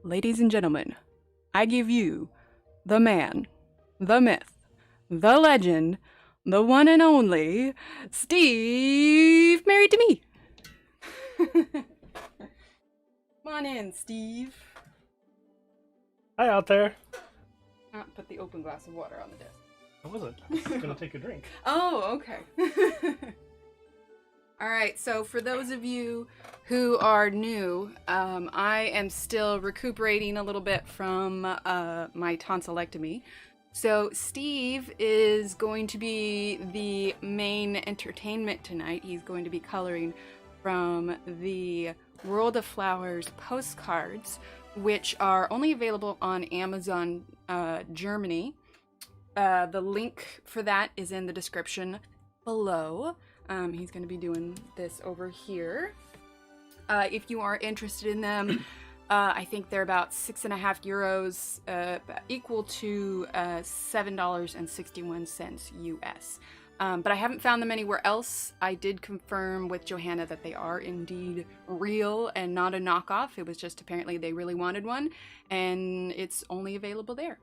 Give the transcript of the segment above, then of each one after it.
ladies and gentlemen, I give you the man, the myth, the legend, the one and only Steve, married to me. Come on in, Steve. Hi out there. Put the open glass of water on the desk. I wasn't. I was gonna take a drink. Oh, okay. All right, so for those of you who are new, I am still recuperating a little bit from my tonsillectomy. So Steve is going to be the main entertainment tonight. He's going to be coloring from the World of Flowers postcards, which are only available on Amazon Germany. The link for that is in the description below. He's going to be doing this over here. If you are interested in them, I think they're about €6.50, equal to $7.61 US. But I haven't found them anywhere else. I did confirm with Johanna that they are indeed real and not a knockoff. It was just apparently they really wanted one, and it's only available there.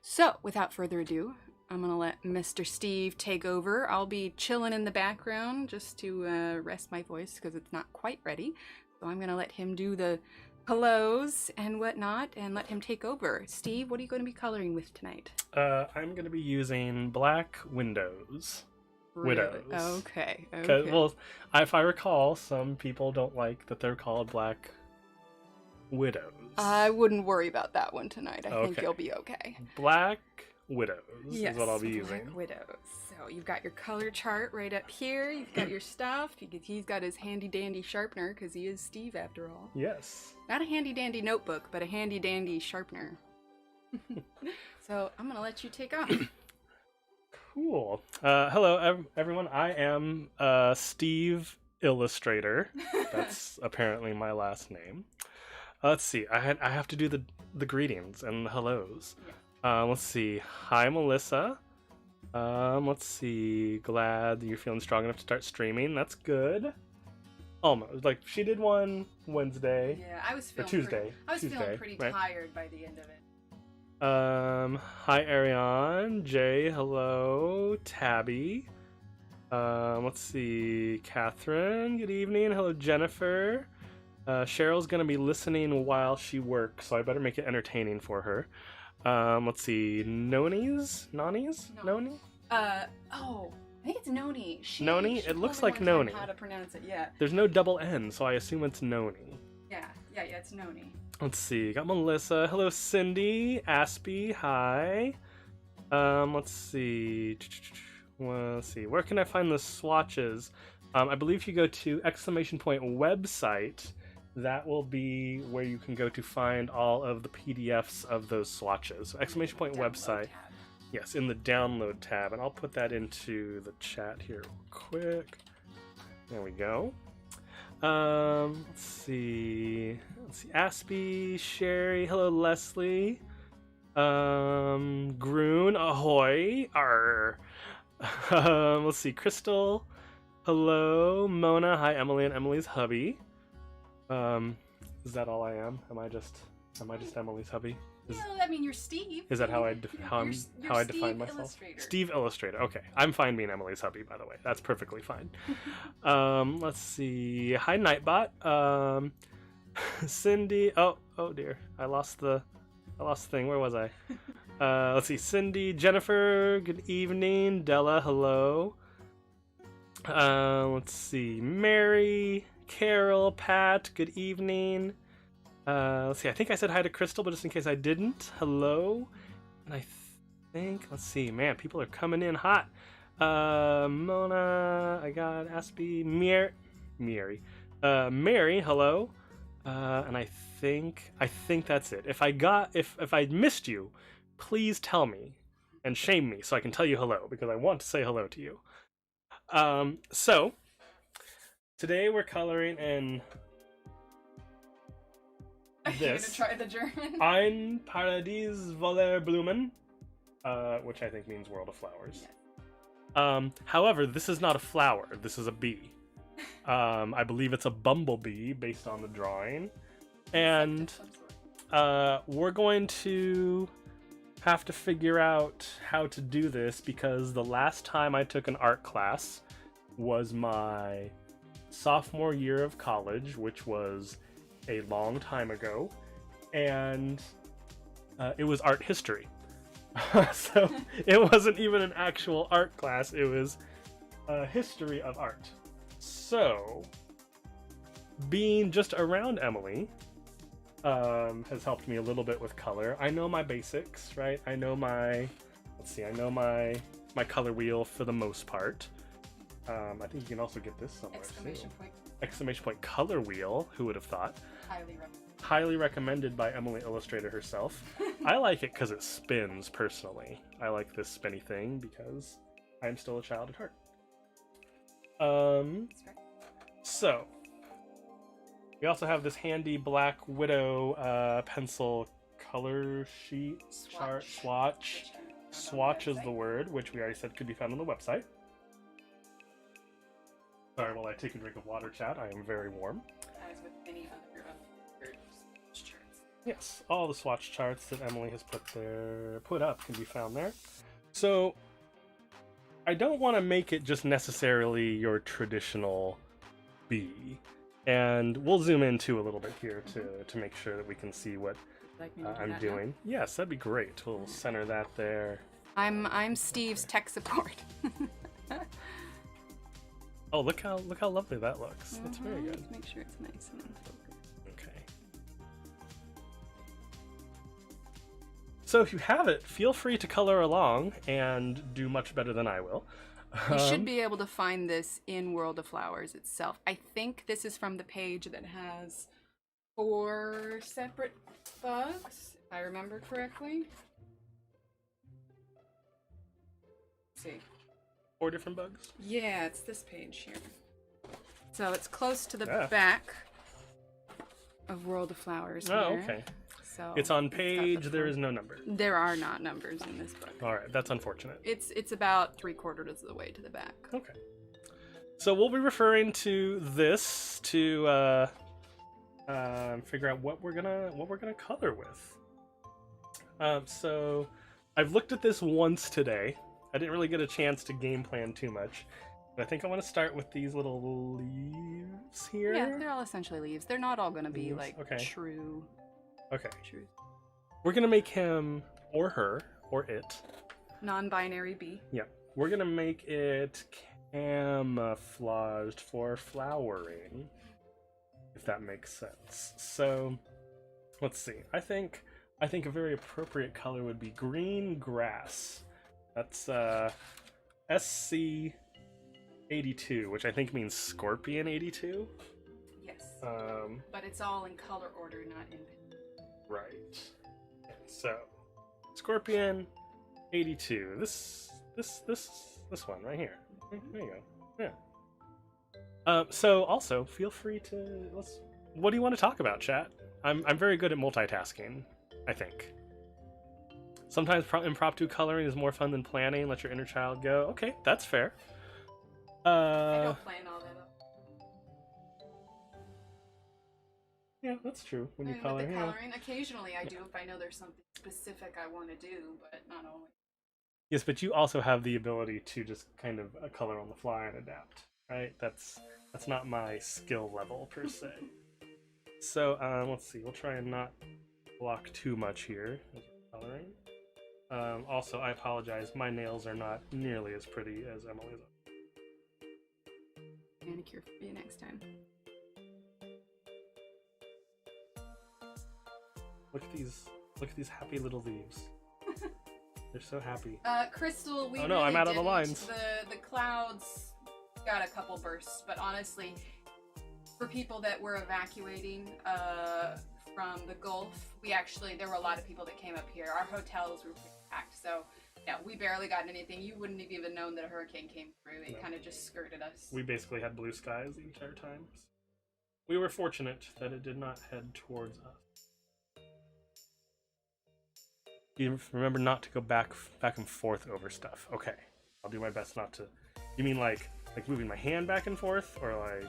So, without further ado, I'm going to let Mr. Steve take over. I'll be chilling in the background just to rest my voice because it's not quite ready. So I'm going to let him do the hellos and whatnot and let him take over. Steve, what are you going to be coloring with tonight? I'm going to be using black widows. Really? Okay. Okay. Well, if I recall, some people don't like that they're called black widows. I wouldn't worry about that one tonight. I think you'll be okay. Black widows is what I'll be using. Black widows. So you've got your color chart right up here. You've got your stuff. He's got his handy dandy sharpener because he is Steve after all. Yes. Not a handy dandy notebook, but a handy dandy sharpener. So I'm gonna let you take on. Cool. Hello, everyone. I am Steve Illustrator. That's apparently my last name. Let's see. I have to do the greetings and the hellos. Yeah. Let's see. Hi, Melissa. Let's see. Glad you're feeling strong enough to start streaming. That's good. Almost. Like, she did one Wednesday. Yeah, I was feeling Tuesday. feeling pretty tired by the end of it. Hi, Ariane. Jay, hello. Tabby. Let's see. Catherine, good evening. Hello, Jennifer. Cheryl's gonna be listening while she works, so I better make it entertaining for her. Let's see. Noni? I think it's Noni. Noni? It looks like Noni. How to pronounce it? Yeah. There's no double N, so I assume it's Noni. Yeah, it's Noni. Let's see. Got Melissa. Hello, Cindy. Aspie. Hi. Let's see. Where can I find the swatches? I believe if you go to ! website, that will be where you can go to find all of the PDFs of those swatches. So ! website. Tab. Yes, in the download tab, and I'll put that into the chat here real quick. There we go. Let's see. Aspie, Sherry, hello, Leslie. Groon, ahoy. Arr. Let's see, Crystal, hello. Mona, hi, Emily and Emily's hubby. Is that all I am? Am I just Emily's hubby? I mean, you're Steve. Is that how I define myself? Illustrator. Steve Illustrator. Okay, I'm fine being Emily's hubby, by the way. That's perfectly fine. Let's see. Hi, Nightbot. Cindy. Oh dear. I lost the thing. Where was I? Let's see. Cindy, Jennifer. Good evening. Della. Hello. Let's see. Mary, Carol, Pat. Good evening. Let's see, I think I said hi to Crystal, but just in case I didn't, hello. And I think, let's see, man, people are coming in hot. Mona, I got Aspie, Mary, hello. And I think that's it. If I missed you, please tell me and shame me so I can tell you hello, because I want to say hello to you. So, today we're coloring in this. You're gonna try the German? Ein Paradies voller Blumen, which I think means World of Flowers. Yes. However, this is not a flower. This is a bee. I believe it's a bumblebee based on the drawing. And we're going to have to figure out how to do this because the last time I took an art class was my sophomore year of college, which was a long time ago, and it was art history. So it wasn't even an actual art class, it was a history of art. So being just around Emily has helped me a little bit with color. I know my basics, right? I know my, I know my color wheel for the most part. I think you can also get this somewhere too. Exclamation point color wheel. Who would have thought? Highly recommended by Emily Illustrator herself. I like it because it spins, personally. I like this spinny thing because I'm still a child at heart. So we also have this handy Black Widow pencil color sheet chart swatch. Swatch is the word, which we already said could be found on the website. Sorry, while I take a drink of water, chat. I am very warm. As with any other charts. Yes, all the swatch charts that Emily has put up can be found there. So I don't want to make it just necessarily your traditional B. And we'll zoom into a little bit here to make sure that we can see what I'm doing. Now? Yes, that'd be great. We'll center that there. I'm Steve's tech support. Oh, look how lovely that looks. That's very good. Make sure it's nice and in focus. Okay. So if you have it, feel free to color along and do much better than I will. You should be able to find this in World of Flowers itself. I think this is from the page that has 4 separate bugs, if I remember correctly. Let's see. 4 different bugs? Yeah, it's this page here. So it's close to the back of World of Flowers. Oh, here. okay. So it's on page, there is no number. There are not numbers in this book. Alright, that's unfortunate. It's about 3/4 of the way to the back. Okay. So we'll be referring to this to figure out what we're gonna color with. So I've looked at this once today. I didn't really get a chance to game plan too much. But I think I want to start with these little leaves here. Yeah, they're all essentially leaves. They're not all going to be like true. Okay. True. We're going to make him or her or it. Non-binary B. Yeah. We're going to make it camouflaged for flowering, if that makes sense. So let's see. I think a very appropriate color would be green grass. That's SC 82, which I think means Scorpion 82. Yes. But it's all in color order, not in. Right. So, Scorpion 82. This one right here. There you go. Yeah. So also feel free to what do you want to talk about, chat? I'm very good at multitasking, I think. Sometimes impromptu coloring is more fun than planning. Let your inner child go. Okay, that's fair. I don't plan all that up. Yeah, that's true. When you With color, the coloring, occasionally I do if I know there's something specific I want to do, but not always. Yes, but you also have the ability to just kind of color on the fly and adapt, right? That's not my skill level per se. So let's see. We'll try and not block too much here as we're coloring. Also, I apologize. My nails are not nearly as pretty as Emily's. Manicure for you next time. Look at these happy little leaves. They're so happy. Crystal, we oh no, really I'm out of the didn't. lines. The clouds got a couple bursts, but honestly, for people that were evacuating from the Gulf, there were a lot of people that came up here. Our hotels were packed, so yeah, we barely got anything. You wouldn't have even known that a hurricane came through. It kind of just skirted us. We basically had blue skies the entire time. We were fortunate that it did not head towards us. You remember not to go back and forth over stuff. Okay, I'll do my best not to. You mean like moving my hand back and forth, or like?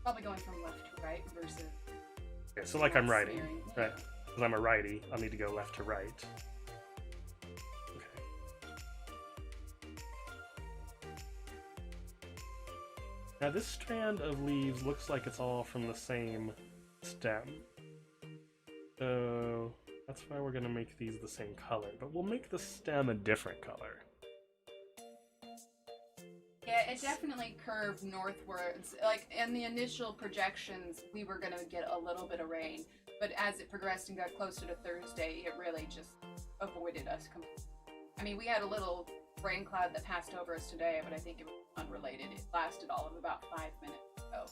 Probably going from left to right versus. Okay, so like I'm writing, right? Because I'm a righty, I'll need to go left to right. Okay. Now this strand of leaves looks like it's all from the same stem. So that's why we're gonna make these the same color, but we'll make the stem a different color. Yeah, it definitely curved northwards. Like, in the initial projections, we were gonna get a little bit of rain, but as it progressed and got closer to Thursday, it really just avoided us completely. I mean, we had a little rain cloud that passed over us today, but I think it was unrelated. It lasted all of about 5 minutes, so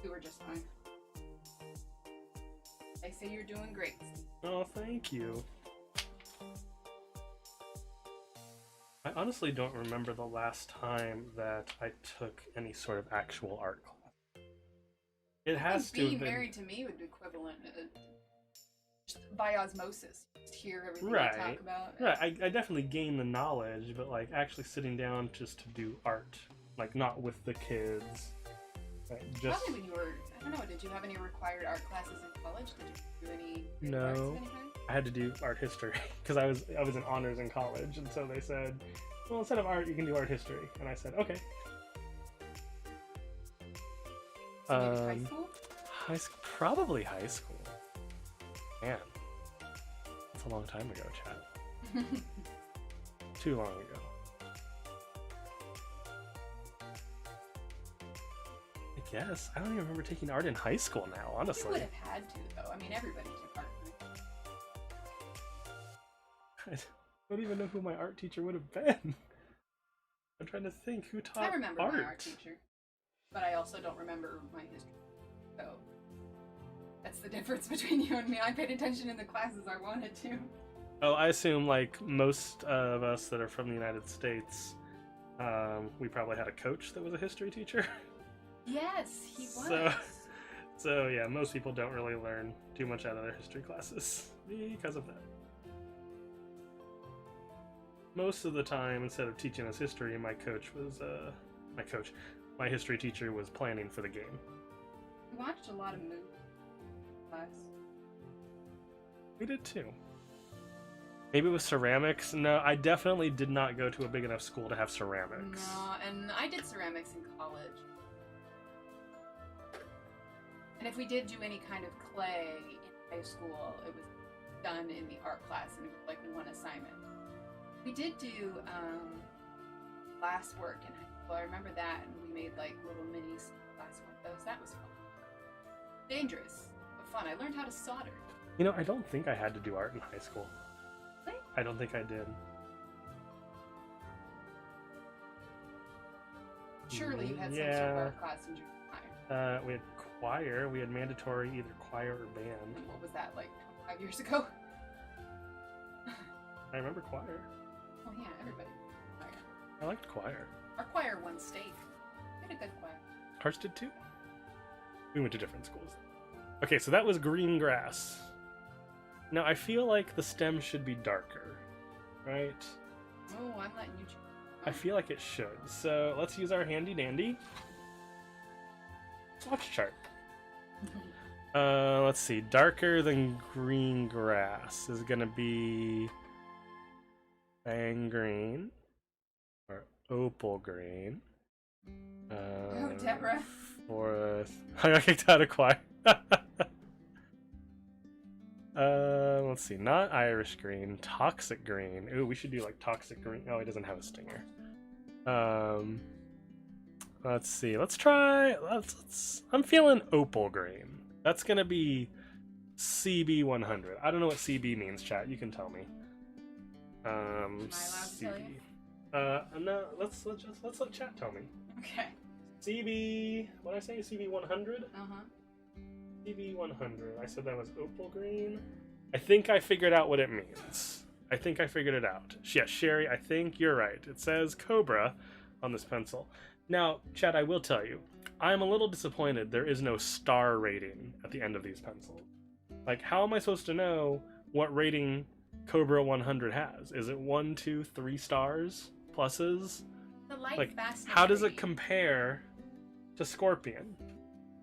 we were just fine. They say you're doing great, Steve. Oh, thank you. I honestly don't remember the last time that I took any sort of actual art class. It has to being have been... married to me would be equivalent just by osmosis. Just hear everything Right. I talk about. Right, I definitely gained the knowledge, but like actually sitting down just to do art, like not with the kids. Right, just... Probably when you were, I don't know, did you have any required art classes in college? Did you do any arts of No. any kind? I had to do art history because I was in honors in college, and so they said, well, instead of art, you can do art history, and I said, okay. So maybe high school? Probably high school. Man, that's a long time ago, Chad. Too long ago. I guess I don't even remember taking art in high school now. Honestly, You would have had to, though. I mean, everybody took art. I don't even know who my art teacher would have been. I'm trying to think who taught art. I remember my art teacher, but I also don't remember my history. So that's the difference between you and me. I paid attention in the classes I wanted to. Oh, I assume like most of us that are from the United States, we probably had a coach that was a history teacher. Yes, he was. So yeah, most people don't really learn too much out of their history classes because of that. Most of the time, instead of teaching us history, my history teacher was planning for the game. We watched a lot of movies class. We did too. Maybe it was ceramics? No, I definitely did not go to a big enough school to have ceramics. No, and I did ceramics in college. And if we did do any kind of clay in high school, it was done in the art class, and it was like one assignment. We did do glass work in high school. I remember that, and we made like little mini glass windows. That was fun. Dangerous, but fun. I learned how to solder. You know, I don't think I had to do art in high school. Really? I don't think I did. Surely you had some sort of art class in junior high. We had choir. We had mandatory either choir or band. And what was that, like 25 years ago? I remember choir. Oh yeah, everybody did choir. I liked choir. Our choir won state. We had a good choir. Ours did too. We went to different schools. Okay, so that was green grass. Now I feel like the stem should be darker, right? Oh, I'm letting you choose. I feel like it should. So let's use our handy dandy swatch chart. Let's see. Darker than green grass is gonna be fang green or opal green. Oh, Deborah. Forest. I got kicked out of choir. Let's see. Not Irish green. Toxic green. Ooh, we should do like toxic green. Oh, he doesn't have a stinger. Let's see. Let's try. I'm feeling opal green. That's gonna be CB 100. I don't know what CB means, chat. You can tell me. Am I allowed to tell you? No. Let's let chat tell me. Okay. CB. What did I say? CB 100. CB 100. I said that was opal green. I think I figured out what it means. I think I figured it out. Yeah, Sherry. I think you're right. It says Cobra on this pencil. Now, Chad, I will tell you, I'm a little disappointed there is no star rating at the end of these pencils. Like, how am I supposed to know what rating Cobra 100 has? Is it 1, 2, 3 stars? Pluses? The light Like, fastness how does it rating. compare to Scorpion?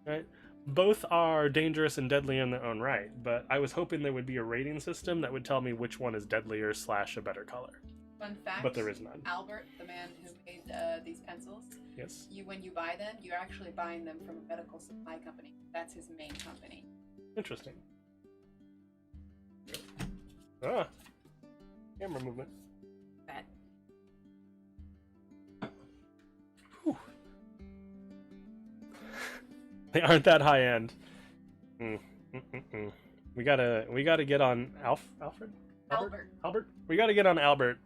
Right? both are dangerous and deadly in their own right, but I was hoping there would be a rating system that would tell me which one is deadlier / a better color. Fun fact. But there is none. Albert, the man who made these pencils, yes. When you buy them, you're actually buying them from a medical supply company. That's his main company. Interesting. Ah, camera movement. Bad. Whew. They aren't that high end. We gotta get on Alfred. Albert. We gotta get on Albert.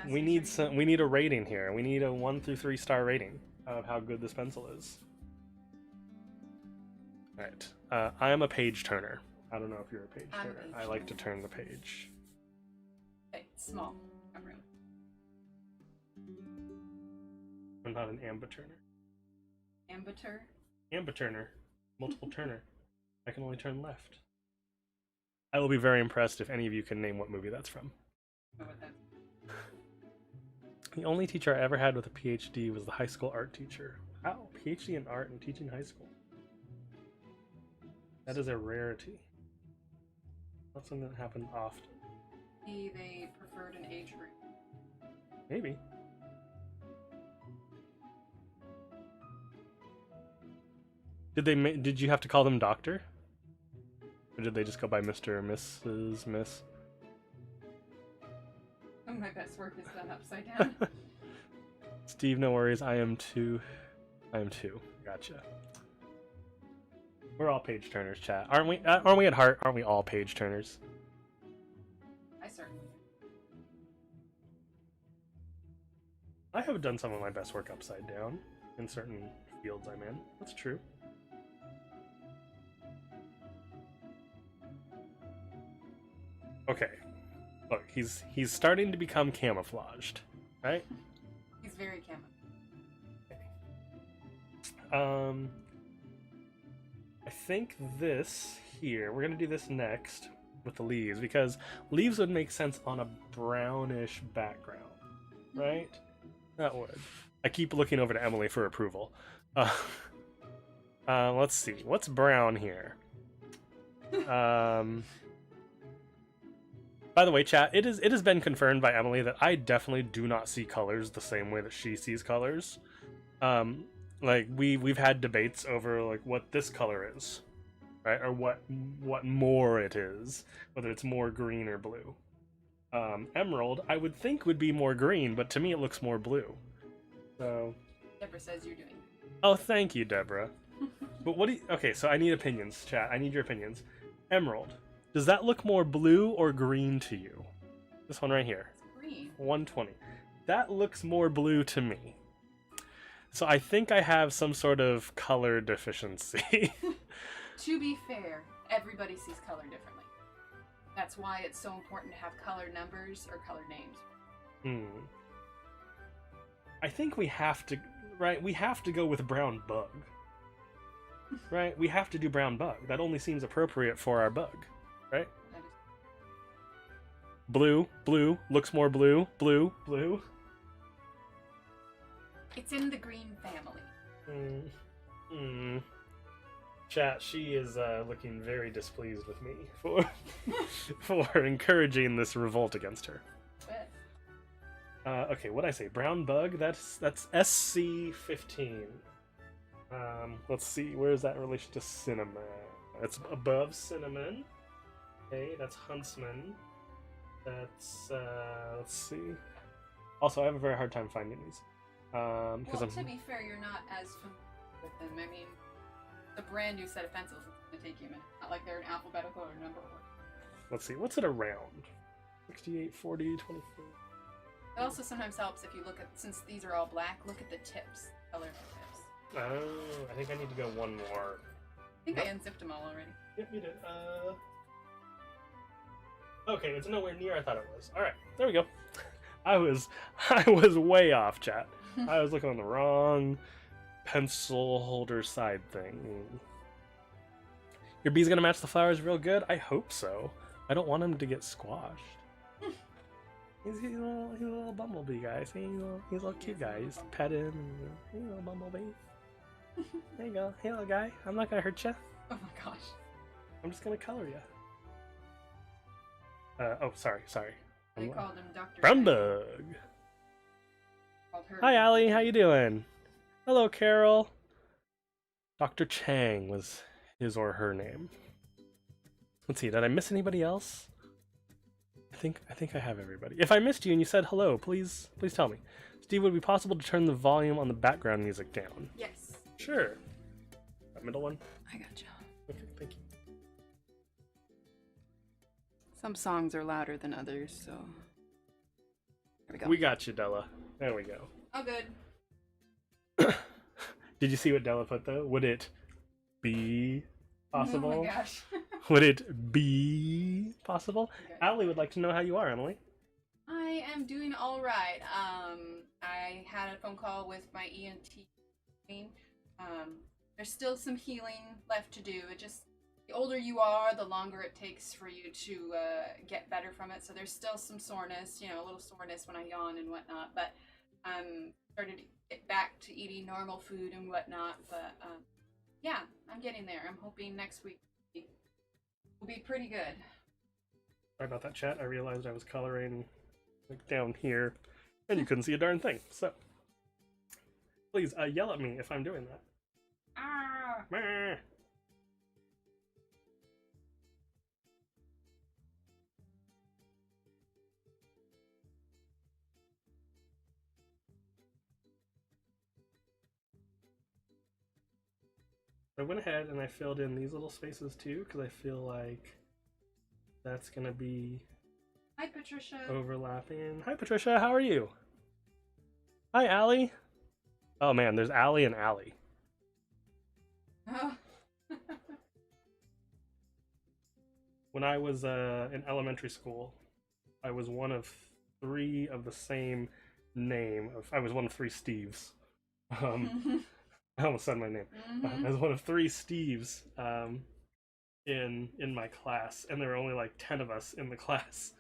We need a rating here. We need a 1 through 3 star rating of how good this pencil is. All right. I am a page turner. I don't know if you're a page turner. I like to turn the page. Okay, small. I'm real. I'm not an amba turner. Ambitur? Amba turner. Multiple turner. I can only turn left. I will be very impressed if any of you can name what movie that's from. I know what that's. The only teacher I ever had with a PhD was the high school art teacher. Wow, PhD in art and teaching high school. That is a rarity. Not something that happens often. Maybe they preferred an age group. Maybe. Did you have to call them doctor? Or did they just go by Mr. or Mrs. Miss? Oh, my best work is done upside down. Steve, no worries. I am 2. Gotcha. We're all page turners, chat. Aren't we? Aren't we at heart? Aren't we all page turners? I certainly do. I have done some of my best work upside down in certain fields I'm in. That's true. Okay. Look, he's starting to become camouflaged, right? He's very camouflaged. I think this here, we're gonna do this next with the leaves, because leaves would make sense on a brownish background, right? That would. I keep looking over to Emily for approval. Let's see, what's brown here? By the way, chat, it has been confirmed by Emily that I definitely do not see colors the same way that she sees colors. Like we've had debates over like what this color is, right? Or what more it is, whether it's more green or blue. Emerald, I would think would be more green, but to me it looks more blue. So. Deborah says you're doing. Oh, thank you, Deborah. But what do you? Okay, so I need opinions, chat. I need your opinions. Emerald. Does that look more blue or green to you? This one right here. It's green. 120. That looks more blue to me. So I think I have some sort of color deficiency. To be fair, everybody sees color differently. That's why it's so important to have color numbers or color names. I think we have to, right? We have to go with brown bug. Right? We have to do brown bug. That only seems appropriate for our bug. Right? Blue, looks more blue, blue. It's in the green family. Chat, she is looking very displeased with me for encouraging this revolt against her. Okay, what'd I say? Brown bug? That's SC15. Let's see, where is that in relation to cinnamon? It's above cinnamon. Okay, that's huntsman. That's let's see. Also, I have a very hard time finding these. Well, to be fair, you're not as familiar with them. I mean, the brand new set of pencils is going to take you a minute. Not like they're in alphabetical or number order. Let's see, what's it around? 68, 40, 24. It also sometimes helps if you look at, since these are all black, look at the tips. Color of the tips. Oh, I think I need to go one more. I think I unzipped them all already. Yep, you did. Okay, it's nowhere near I thought it was. Alright, there we go. I was way off, chat. I was looking on the wrong pencil holder side thing. Your bee's gonna match the flowers real good? I hope so. I don't want him to get squashed. He's a little bumblebee, guys. He's a little cute guy. Just pet him. He's a little bumblebee. There you go. Hey, little guy. I'm not gonna hurt you. Oh my gosh. I'm just gonna color you. Oh, sorry. They called him Dr. Brown Chang. bug. Called her Hi, Dr. Allie. How Chang. you doing? Hello, Carol. Dr. Chang was his or her name. Let's see. Did I miss anybody else? I think I have everybody. If I missed you and you said hello, please tell me. Steve, would it be possible to turn the volume on the background music down? Yes. Sure. That middle one. I gotcha. Okay, thank you. Some songs are louder than others, so. There we go. We got you, Della. There we go. Oh, good. Did you see what Della put though? Would it be possible? Oh my gosh. Would it be possible? Okay. Allie would like to know how you are, Emily. I am doing all right. I had a phone call with my ENT. There's still some healing left to do. It just, the older you are, the longer it takes for you to get better from it. So there's still some soreness, you know, a little soreness when I yawn and whatnot. But I'm started to get back to eating normal food and whatnot. But yeah, I'm getting there. I'm hoping next week will be pretty good. Sorry about that, chat. I realized I was coloring like down here, and you couldn't see a darn thing. So please yell at me if I'm doing that. Ah! Meh. I went ahead and I filled in these little spaces too, because I feel like that's gonna be Hi, Patricia. overlapping. Hi, Patricia. How are you? Hi, Allie. Oh man, there's Allie and Allie. Oh. When I was in elementary school, I was one of 3 of the same name. I was one of 3 Steves. I almost said my name. I was one of 3 Steves in my class, and there were only like 10 of us in the class,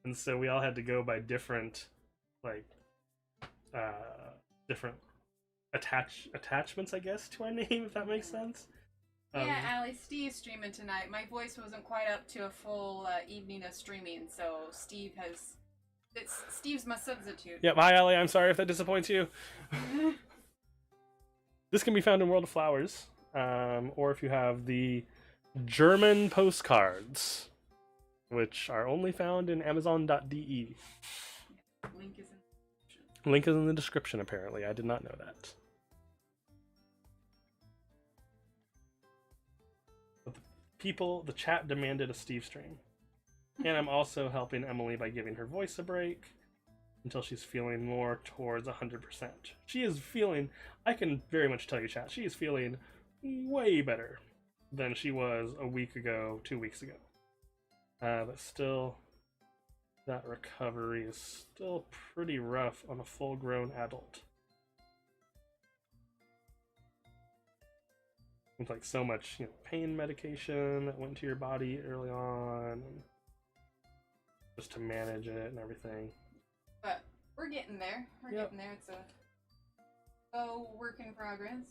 and so we all had to go by different like different attachments, I guess, to our name, if that makes sense. Yeah, Allie, Steve's streaming tonight. My voice wasn't quite up to a full evening of streaming, so Steve's my substitute. Yep. Hi, Allie. I'm sorry if that disappoints you. This can be found in World of Flowers, or if you have the German postcards, which are only found in Amazon.de. Link is in the description. Link is in the description, apparently. I did not know that. But the chat demanded a Steve stream. And I'm also helping Emily by giving her voice a break until she's feeling more towards 100%. She is feeling, I can very much tell you, chat, she is feeling way better than she was a week ago, 2 weeks ago. But still, that recovery is still pretty rough on a full-grown adult. With like so much, pain medication that went to your body early on, and just to manage it and everything. But we're getting there. We're Yep. getting there. It's a slow work in progress.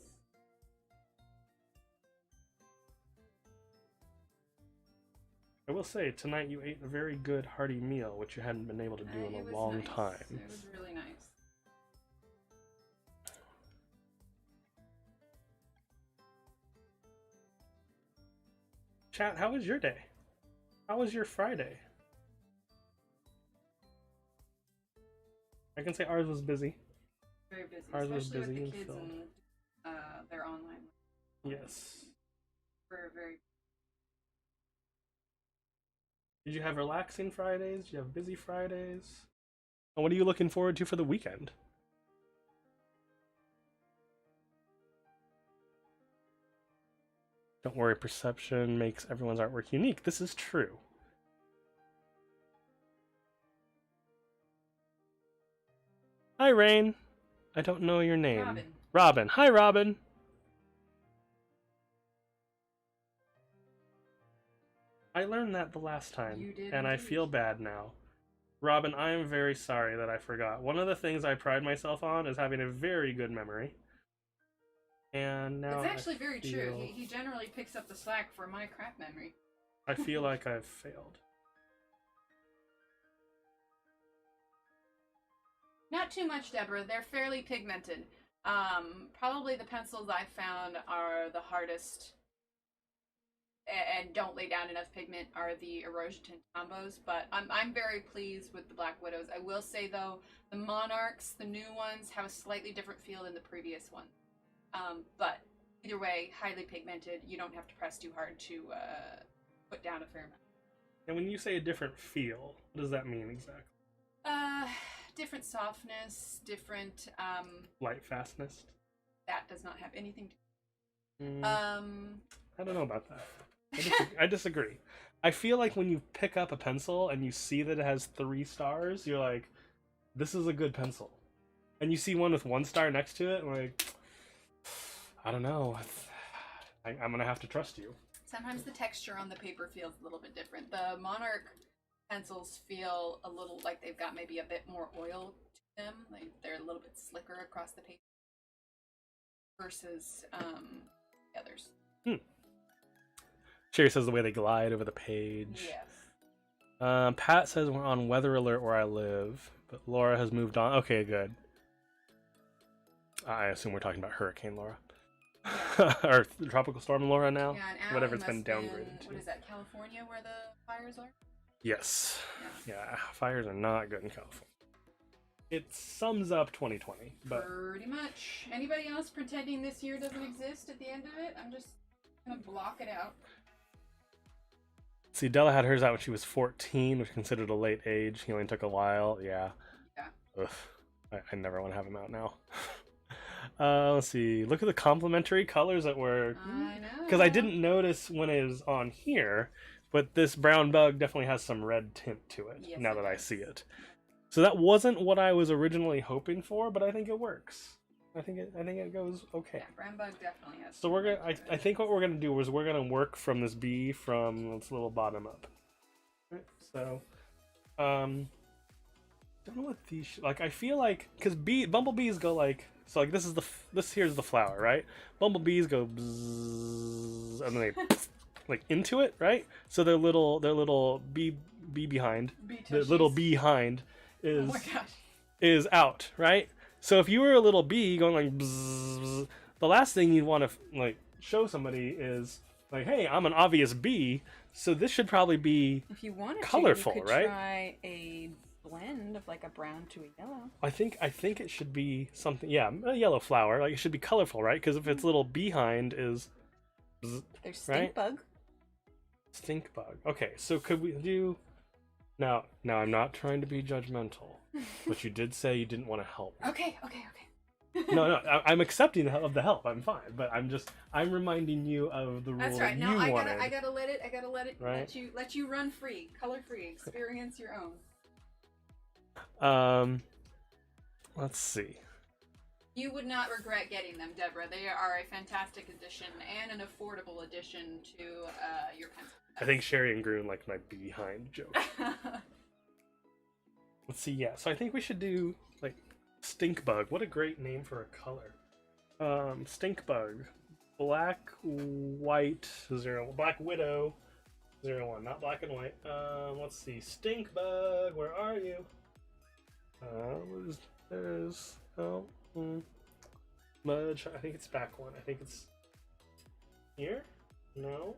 I will say, tonight you ate a very good hearty meal, which you hadn't been able to do in It a was long nice. time. It was really nice. Chat, how was your day? How was your Friday? I can say ours was busy. Very busy. Ours was Especially busy with and the kids filled. and their online. Yes. We're very. Did you have relaxing Fridays? Did you have busy Fridays? And what are you looking forward to for the weekend? Don't worry, perception makes everyone's artwork unique. This is true. Hi, Rain. I don't know your name. Robin. Robin. Hi, Robin. I learned that the last time, You did and I indeed. feel bad now. Robin, I am very sorry that I forgot. One of the things I pride myself on is having a very good memory. And now It's actually very true. feel- He generally picks up the slack for my crap memory. I feel like I've failed. Not too much, Deborah. They're fairly pigmented. Probably the pencils I found are the hardest and don't lay down enough pigment are the erosion tint combos, but I'm very pleased with the Black Widows. I will say though, the Monarchs, the new ones, have a slightly different feel than the previous one. But either way, highly pigmented. You don't have to press too hard to put down a fair amount. And when you say a different feel, what does that mean exactly? Different softness, different Light fastness? that does not have anything to I don't know about that. I disagree. I feel like when you pick up a pencil and you see that it has 3 stars, you're like, this is a good pencil. And you see one with 1 star next to it, like, I don't know. I'm gonna have to trust you. Sometimes the texture on the paper feels a little bit different. The Monarch pencils feel a little like they've got maybe a bit more oil to them. Like they're a little bit slicker across the paper versus the others. Sherry says the way they glide over the page. Yes. Pat says we're on weather alert where I live, but Laura has moved on. Okay, good. I assume we're talking about Hurricane Laura. Or Tropical Storm Laura now? Yeah, and whatever Allie it's been must downgraded to. What is that, California where the fires are? Yes. Yeah, fires are not good in California. It sums up 2020, but Pretty much. Anybody else pretending this year doesn't exist at the end of it? I'm just gonna block it out. see, Della had hers out when she was 14, which is considered a late age. Healing took a while. Yeah. Yeah. Ugh. I never want to have him out now. Let's see. Look at the complementary colors that were. I know. Because I didn't notice when it was on here, but this brown bug definitely has some red tint to it. Yes, now it that I does. see it. So that wasn't what I was originally hoping for, but I think it works. I think it goes okay. Yeah, brown bug definitely has. So we're gonna. I think what we're gonna do is we're gonna work from this bee from its little bottom up. Right, so, don't know what these like. I feel like because bumblebees go like so. Like this here's the flower, right? Bumblebees go bzzz, and then they like into it, right? So their little bee behind the little behind is Oh my gosh. is out, right? So if you were a little bee going like bzzz, bzzz, the last thing you'd want to like show somebody is like, hey, I'm an obvious bee, so this should probably be If you wanted colorful, to, you could right? try a blend of like a brown to a yellow. I think it should be something, yeah, a yellow flower, like it should be colorful, right? Because if its little behind is bzzz, There's stink right? bug. Stink bug. Okay, so could we do now I'm not trying to be judgmental, but you did say you didn't want to help. Okay. No, I'm accepting of the help. I'm fine, but I'm reminding you of the rule That's right. you No, I wanted. gotta let it Right? let you run free, color free, experience your own. Let's see. You would not regret getting them, Deborah. They are a fantastic addition and an affordable addition to your pencil. I think Sherry and Groon like my behind joke. Let's see. Yeah, so I think we should do like stink bug. What a great name for a color. Stink bug, black, white, Black Widow, 01, not black and white. Let's see. Stink bug, where are you? Mudge. I think it's back one. I think it's here. No.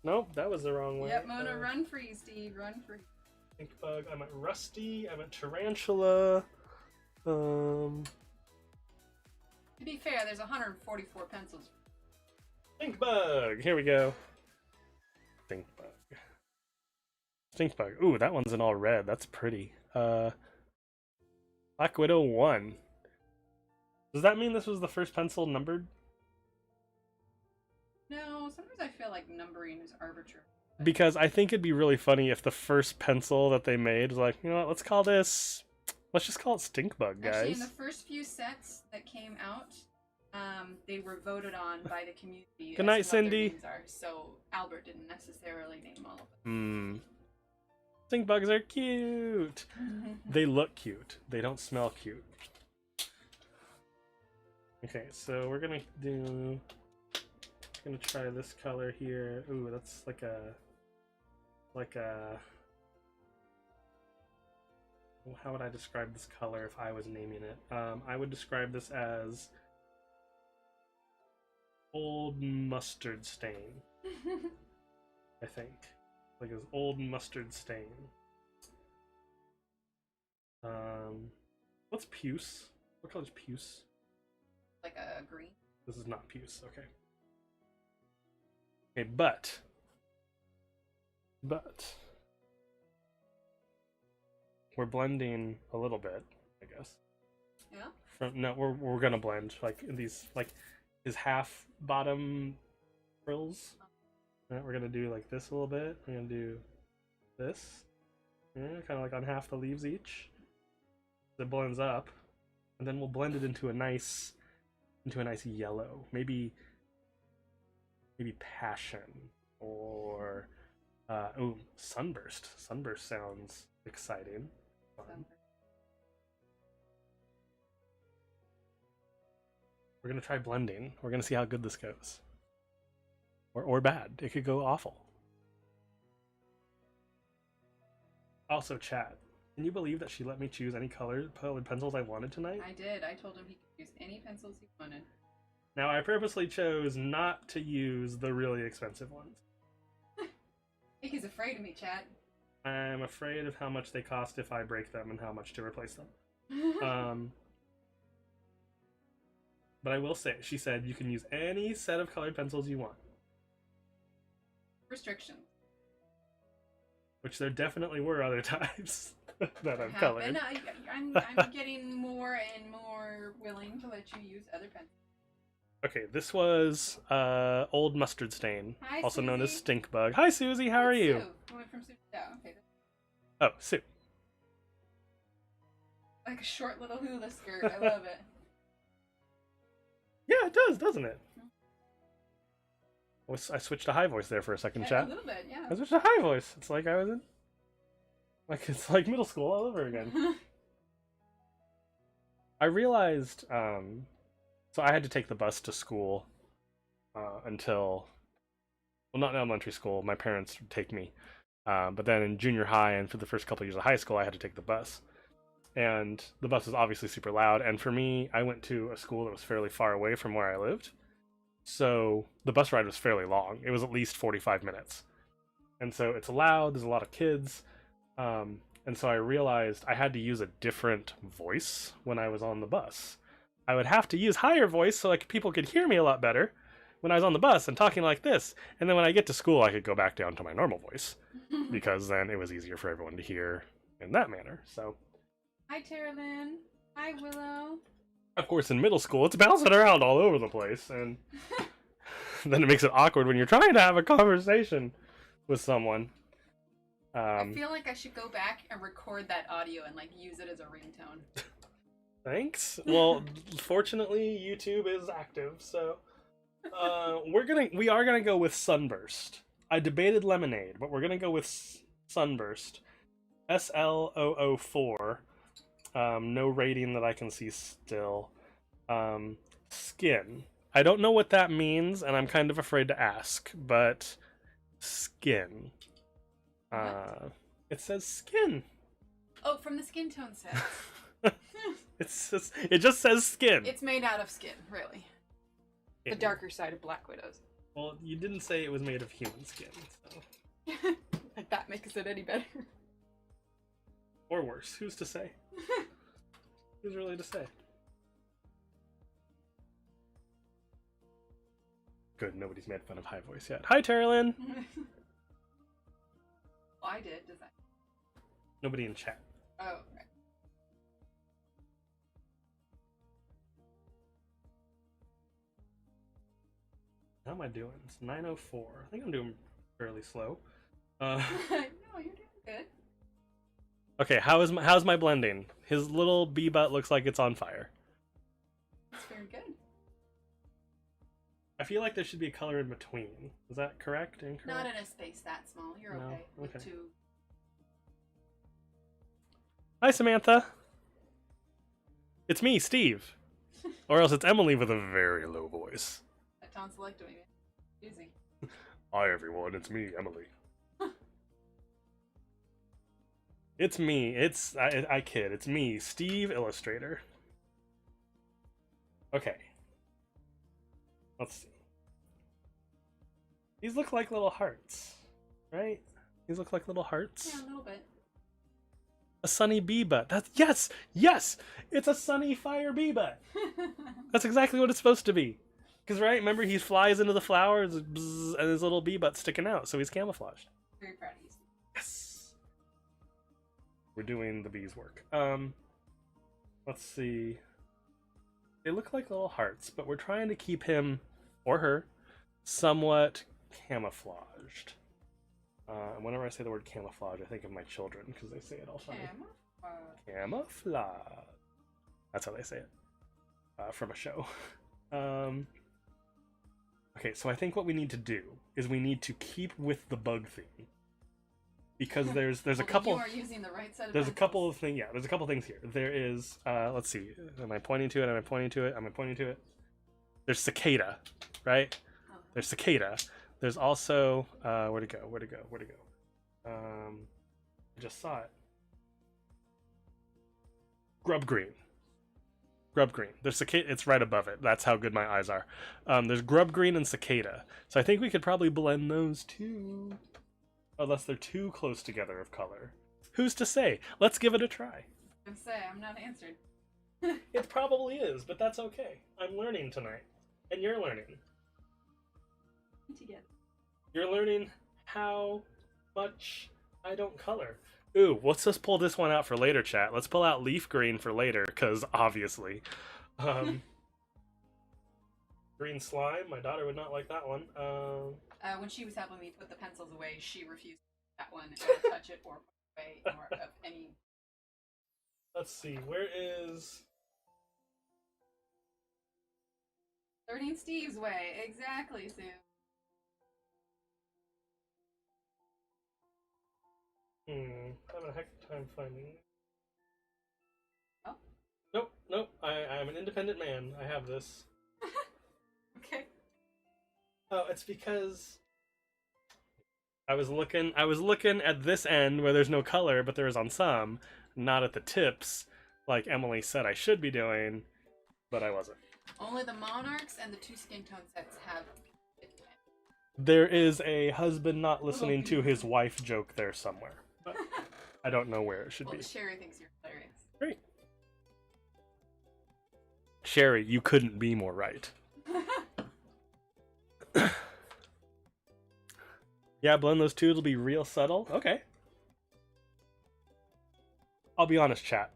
Nope, that was the wrong way. Yep, Mona, run free, Steve, run free. Stink bug. I'm at Rusty. I'm at Tarantula. To be fair, there's 144 pencils. Stink bug. Here we go. Stink bug. Stink bug. Ooh, that one's in all red. That's pretty. Black Widow 1. Does that mean this was the first pencil numbered? No, sometimes I feel like numbering is arbitrary. Because I think it'd be really funny if the first pencil that they made was like, you know what, let's just call it Stink Bug, guys. Actually, in the first few sets that came out, they were voted on by the community. Good night, as to what their Cindy. names are, so Albert didn't necessarily name all of them. Stink bugs are cute. They look cute. They don't smell cute. Okay, so we're gonna try this color here. Ooh, that's like a well, how would I describe this color if I was naming it? I would describe this as old mustard stain. I think, like this old mustard stain. What's puce? What color is puce? Like a green. This is not puce. Okay. Okay, but we're blending a little bit, I guess. Yeah. No, we're gonna blend like these, like his half bottom frills. Right, we're gonna do like this a little bit. We're gonna do this, kind of like on half the leaves each. It blends up, and then we'll blend it into a nice yellow, maybe passion or ooh, sunburst. Sunburst sounds exciting. Fun. We're gonna try blending. We're gonna see how good this goes, or bad. It could go awful. Also, chat. Can you believe that she let me choose any colored pencils I wanted tonight? I did. I told him he could use any pencils he wanted. Now, I purposely chose not to use the really expensive ones. I think he's afraid of me, chat. I'm afraid of how much they cost if I break them and how much to replace them. But I will say, she said you can use any set of colored pencils you want. Restrictions. Which there definitely were other types that I've colored. I'm getting more and more willing to let you use other pencils. Okay, this was Old Mustard Stain, Hi, also Susie. known as Stink Bug. Hi, Susie. How are you? Sue. I went from Sue to okay. Oh, Sue. Like a short little hula skirt. I love it. Yeah, it does, doesn't it? I switched to high voice there for a second, Yeah, chat. a little bit, yeah. I switched to high voice. It's like I was in... Like, it's like middle school all over again. I realized, so I had to take the bus to school until... Well, not in elementary school. My parents would take me. But then in junior high and for the first couple of years of high school, I had to take the bus. And the bus was obviously super loud. And for me, I went to a school that was fairly far away from where I lived. So the bus ride was fairly long. It was at least 45 minutes. And so it's loud, there's a lot of kids. And so I realized I had to use a different voice when I was on the bus. I would have to use higher voice so like people could hear me a lot better when I was on the bus and talking like this. And then when I get to school, I could go back down to my normal voice because then it was easier for everyone to hear in that manner. So, hi, Tara Lynn. Hi, Willow. of course, in middle school, it's bouncing around all over the place, and then it makes it awkward when you're trying to have a conversation with someone. I feel like I should go back and record that audio and like use it as a ringtone. Thanks. Well, fortunately, YouTube is active, so we are gonna go with Sunburst. I debated Lemonade, but we're gonna go with Sunburst. SL004. No rating that I can see still. Skin. I don't know what that means, and I'm kind of afraid to ask, but skin. It says skin. Oh, from the skin tone set. It just says skin. It's made out of skin, really. The darker side of Black Widows. Well, you didn't say it was made of human skin, so. Like that makes it any better. Or worse. Who's to say? Who's really to say? Good, nobody's made fun of high voice yet. Hi, Terralyn! Well, I did. Does that? Nobody in chat. Oh, right. How am I doing? It's 9:04. I think I'm doing fairly slow. No, you're doing good. Okay, how's my blending? His little bee butt looks like it's on fire. That's very good. I feel like there should be a color in between. Is that correct? Incorrect? Not in a space that small. You're No? okay. With Okay. two. Hi, Samantha. It's me, Steve. Or else it's Emily with a very low voice. That tonsillectomy. Easy. Hi everyone, it's me, Emily. It's me. I kid. It's me, Steve, illustrator. Okay. Let's see. These look like little hearts, right? These look like little hearts. Yeah, a little bit. A sunny bee butt. That's yes. It's a sunny fire bee butt. That's exactly what it's supposed to be. Because right, remember he flies into the flowers and his little bee butt's sticking out, so he's camouflaged. Very proud of you. Yes. We're doing the bees' work. Let's see. They look like little hearts, but we're trying to keep him or her somewhat camouflaged. Whenever I say the word camouflage, I think of my children because they say it all funny. Camouflage. That's how they say it. From a show. Okay, so I think what we need to do is we need to keep with the bug theme. Because there's a couple. You are using the right side of There's pencils. a couple of things. Yeah, there's a couple things here. There is. Let's see. Am I pointing to it? Am I pointing to it? Am I pointing to it? There's cicada, right? Oh. There's cicada. There's also where'd it go? Where'd it go? Where'd it go? I just saw it. Grub green. Grub green. There's cicada. It's right above it. That's how good my eyes are. There's grub green and cicada. So I think we could probably blend those two. Unless they're too close together of color. Who's to say? Let's give it a try. I'm say I'm not answered. It probably is, but that's okay. I'm learning tonight. And you're learning. Together. You're learning how much I don't color. Ooh, let's just pull this one out for later, chat. Let's pull out leaf green for later, because obviously. Green slime, my daughter would not like that one. When she was helping me put the pencils away, she refused that one or touch it or put it away or of any. Let's see, where is... Learning Steve's way, exactly, Sue. Having a heck of a time finding it. Oh? Nope, I'm an independent man. I have this. Okay. Oh, it's because I was looking at this end where there's no color, but there is on some, not at the tips, like Emily said I should be doing, but I wasn't. Only the Monarchs and the 2 skin tone sets have it. There is a husband not listening to his wife joke there somewhere, but I don't know where it should be. Sherry thinks you're hilarious. Great. Sherry, you couldn't be more right. Yeah, blend those two, it'll be real subtle. Okay. I'll be honest, chat.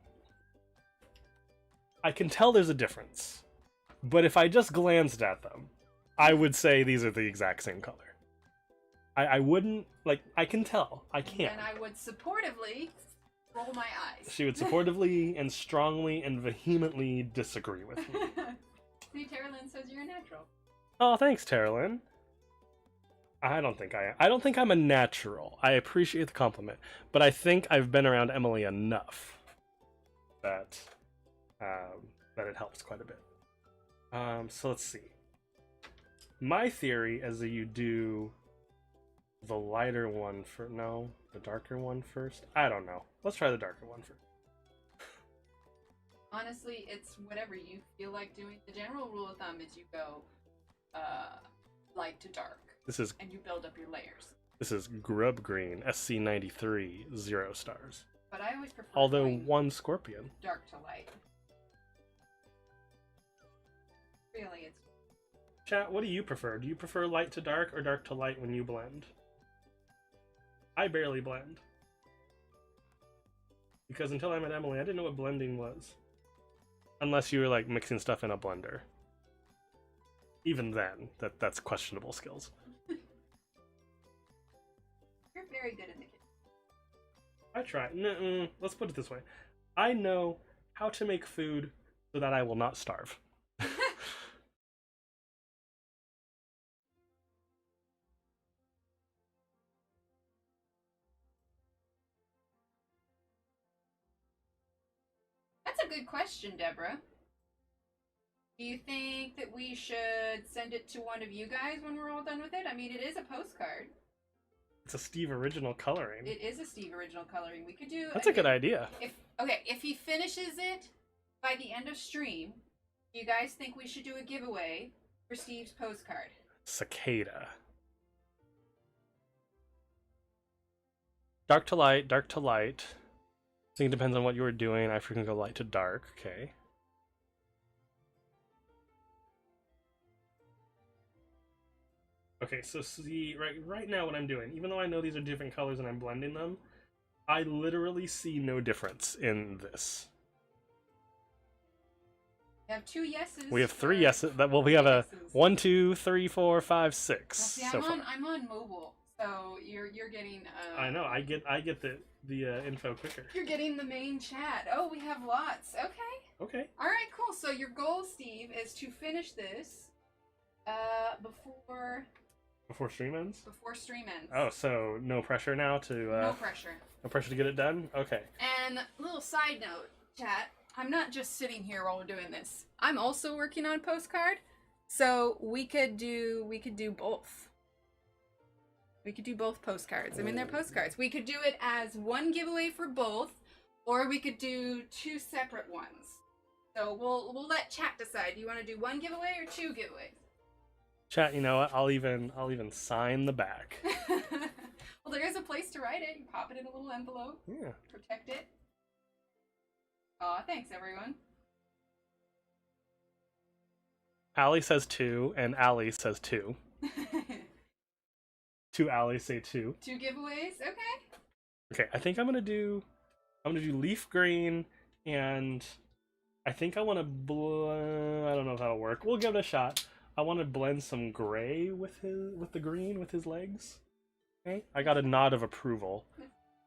I can tell there's a difference. But if I just glanced at them, I would say these are the exact same color. I wouldn't, like, I can tell. I can't. And I would supportively roll my eyes. She would supportively and strongly and vehemently disagree with me. See, Tara Lynn says you're a natural. Oh, thanks, Tara Lynn. I don't think I am. I don't think I'm a natural. I appreciate the compliment, but I think I've been around Emily enough that that it helps quite a bit. So let's see. My theory is that you do the lighter one for the darker one first. I don't know. Let's try the darker one first. Honestly, it's whatever you feel like doing. The general rule of thumb is you go light to dark. And you build up your layers. This is Grub Green, SC93, 0 stars. But I always prefer although 1 scorpion. Dark to light. Really, it's... Chat, what do you prefer? Do you prefer light to dark or dark to light when you blend? I barely blend. Because until I met Emily, I didn't know what blending was. Unless you were like mixing stuff in a blender. Even then, that's questionable skills. You're very good in the kitchen. I try. Let's put it this way. I know how to make food so that I will not starve. That's a good question, Deborah. Do you think that we should send it to one of you guys when we're all done with it? I mean, it is a postcard. It's a Steve original coloring. It is a Steve original coloring. We could do. That's a good idea. If he finishes it by the end of stream, do you guys think we should do a giveaway for Steve's postcard? Cicada. Dark to light, dark to light. I think it depends on what you were doing. I freaking go light to dark. Okay. Okay, so see, right now what I'm doing, even though I know these are different colors and I'm blending them, I literally see no difference in this. We have 2 yeses. We have 3 yeses. Well, we have a 1, 2, 3, 4, 5, 6. Well, see, so far. I'm on mobile, so you're getting. I know. I get the info quicker. You're getting the main chat. Oh, we have lots. Okay. Okay. All right, cool. So your goal, Steve, is to finish this Before stream ends? Before stream ends. Oh, so no pressure now to... no pressure. No pressure to get it done? Okay. And little side note, chat, I'm not just sitting here while we're doing this. I'm also working on a postcard, so we could do both. We could do both postcards. I mean, they're postcards. We could do it as one giveaway for both, or we could do 2 separate ones. So we'll let chat decide. Do you want to do 1 giveaway or 2 giveaways? Chat, you know what? I'll even sign the back. Well, there is a place to write it. You pop it in a little envelope. Yeah. Protect it. Aw, thanks everyone. Allie says 2, and Allie says 2. 2 Allie say 2. 2 giveaways, okay. Okay, I think I'm gonna do leaf green, and I think I want to I don't know if that'll work. We'll give it a shot. I want to blend some gray with the green with his legs. Okay, I got a nod of approval.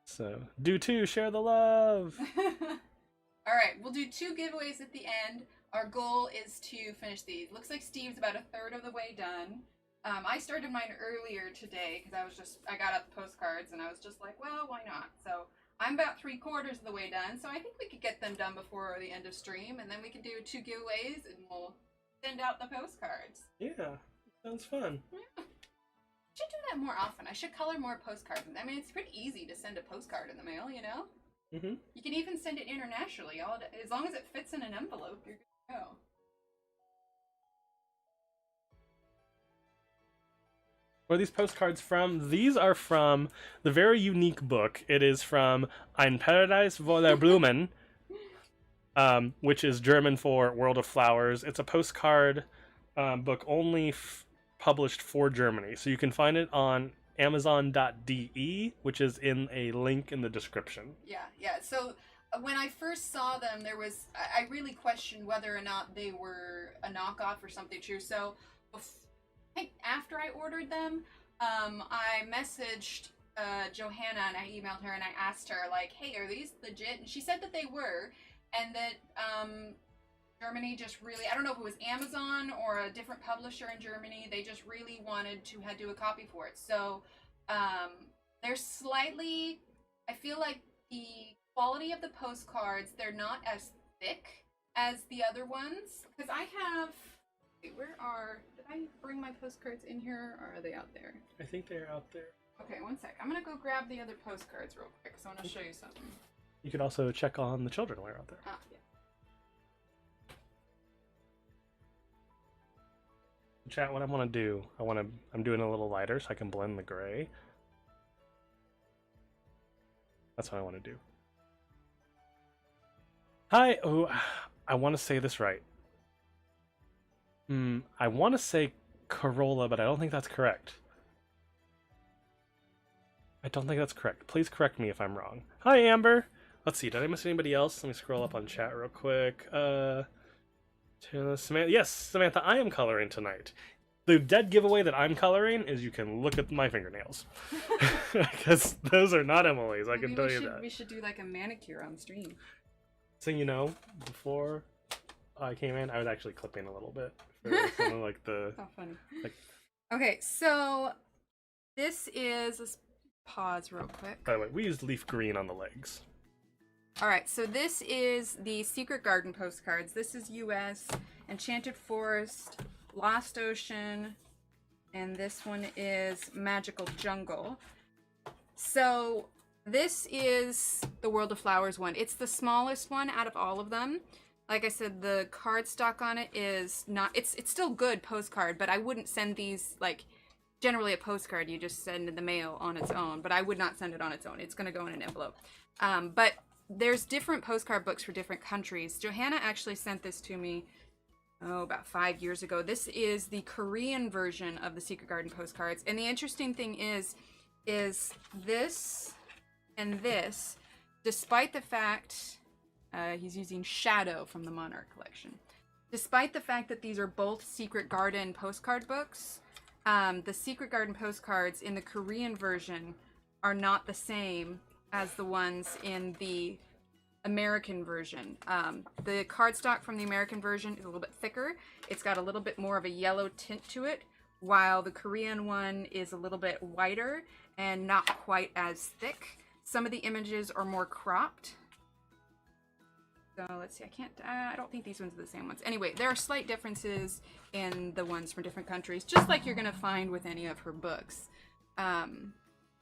So do 2, share the love. All right, we'll do 2 giveaways at the end. Our goal is to finish these. Looks like Steve's about 1/3 of the way done. I started mine earlier today because I got out the postcards and I was just like, well, why not? So I'm about 3/4 of the way done. So I think we could get them done before the end of stream, and then we can do 2 giveaways and we'll send out the postcards. Yeah, sounds fun. Yeah. I should do that more often. I should color more postcards. I mean, it's pretty easy to send a postcard in the mail, you know? Mm-hmm. You can even send it internationally. As long as it fits in an envelope, you're good to go. Where are these postcards from? These are from the very unique book. It is from Ein Paradise voller Blumen, which is German for World of Flowers. It's a postcard book only published for Germany. So you can find it on Amazon.de, which is in a link in the description. Yeah. So when I first saw them, I really questioned whether or not they were a knockoff or something true. So I think after I ordered them, I messaged Johanna and I emailed her and I asked her, like, hey, are these legit? And she said that they were, and that Germany just really, I don't know if it was Amazon or a different publisher in Germany, they just really wanted to do a copy for it. So they're slightly, I feel like the quality of the postcards, they're not as thick as the other ones. Because I have, wait, did I bring my postcards in here or are they out there? I think they're out there. Okay, one sec. I'm going to go grab the other postcards real quick because I want to show you something. You could also check on the children while you're out there. Ah, yeah. Chat, what I want to do, I'm doing a little lighter so I can blend the gray. That's what I want to do. Hi, oh, I want to say this right. I want to say Corolla, but I don't think that's correct. I don't think that's correct. Please correct me if I'm wrong. Hi, Amber. Let's see, did I miss anybody else? Let me scroll up on chat real quick. Samantha, yes, Samantha, I am coloring tonight. The dead giveaway that I'm coloring is you can look at my fingernails. Because those are not Emily's, I can tell you that. We should do like a manicure on stream. So, you know, before I came in, I was actually clipping a little bit. For some of like the... Oh, funny. Like... Okay, so this is... Let's pause real quick. By the way, we used leaf green on the legs. Alright, so this is the Secret Garden postcards. This is US, Enchanted Forest, Lost Ocean, and this one is Magical Jungle. So this is the World of Flowers one. It's the smallest one out of all of them. Like I said, the cardstock on it is not, it's still good postcard, but I wouldn't send these, like, generally a postcard you just send in the mail on its own, but I would not send it on its own. It's going to go in an envelope. But there's different postcard books for different countries. Johanna actually sent this to me, about 5 years ago. This is the Korean version of the Secret Garden postcards. And the interesting thing is this and this, despite the fact, he's using Shadow from the Monarch collection. Despite the fact that these are both Secret Garden postcard books, the Secret Garden postcards in the Korean version are not the same as the ones in the American version. The cardstock from the American version is a little bit thicker. It's got a little bit more of a yellow tint to it, while the Korean one is a little bit whiter and not quite as thick. Some of the images are more cropped. So let's see, I don't think these ones are the same ones. Anyway, there are slight differences in the ones from different countries, just like you're gonna find with any of her books.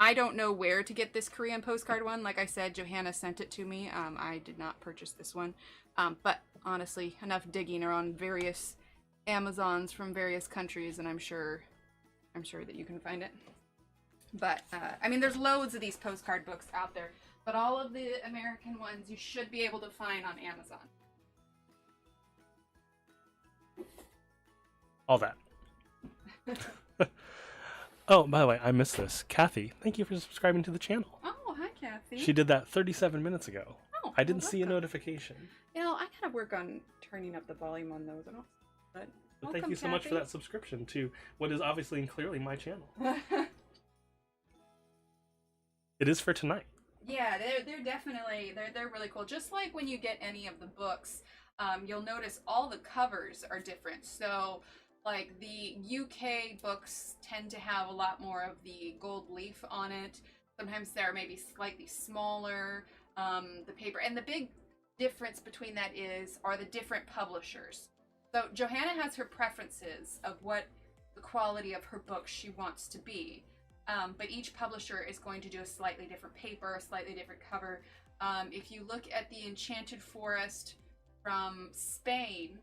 I don't know where to get this Korean postcard one. Like I said, Johanna sent it to me. I did not purchase this one. But honestly, enough digging around various Amazons from various countries, and I'm sure that you can find it. But, I mean, there's loads of these postcard books out there, but all of the American ones you should be able to find on Amazon. All that. Oh, by the way, I missed this. Kathy, thank you for subscribing to the channel. Oh, hi, Kathy. She did that 37 minutes ago. Oh, I didn't see a notification. You know, I gotta work on turning up the volume on those. But welcome, thank you so much for that subscription to what is obviously and clearly my channel. It is for tonight. Yeah, they're definitely, they're really cool. Just like when you get any of the books, you'll notice all the covers are different. So, like, the UK books tend to have a lot more of the gold leaf on it. Sometimes they're maybe slightly smaller, the paper. And the big difference between that are the different publishers. So Johanna has her preferences of what the quality of her book she wants to be. But each publisher is going to do a slightly different paper, a slightly different cover. If you look at the Enchanted Forest from Spain,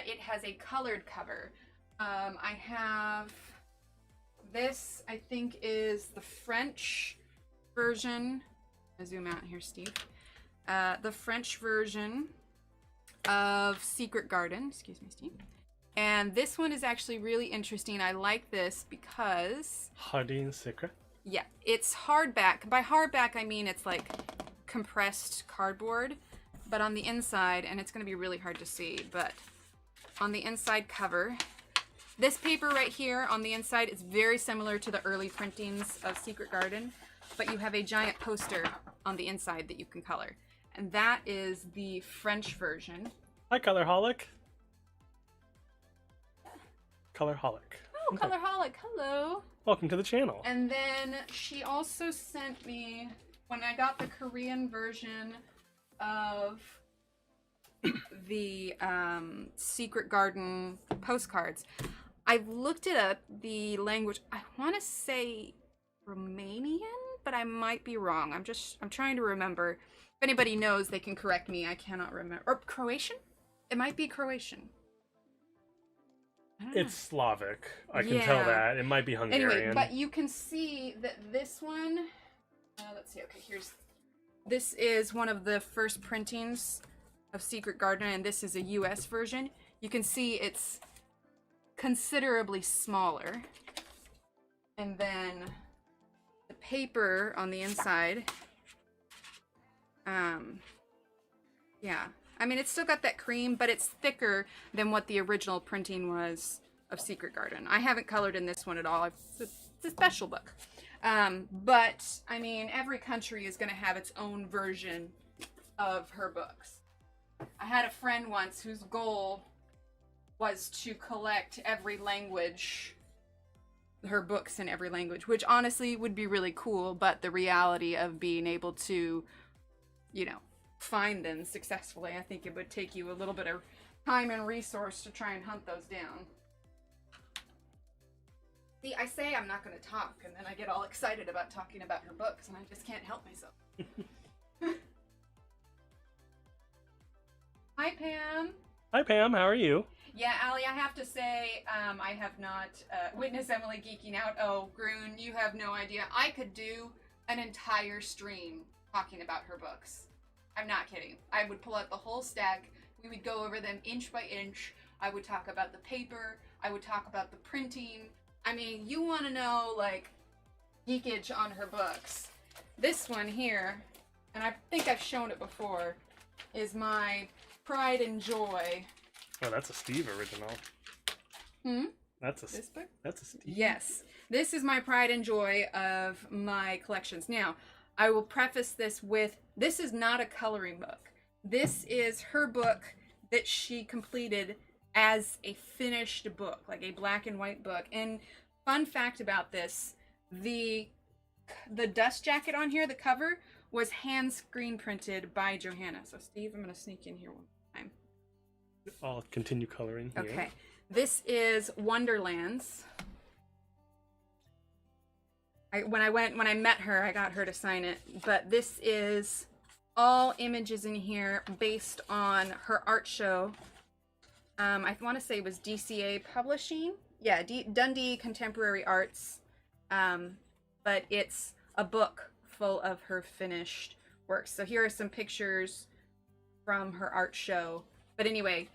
it has a colored cover. I have this, I think, is the French version. I'll zoom out here, Steve. The French version of Secret Garden. Excuse me, Steve. And this one is actually really interesting. I like this because... Hardin Secret? Yeah, it's hardback. By hardback, I mean it's like compressed cardboard. But on the inside, and it's going to be really hard to see, but on the inside cover, this paper right here on the inside is very similar to the early printings of Secret Garden, but you have a giant poster on the inside that you can color. And that is the French version. Hi, Colorholic. Colorholic. Oh, okay. Colorholic, hello. Welcome to the channel. And then she also sent me, when I got the Korean version of the Secret Garden postcards, I've looked it up, the language, I want to say Romanian, but I might be wrong. I'm trying to remember. If anybody knows, they can correct me. I cannot remember. Or Croatian? It might be Croatian. It's Slavic. I can tell that. It might be Hungarian. Anyway, but you can see that this one, let's see, okay, this is one of the first printings of Secret Garden, and this is a US version. You can see it's considerably smaller. And then the paper on the inside, yeah. I mean, it's still got that cream, but it's thicker than what the original printing was of Secret Garden. I haven't colored in this one at all. It's a special book. But, I mean, every country is going to have its own version of her books. I had a friend once whose goal was to collect every language, her books in every language, which honestly would be really cool, but the reality of being able to, you know, find them successfully. I think it would take you a little bit of time and resource to try and hunt those down. See, I say I'm not going to talk, and then I get all excited about talking about her books, and I just can't help myself. Hi, Pam. Hi, Pam. How are you? Yeah, Allie, I have to say, I have not witnessed Emily geeking out. Oh, Groon, you have no idea. I could do an entire stream talking about her books. I'm not kidding. I would pull out the whole stack. We would go over them inch by inch. I would talk about the paper. I would talk about the printing. I mean, you want to know, like, geekage on her books. This one here, and I think I've shown it before, is my pride and joy. Oh, that's a Steve original. This book? That's a Steve. Yes. This is my pride and joy of my collections. Now, I will preface this with, this is not a coloring book. This is her book that she completed as a finished book, like a black and white book. And fun fact about this, the dust jacket on here, the cover, was hand screen printed by Johanna. So Steve, I'm going to sneak in here one time. I'll continue coloring here. Okay. This is Wonderlands. When I met her, I got her to sign it. But this is all images in here based on her art show. I want to say it was DCA Publishing. Yeah, Dundee Contemporary Arts. But it's a book full of her finished works. So here are some pictures from her art show. But anyway,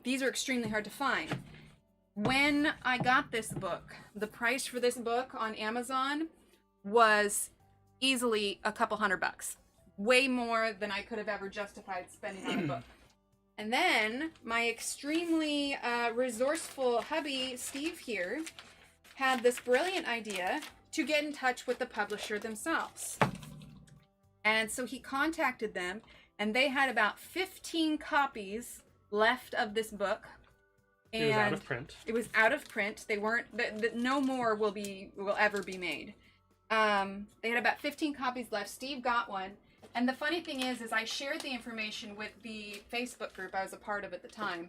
these are extremely hard to find. When I got this book, the price for this book on Amazon was easily a couple $100. Way more than I could have ever justified spending on a book. And then my extremely resourceful hubby, Steve here, had this brilliant idea to get in touch with the publisher themselves. And so he contacted them, and they had about 15 copies left of this book. And it was out of print. It was out of print. They weren't. No more will ever be made. They had about 15 copies left. Steve got one, and the funny thing is I shared the information with the Facebook group I was a part of at the time.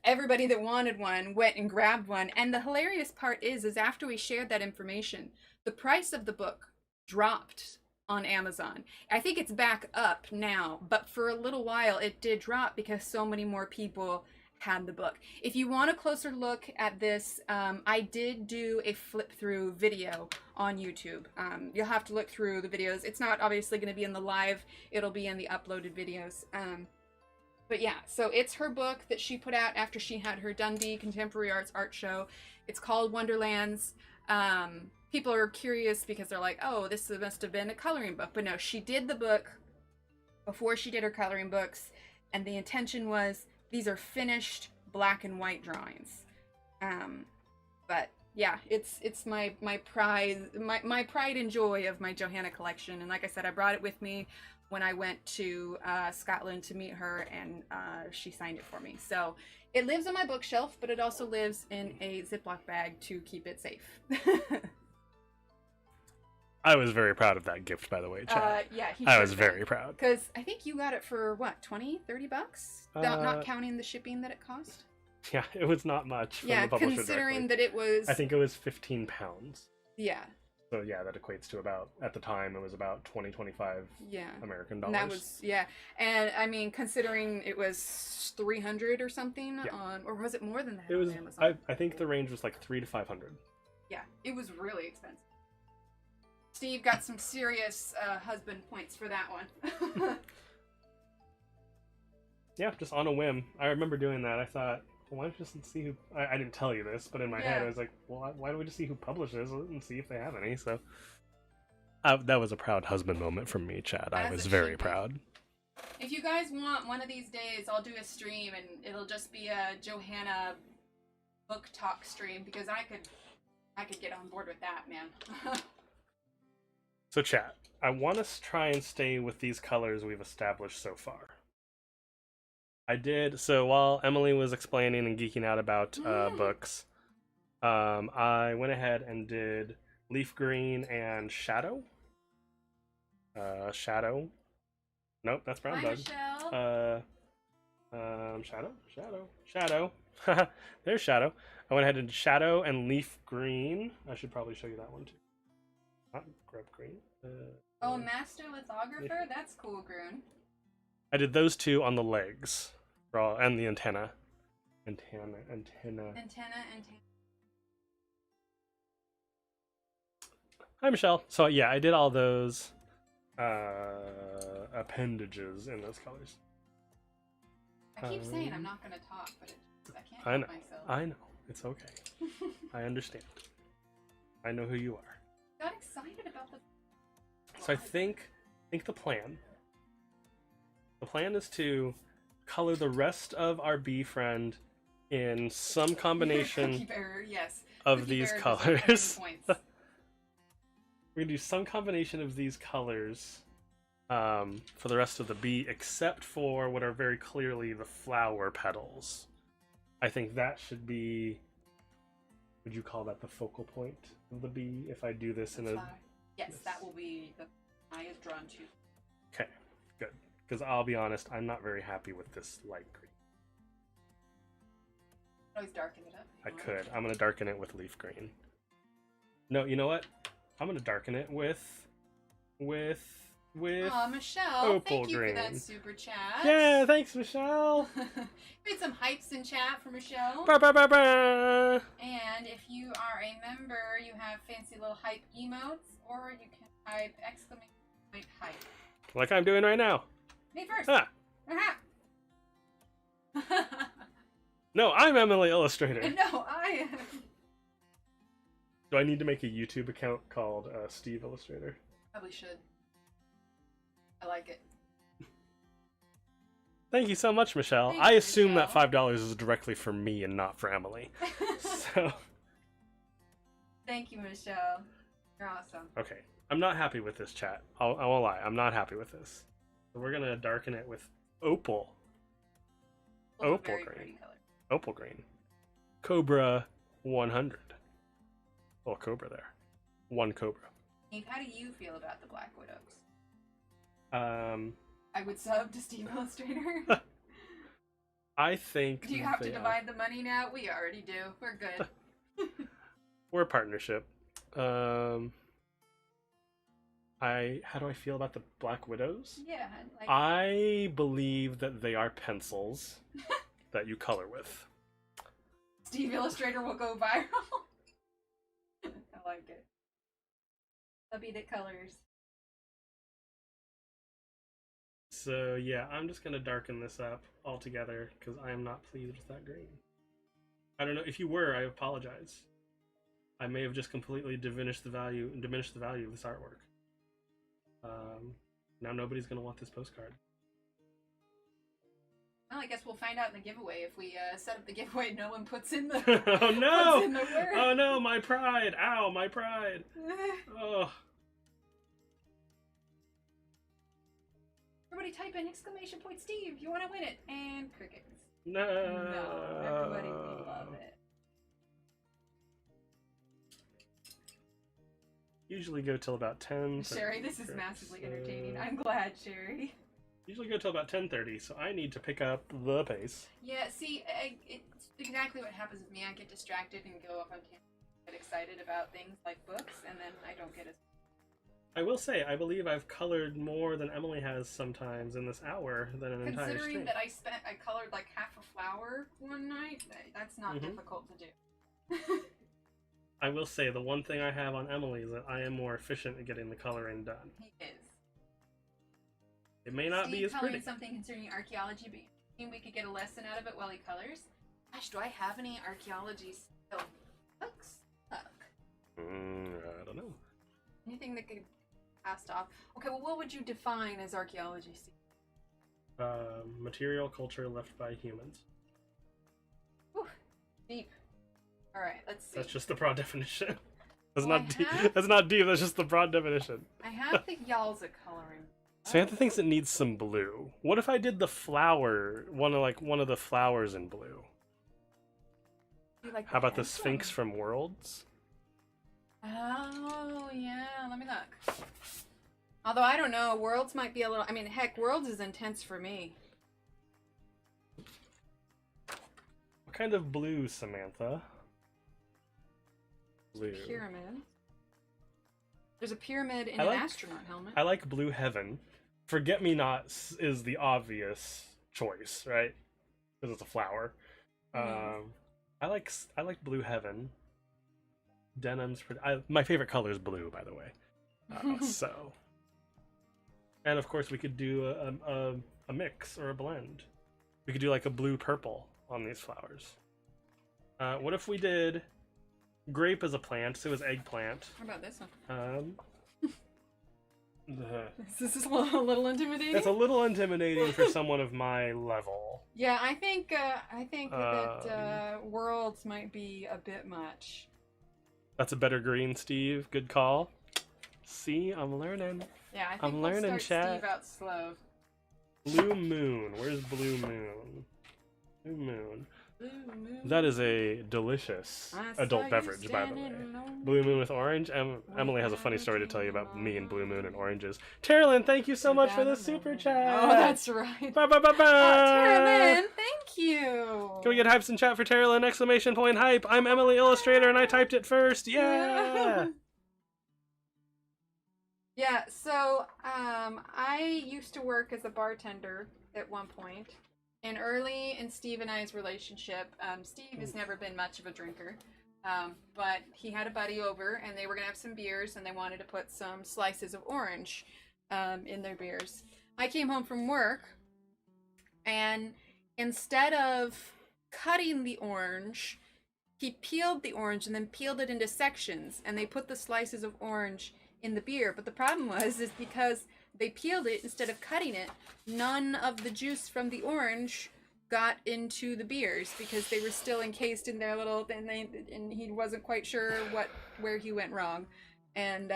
Everybody that wanted one went and grabbed one, and the hilarious part is after we shared that information, the price of the book dropped on Amazon. I think it's back up now, but for a little while it did drop because so many more people had the book. If you want a closer look at this, I did do a flip through video on YouTube. You'll have to look through the videos. It's not obviously going to be in the live, it'll be in the uploaded videos. But yeah, so it's her book that she put out after she had her Dundee Contemporary Arts art show. It's called Wonderlands. People are curious because they're like, oh, this must have been a coloring book. But no, she did the book before she did her coloring books, and the intention was these are finished black and white drawings. But yeah, it's my pride and joy of my Johanna collection. And like I said, I brought it with me when I went to Scotland to meet her, and she signed it for me. So it lives on my bookshelf, but it also lives in a Ziploc bag to keep it safe. I was very proud of that gift, by the way, Chad. Yeah, I was very proud. Because I think you got it for, what, $20, $30? Not counting the shipping that it cost? Yeah, it was not much from the publisher considering directly. that it was... I think it was 15 pounds. Yeah. So yeah, that equates to about, at the time, it was about 25 American dollars. And that was, yeah. And I mean, considering it was 300 or something on, or was it more than that on Amazon? I think the range was like 300 to 500. Yeah, it was really expensive. Steve got some serious husband points for that one. Yeah, just on a whim. I remember doing that. I thought, well, why don't you just see who... I didn't tell you this, but in my head I was like, well, why don't we just see who publishes it and see if they have any? So that was a proud husband moment from me, Chad. I was very proud. If you guys want, one of these days I'll do a stream and it'll just be a Johanna book talk stream, because I could get on board with that, man. So chat, I want to try and stay with these colors we've established so far. I did, so while Emily was explaining and geeking out about books, I went ahead and did leaf green and shadow. Nope, that's brown Hi, bug. Michelle. Shadow. There's Shadow. I went ahead and Shadow and Leaf Green. I should probably show you that one too. Not Grub Green. Oh, Master Lithographer? That's cool, Groon. I did those two on the legs. And the antenna. Antenna. Hi, Michelle. So yeah, I did all those appendages in those colors. I keep saying I'm not gonna talk, but I can't I help know. myself. I know. It's okay. I understand. I know who you are. Got excited about the. So I think the plan is to color the rest of our bee friend in some combination Cookie Bearer, yes. of Cookie these Bearer colors. points. We're gonna do some combination of these colors for the rest of the bee, except for what are very clearly the flower petals. I think that should be. Would you call that the focal point of the bee? If I do this in a. Yes, that will be the eye is drawn to. Okay, good. Because I'll be honest, I'm not very happy with this light green. Always darken it up. I could. I'm gonna darken it with leaf green. No, you know what? I'm gonna darken it with Oh, Michelle, opal thank you green. for that super chat. Yeah, thanks, Michelle. Made some hypes in chat for Michelle. Ba, ba, ba, ba. And if you are a member, you have fancy little hype emotes, or you can type exclamation point hype. Like I'm doing right now. Me first. Ah. No, I'm Emily Illustrator. No, I am. Do I need to make a YouTube account called Steve Illustrator? Probably should. I like it. Thank you so much, Michelle. Thanks, I assume Michelle. that $5 is directly for me and not for Emily. So. Thank you, Michelle. You're awesome. Okay, I'm not happy with this chat. I won't lie, I'm not happy with this. So we're gonna darken it with opal. Those are Opal very green. pretty colors. Opal green. Cobra 100. Little cobra there. One cobra. Steve, how do you feel about the Black Widows? I I would sub to Steve Illustrator. I think Do you have to they divide the money now? We already do. We're good. we're a partnership. How do I feel about the Black Widows? Yeah. Like, I believe that they are pencils that you color with. Steve Illustrator will go viral. I like it. That'll be the colors. So yeah, I'm just gonna darken this up altogether because I am not pleased with that green. I don't know if you were. I apologize. I may have just completely diminished the value of this artwork. Now nobody's gonna want this postcard. Well, I guess we'll find out in the giveaway. If we set up the giveaway, no one puts in the Oh no! puts in the word. Oh no, my pride! Ow, my pride! Oh. Everybody type in exclamation point Steve. You want to win it. And crickets. No. No, everybody will love it. Usually go till about 10. Sherry, this is massively entertaining. I'm glad, Sherry. Usually go till about 10:30, so I need to pick up the pace. Yeah, see, it's exactly what happens with me. I get distracted and go off on tangents, get excited about things like books, and then I don't get as... I will say, I believe I've colored more than Emily has sometimes in this hour than an entire stream. Considering that I colored like half a flower one night, that's not difficult to do. I will say, the one thing I have on Emily is that I am more efficient at getting the coloring done. He is. It may not be as coloring pretty. Something concerning archaeology, but you think we could get a lesson out of it while he colors? Gosh, do I have any archaeology books? I don't know. Anything that could be passed off? Okay, well, what would you define as archaeology, Steve? Material culture left by humans. Whew, deep. All right, let's see. That's just the broad definition. That's Well, not deep. That's not deep. That's just the broad definition. I have the Yalza coloring. Samantha thinks it needs some blue. What if I did the flower, one of the flowers in blue? Like How about the pencil? Sphinx from Worlds? Oh, yeah. Let me look. Although I don't know, Worlds might be a little. I mean, heck, Worlds is intense for me. What kind of blue, Samantha? Blue. Pyramid. There's a pyramid in an astronaut helmet. I like Blue Heaven. Forget-me-nots is the obvious choice, right? Because it's a flower. I like Blue Heaven. Denim's pretty. My favorite color is blue, by the way. So, and of course we could do a mix or a blend. We could do like a blue purple on these flowers. What if we did grape as a plant? So it was eggplant. How about this one? This is a little intimidating. That's a little intimidating for someone of my level. Yeah, I think that Worlds might be a bit much. That's a better green, Steve. Good call. See, I'm learning. Yeah, I think I'm we'll learning, start chat. Steve out slow. Blue Moon. Where's Blue Moon? Blue Moon. Blue Moon. That is a delicious adult beverage, by the way. Blue Moon with orange. Emily has a funny story to tell you about me and Blue Moon and oranges. Terilyn, thank you so much for the super chat. Oh, that's right. Ba, ba, ba, ba. Terilyn, thank you. Can we get hypes in chat for Terilyn? Exclamation point hype. I'm Emily Illustrator and I typed it first. Yeah. Yeah, so I used to work as a bartender at one point. And early in Steve and I's relationship, Steve has never been much of a drinker, but he had a buddy over and they were going to have some beers and they wanted to put some slices of orange in their beers. I came home from work and instead of cutting the orange, he peeled the orange and then peeled it into sections and they put the slices of orange in the beer. But the problem is because they peeled it instead of cutting it, none of the juice from the orange got into the beers because they were still encased in their little and he wasn't quite sure where he went wrong. And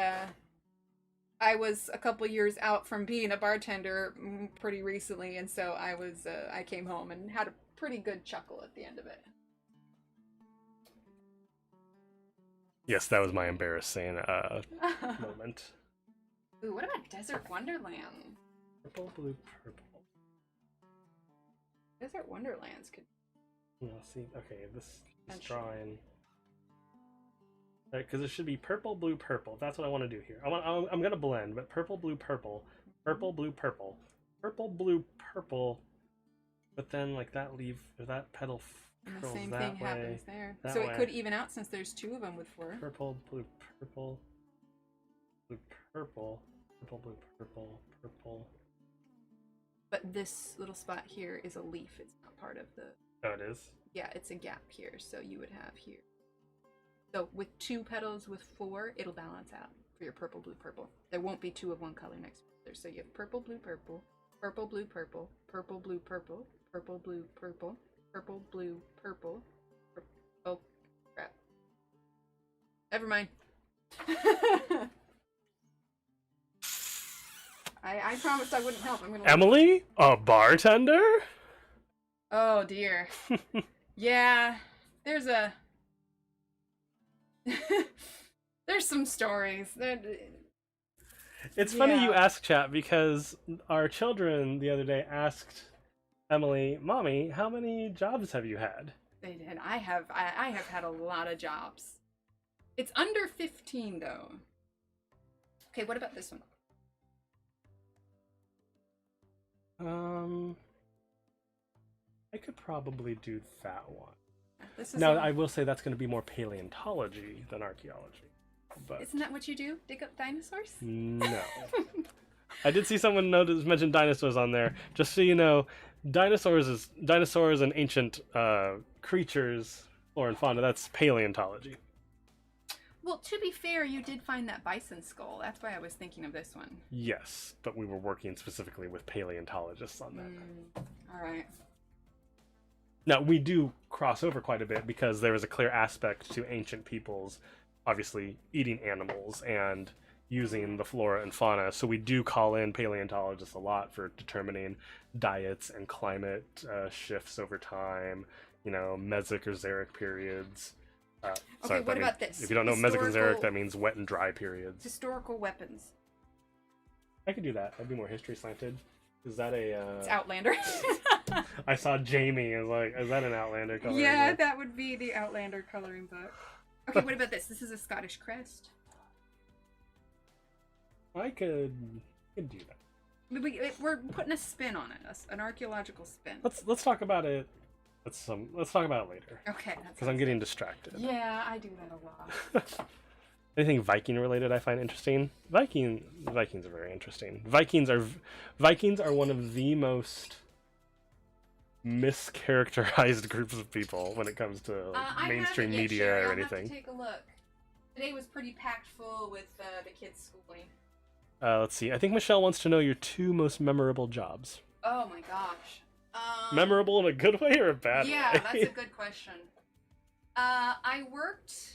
I was a couple years out from being a bartender pretty recently, and so I came home and had a pretty good chuckle at the end of it. Yes, that was my embarrassing moment. Ooh, what about Desert Wonderland? Purple, blue, purple. Desert Wonderlands could. No, see, okay, this drawing. Because it should be purple, blue, purple. That's what I want to do here. I'm gonna blend, but purple, blue, purple, purple, blue, purple, purple, blue, purple. But then like that petal. And the same thing happens there. That So way. it could even out since there's two of them with four. Purple, blue, purple, blue, purple, purple, blue, purple, purple. But this little spot here is a leaf. It's not part of the. Oh, it is? Yeah, it's a gap here. So you would have here. So with two petals with four, it'll balance out for your purple, blue, purple. There won't be two of one color next to each other. So you have purple, blue, purple, purple, blue, purple, purple, blue, purple, purple, blue, purple, purple, blue, purple. Oh, crap. Never mind. I promised I wouldn't help. I'm gonna. Emily, a bartender? Oh dear. Yeah, there's some stories. It's funny you ask, chat, because our children the other day asked Emily, "Mommy, how many jobs have you had?" They did. I have had a lot of jobs. It's under 15 though. Okay, what about this one? I could probably do that one. This is Now, I will say that's going to be more paleontology than archaeology. But isn't that what you do? Dig up dinosaurs? no. I did see someone mention dinosaurs on there. Just so you know, dinosaurs and ancient creatures, flora and fauna, that's paleontology. Well, to be fair, you did find that bison skull. That's why I was thinking of this one. Yes, but we were working specifically with paleontologists on that. All right. Now, we do cross over quite a bit because there is a clear aspect to ancient peoples, obviously eating animals and using the flora and fauna. So we do call in paleontologists a lot for determining diets and climate shifts over time, Mesozoic or Xeric periods. Okay, what about this? If you don't know Mesozoic and Xeric, that means wet and dry periods. Historical weapons. I could do that. That'd be more history slanted. Is that a? It's Outlander. I saw Jamie. I was like, is that an Outlander color? Yeah, that would be the Outlander coloring book. Okay, what about this? This is a Scottish crest. I could do that. We're putting a spin on it, an archaeological spin. Let's talk about it. Let's talk about it later. Okay. Because I'm getting distracted. Yeah, I do that a lot. Anything Viking related I find interesting. Vikings are very interesting. Vikings are one of the most mischaracterized groups of people when it comes to mainstream media or anything. Have to take a look. Today was pretty packed full with the kids' schooling. Let's see. I think Michelle wants to know your 2 most memorable jobs. Oh my gosh. Memorable in a good way or a bad way? Yeah, that's a good question. I worked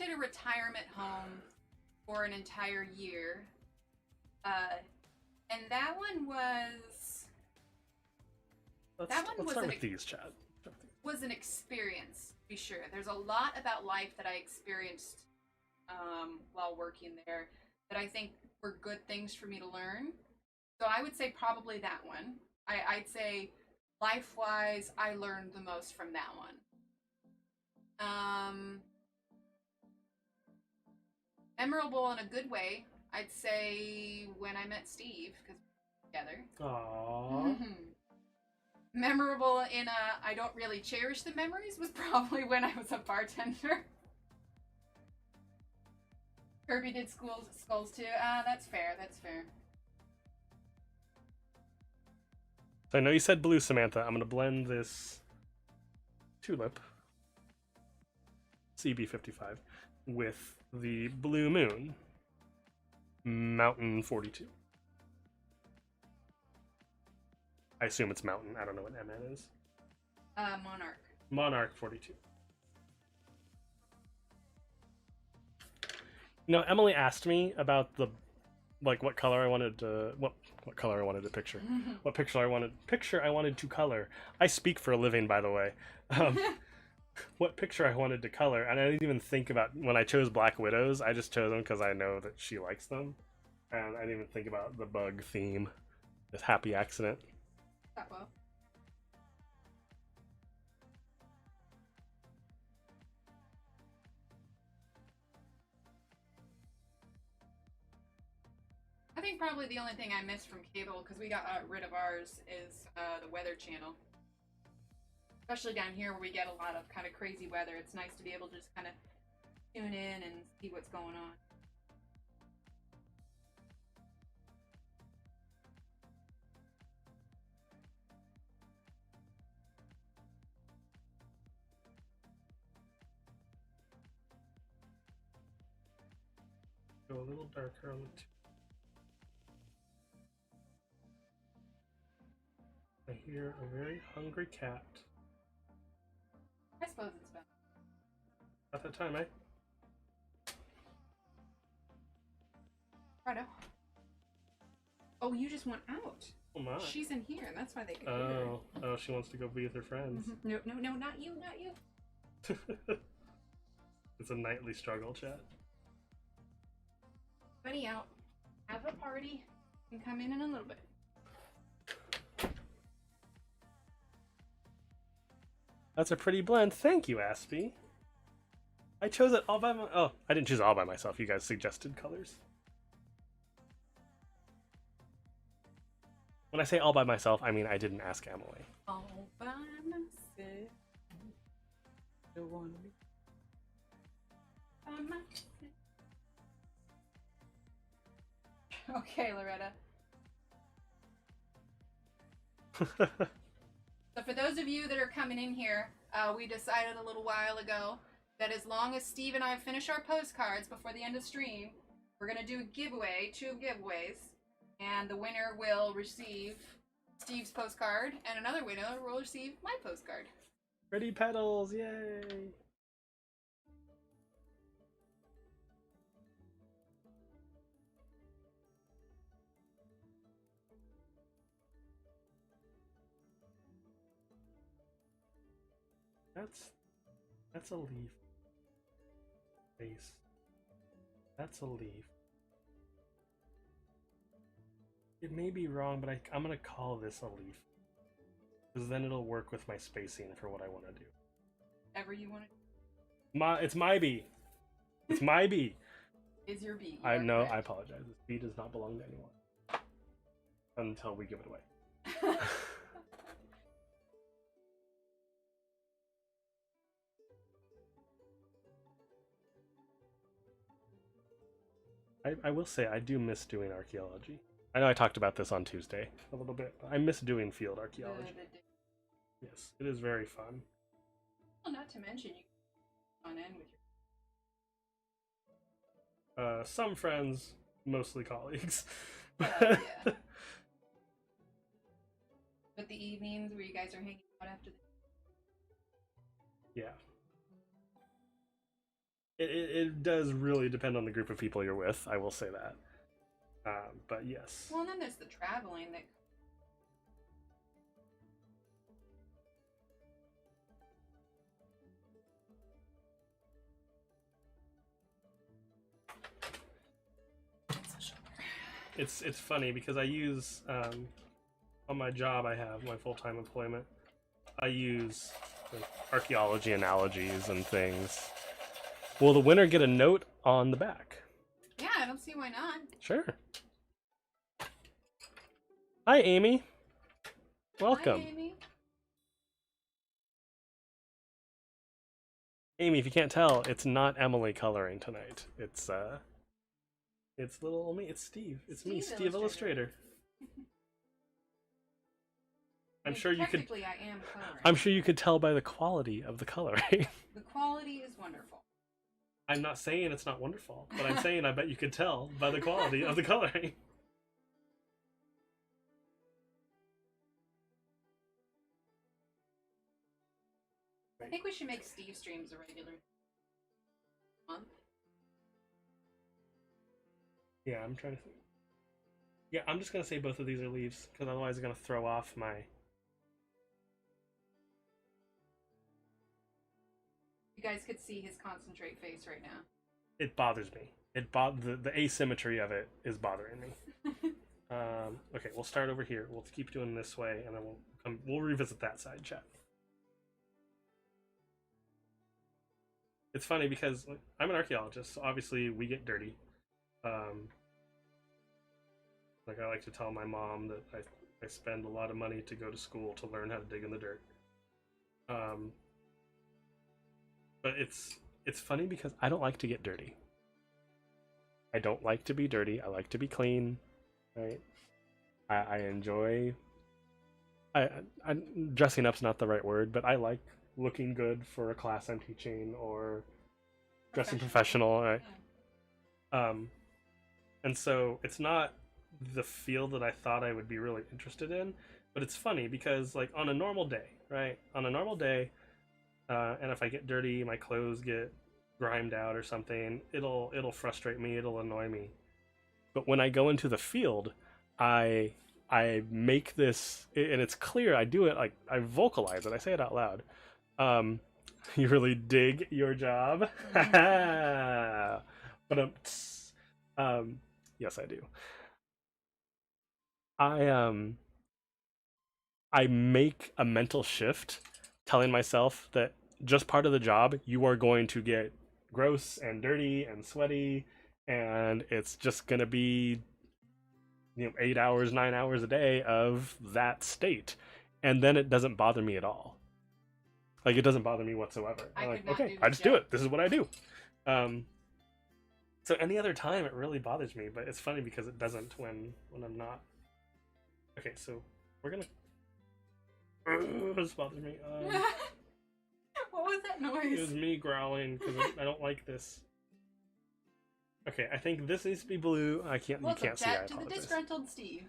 at a retirement home for an entire year. And that one was... Let's start with these, Chad. Was an experience, to be sure. There's a lot about life that I experienced while working there that I think were good things for me to learn. So I would say probably that one. I'd say life-wise, I learned the most from that one. Memorable in a good way, I'd say when I met Steve, because we were together. Aww. Memorable in I don't really cherish the memories was probably when I was a bartender. Kirby did skulls too. That's fair. So I know you said blue, Samantha. I'm gonna blend this tulip CB55 with the Blue Moon Mountain 42. I assume it's Mountain. I don't know what MN is. Monarch. Monarch 42. You know, Emily asked me about the what color I wanted to what color I wanted to picture. What picture I wanted to color. I speak for a living, by the way. What picture I wanted to color, and I didn't even think about when I chose Black Widows. I just chose them because I know that she likes them, and I didn't even think about the bug theme. This happy accident. That well. I think probably the only thing I missed from cable, because we got rid of ours, is the Weather Channel. Especially down here where we get a lot of kind of crazy weather. It's nice to be able to just kind of tune in and see what's going on. Go a little darker on the two. I hear a very hungry cat. I suppose it's about. At that time, eh? Righto. Oh, you just went out. Oh my. She's in here, and that's why they could hear her. Oh, she wants to go be with her friends. No, not you. It's a nightly struggle, chat. Buddy out. Have a party and come in a little bit. That's a pretty blend. Thank you, Aspie. I chose it all by my... Oh, I didn't choose it all by myself. You guys suggested colors. When I say all by myself, I mean I didn't ask Emily. All by myself. Don't wanna be by myself. Okay, Loretta. So for those of you that are coming in here, we decided a little while ago that as long as Steve and I finish our postcards before the end of stream, we're going to do a giveaway, 2 giveaways, and the winner will receive Steve's postcard, and another winner will receive my postcard. Pretty petals, yay! That's a leaf. Face. That's a leaf. It may be wrong, but I'm gonna call this a leaf. Because then it'll work with my spacing for what I want to do. Whatever you want to do. It's my bee. It's my bee. Is your bee. I know, I apologize. This bee does not belong to anyone. Until we give it away. I will say I do miss doing archaeology. I know I talked about this on Tuesday a little bit. But I miss doing field archaeology. Yes, it is very fun. Well, not to mention you can on end with your some friends, mostly colleagues. yeah. But the evenings where you guys are hanging out after the Yeah. It does really depend on the group of people you're with, I will say that. But yes. Well, and then there's the traveling that. It's funny because I use on my job I have my full-time employment. I use like, archaeology analogies and things. Will the winner get a note on the back? Yeah, I don't see why not. Sure. Hi, Amy. Welcome. Hi, Amy. Amy, if you can't tell, it's not Emily coloring tonight. It's little me. It's Steve. It's me, Steve Illustrator. I'm sure you could. Technically, I am coloring. I'm sure you could tell by the quality of the coloring. The quality is wonderful. I'm not saying it's not wonderful, but I'm saying I bet you could tell by the quality of the coloring. I think we should make Steve streams a regular month. Yeah, I'm trying to think. Yeah, I'm just gonna say both of these are leaves, because otherwise it's gonna throw off my... You guys could see his concentrate face right now. It bothers me. The asymmetry of it is bothering me. Okay, we'll start over here. We'll keep doing this way, and then we'll revisit that side, chat. It's funny because like, I'm an archaeologist, so obviously we get dirty. Like I like to tell my mom that I spend a lot of money to go to school to learn how to dig in the dirt. But it's funny because I don't like to get dirty. I don't like to be dirty. I like to be clean, right? I enjoy. I dressing up's not the right word, but I like looking good for a class I'm teaching or dressing professional, right? Yeah. And so it's not the field that I thought I would be really interested in, but it's funny because like on a normal day, right? On a normal day, and if I get dirty, my clothes get grimed out or something, it'll frustrate me, it'll annoy me. But when I go into the field, I make this, and it's clear. I do it like I vocalize it. I say it out loud. You really dig your job, but yes, I do. I make a mental shift, telling myself that just part of the job, you are going to get gross and dirty and sweaty, and it's just gonna be 8 hours, 9 hours a day of that state, and then it doesn't bother me at all. Like it doesn't bother me whatsoever. I'm like, okay, I just do it. This is what I do. So any other time it really bothers me, but it's funny because it doesn't when I'm not. Okay, so we're gonna. This bothers me. What was that noise? It was me growling because I don't like this. Okay, I think this needs to be blue. I can't. Welcome you can't see. back to the disgruntled Steve.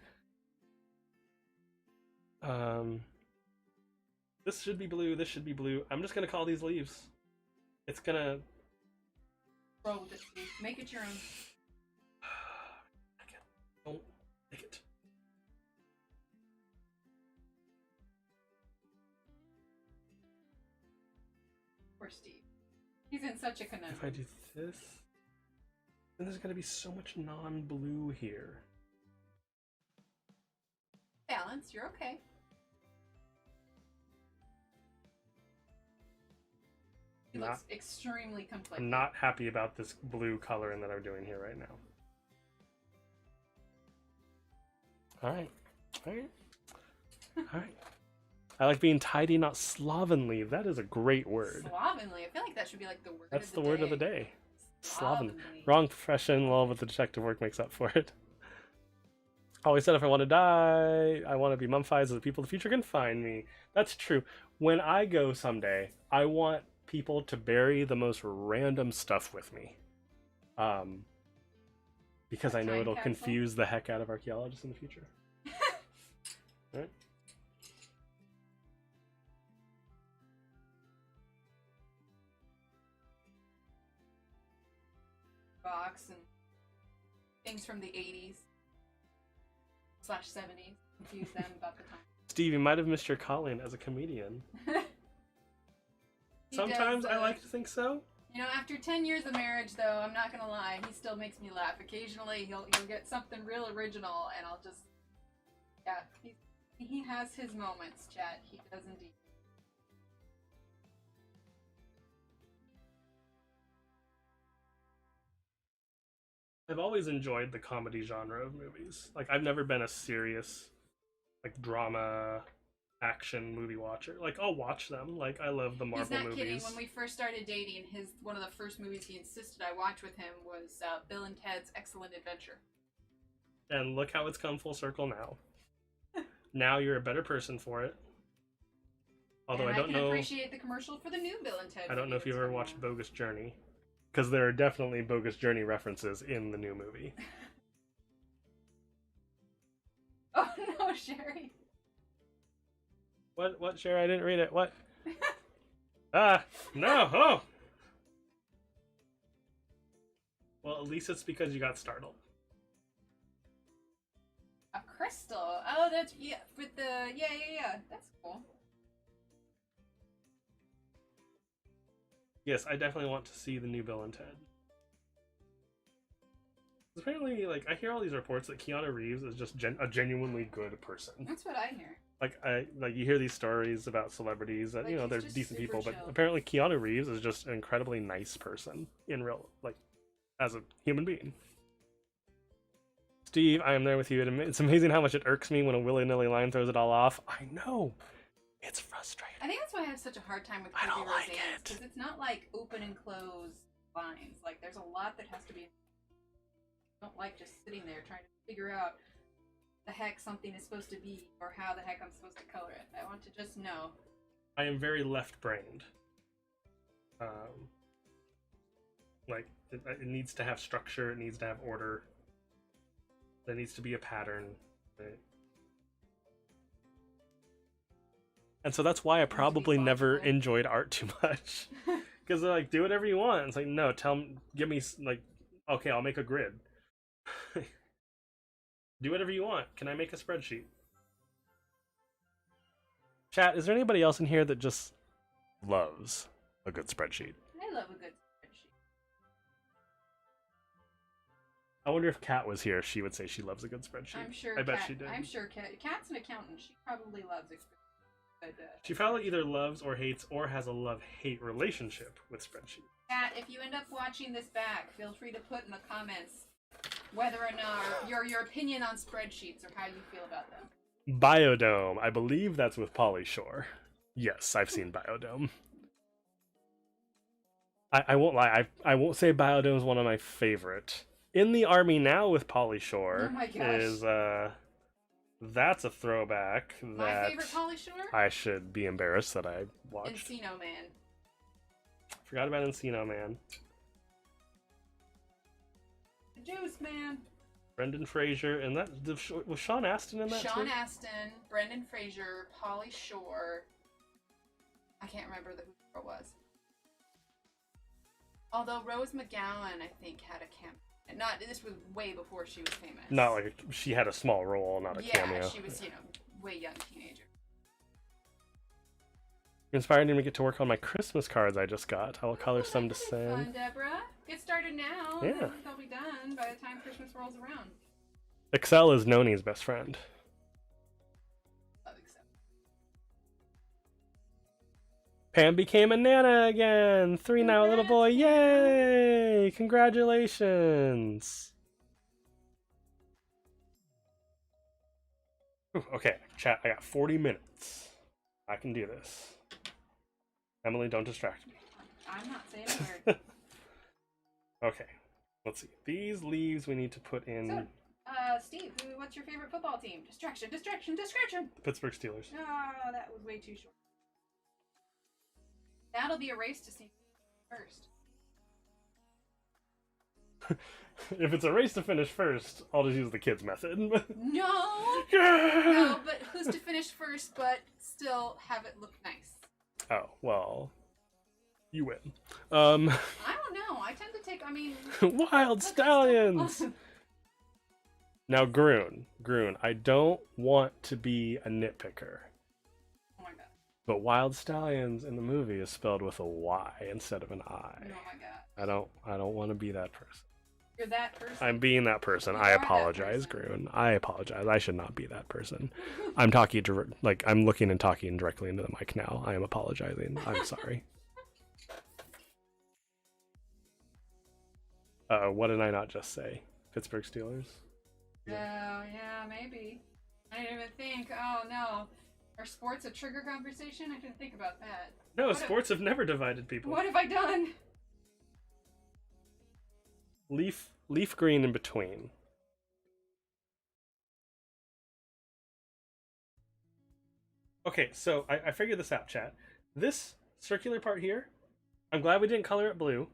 This should be blue. This should be blue. I'm just gonna call these leaves. It's gonna. Roll with it, Steve. Make it your own. Don't make it. Poor Steve. He's in such a conundrum. If I do this, then there's gonna be so much non-blue here. Balance, you're okay. It looks extremely conflicted. I'm not happy about this blue coloring that I'm doing here right now. Alright. Alright. Alright. I like being tidy, not slovenly. That is a great word. Slovenly? I feel like that should be like the word That's of the the word day. of the day. Slovenly. Slovenly. Wrong profession, lol, but the detective work makes up for it. Always said if I want to die, I want to be mummified so that people in the future can find me. That's true. When I go someday, I want people to bury the most random stuff with me. Because I know it'll confuse the heck out of archaeologists in the future. Right? Box and things from the 80s / 70s. Confuse them about the time. Steve, you might have missed your calling as a comedian. Sometimes I like to think so. You know, after 10 years of marriage, though, I'm not gonna lie, he still makes me laugh. Occasionally, he'll get something real original, and I'll just, yeah, he has his moments, chat. He does indeed. I've always enjoyed the comedy genre of movies. Like, I've never been a serious, like, drama, action movie watcher. Like, I'll watch them. Like, I love the Marvel movies. He's not kidding. When we first started dating, one of the first movies he insisted I watch with him was Bill and Ted's Excellent Adventure. And look how it's come full circle now. Now you're a better person for it. Although and I don't know. I can appreciate the commercial for the new Bill and Ted. I don't know if you've ever watched Bogus Journey. Because there are definitely Bogus Journey references in the new movie. Oh no, Sherry. What, Sherry? I didn't read it. What? No! Oh! Well, at least it's because you got startled. A crystal. Oh, that's, yeah, with the, yeah. That's cool. Yes, I definitely want to see the new Bill and Ted. Apparently, like, I hear all these reports that Keanu Reeves is just a genuinely good person. That's what I hear. Like you hear these stories about celebrities that, like, you know, they're decent people, but apparently Keanu Reeves is just an incredibly nice person in real, like, as a human being. Steve, I am there with you. It's amazing how much it irks me when a willy-nilly line throws it all off. I know. It's frustrating. I think that's why I have such a hard time with I don't like it. because it's not like open and close lines. Like, there's a lot that has to be. I don't like just sitting there trying to figure out the heck something is supposed to be or how the heck I'm supposed to color it. I want to just know. I am very left-brained. Like, it needs to have structure, it needs to have order, there needs to be a pattern. Right? And so that's why I probably never enjoyed art too much. Because they're like, do whatever you want. It's like, no, give me, like, okay, I'll make a grid. Do whatever you want. Can I make a spreadsheet? Chat, is there anybody else in here that just loves a good spreadsheet? I love a good spreadsheet. I wonder if Kat was here, she would say she loves a good spreadsheet. I'm sure. I bet she did. I'm sure Kat's an accountant. She probably loves it. She probably either loves or hates or has a love-hate relationship with spreadsheets. Kat, if you end up watching this back, feel free to put in the comments whether or not your opinion on spreadsheets or how you feel about them. Biodome. I believe that's with Pauly Shore. Yes, I've seen Biodome. I won't lie. I won't say Biodome is one of my favorite. In the Army Now with Pauly Shore is that's a throwback that my favorite Pauly Shore? I should be embarrassed that I watched. Encino Man. Forgot about Encino Man. The Juice Man. Brendan Fraser, and that was Sean Astin in that too? Sean Astin, Brendan Fraser, Pauly Shore. I can't remember who it was. Although Rose McGowan, I think, had a cameo. This was way before she was famous. Not like she had a small role, not a cameo. Yeah, she was, way young teenager. You're inspiring me to get to work on my Christmas cards I just got. I will color some to send. Fun, Deborah. Get started now. Yeah. They'll be done by the time Christmas rolls around. Excel is Noni's best friend. Pam became a nana again. 3 now, little boy. Yay! Congratulations. Ooh, okay, chat. I got 40 minutes. I can do this. Emily, don't distract me. I'm not saying a word. Okay, let's see. These leaves we need to put in. So, Steve, what's your favorite football team? Distraction, distraction, distraction. The Pittsburgh Steelers. Oh, that was way too short. That'll be a race to see first. If it's a race to finish first, I'll just use the kids' method. No! Yeah! No, but who's to finish first, but still have it look nice? Oh, well, you win. I don't know. I tend to take, Wild Stallions! Now, Groon, I don't want to be a nitpicker. Oh my god. But Wild Stallions in the movie is spelled with a Y instead of an I. Oh my god. I don't want to be that person. You're that person. I'm being that person. You I are apologize, that person. Groon. I apologize. I should not be that person. I'm talking I'm looking and talking directly into the mic now. I am apologizing. I'm sorry. What did I not just say? Pittsburgh Steelers? Oh, yeah, maybe. I didn't even think. Oh, no. Are sports a trigger conversation? I didn't think about that. No, sports have never divided people. What have I done? Leaf green in between. Okay, so I figured this out, chat. This circular part here, I'm glad we didn't color it blue,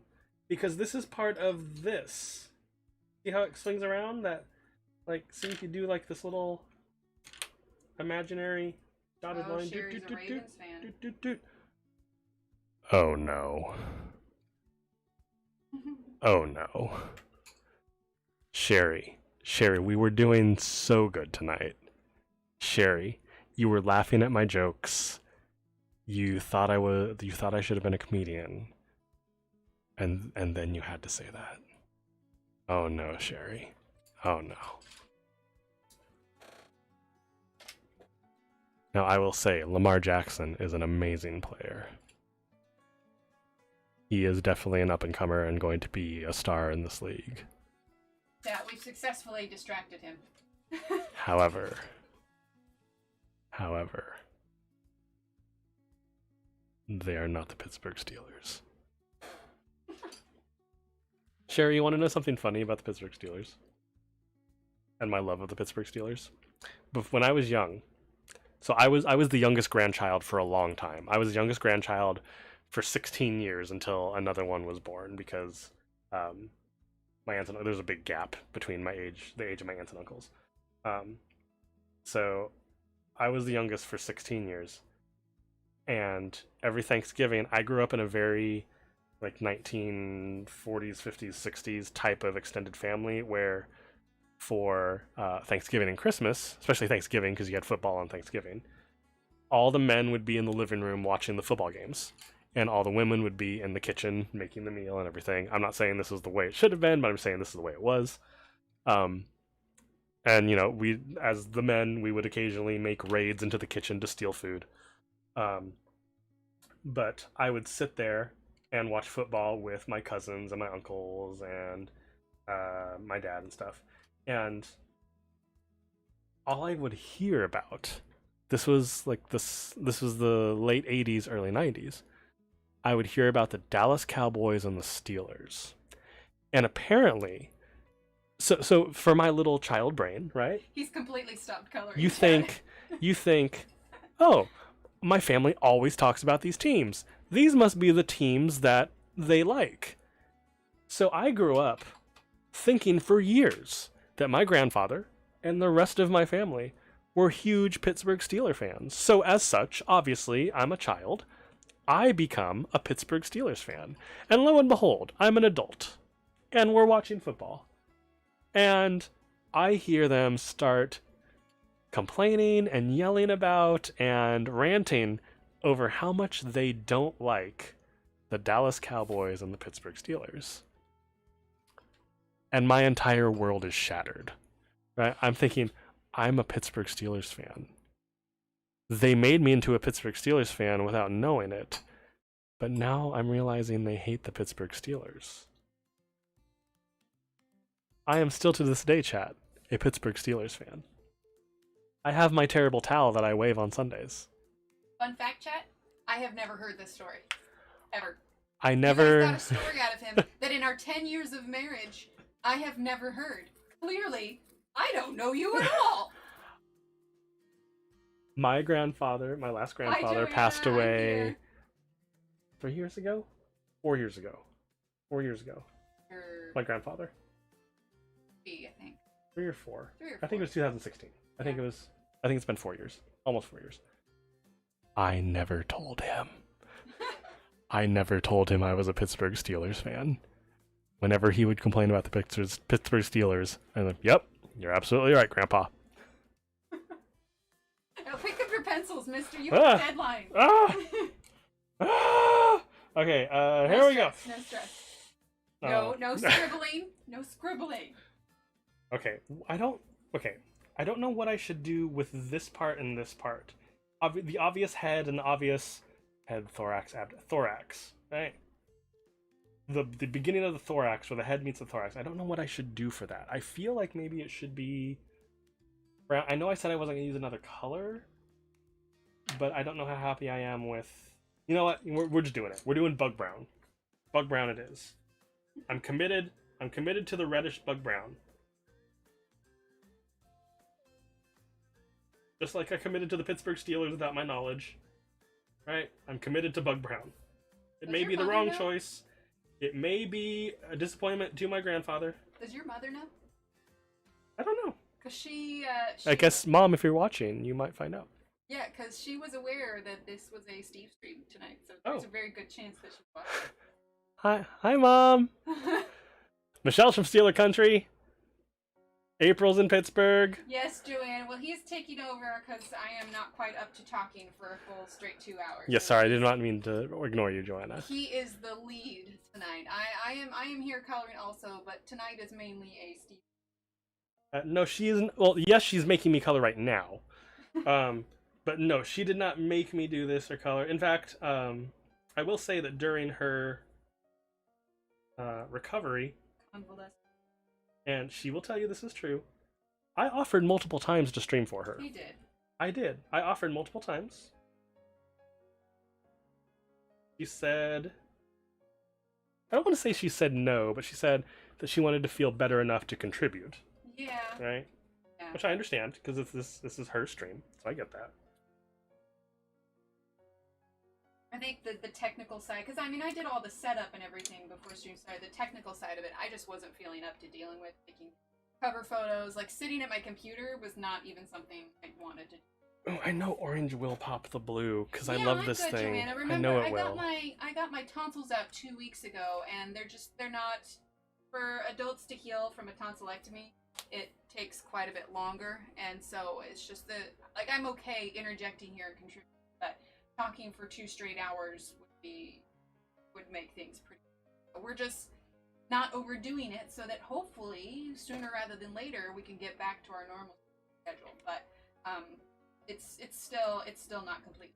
because this is part of this. See how it swings around? See if you do like this little imaginary dotted line. Sherry's a Ravens fan. Oh no. Oh no. Sherry, we were doing so good tonight. Sherry, you were laughing at my jokes. You thought I should have been a comedian. And then you had to say that. Oh no, Sherry. Oh no. Now I will say Lamar Jackson is an amazing player. He is definitely an up-and-comer and going to be a star in this league. That we've successfully distracted him. However, they are not the Pittsburgh Steelers. Sherry, you want to know something funny about the Pittsburgh Steelers? And my love of the Pittsburgh Steelers? But when I was young, so I was the youngest grandchild for a long time. I was the youngest grandchild for 16 years until another one was born, because my aunts and there's a big gap between the age of my aunts and uncles. So I was the youngest for 16 years, and every Thanksgiving I grew up in a very 1940s, 50s, 60s type of extended family where for Thanksgiving and Christmas, especially Thanksgiving because you had football on Thanksgiving, all the men would be in the living room watching the football games, and all the women would be in the kitchen making the meal and everything. I'm not saying this is the way it should have been, but I'm saying this is the way it was. And we, as the men, we would occasionally make raids into the kitchen to steal food. But I would sit there and watch football with my cousins and my uncles and my dad and stuff. And all I would hear about, this was the late 80s, early 90s. I would hear about the Dallas Cowboys and the Steelers. And apparently, so for my little child brain, right? He's completely stopped coloring. You think, oh, my family always talks about these teams. These must be the teams that they like. So I grew up thinking for years that my grandfather and the rest of my family were huge Pittsburgh Steelers fans. So as such, obviously, I'm a child. I become a Pittsburgh Steelers fan. And lo and behold, I'm an adult. And we're watching football. And I hear them start complaining and yelling about and ranting over how much they don't like the Dallas Cowboys and the Pittsburgh Steelers. And my entire world is shattered. Right? I'm thinking, I'm a Pittsburgh Steelers fan. They made me into a Pittsburgh Steelers fan without knowing it. But now I'm realizing they hate the Pittsburgh Steelers. I am still to this day, chat, a Pittsburgh Steelers fan. I have my terrible towel that I wave on Sundays. Fun fact, chat, I have never heard this story. Ever. I never... You guys got a story out of him that in our 10 years of marriage, I have never heard. Clearly, I don't know you at all. My grandfather, my last grandfather, passed away 3 years ago? 4 years ago. 4 years ago. My grandfather. I think. 3 or 4. 3 or 4. I think it was 2016. I think it's been 4 years. Almost 4 years. I never told him. I never told him I was a Pittsburgh Steelers fan. Whenever he would complain about the Pittsburgh Steelers, I'm like, yep, you're absolutely right, Grandpa. Now pick up your pencils, mister. You have a deadline. Okay, here we go. No stress. No scribbling. No scribbling. Okay, I don't know what I should do with this part and this part. The obvious head and the obvious head, thorax, thorax, right? The beginning of the thorax, where the head meets the thorax. I don't know what I should do for that. I feel like maybe it should be brown. I know I said I wasn't going to use another color, but I don't know how happy I am with... You know what? We're just doing it. We're doing bug brown. Bug brown it is. I'm committed. I'm committed to the reddish bug brown. Just like I committed to the Pittsburgh Steelers without my knowledge. Right? I'm committed to bug brown. It may be the wrong choice. It may be a disappointment to my grandfather. Does your mother know? I don't know. Because she I guess, Mom, if you're watching, you might find out. Yeah, because she was aware that this was a Steve stream tonight, so there's a very good chance that she watched. Hi, Mom. Michelle's from Steeler Country. April's in Pittsburgh. Yes, Joanne. Well, he's taking over because I am not quite up to talking for a full straight 2 hours. Yes, sorry, I did not mean to ignore you, Joanna. He is the lead tonight. I am here coloring also, but tonight is mainly a Steve. No, she isn't. Well, yes, she's making me color right now. But no, she did not make me do this or color. In fact, I will say that during her recovery, and she will tell you this is true, I offered multiple times to stream for her. You did. I did. I offered multiple times. She said... I don't want to say she said no, but she said that she wanted to feel better enough to contribute. Yeah. Right? Yeah. Which I understand, because this is her stream, so I get that. I think the technical side, because I mean, I did all the setup and everything before stream started. The technical side of it, I just wasn't feeling up to dealing with. Taking cover photos, like sitting at my computer was not even something I wanted to do. Oh, I know orange will pop the blue, because I love this good, thing. Joanna. Remember, I know it will. I got my tonsils out 2 weeks ago, and they're not, for adults to heal from a tonsillectomy, it takes quite a bit longer, and so it's just I'm okay interjecting here and contributing, but talking for 2 straight hours would make things pretty. We're just not overdoing it, so that hopefully sooner rather than later we can get back to our normal schedule. But it's still not complete.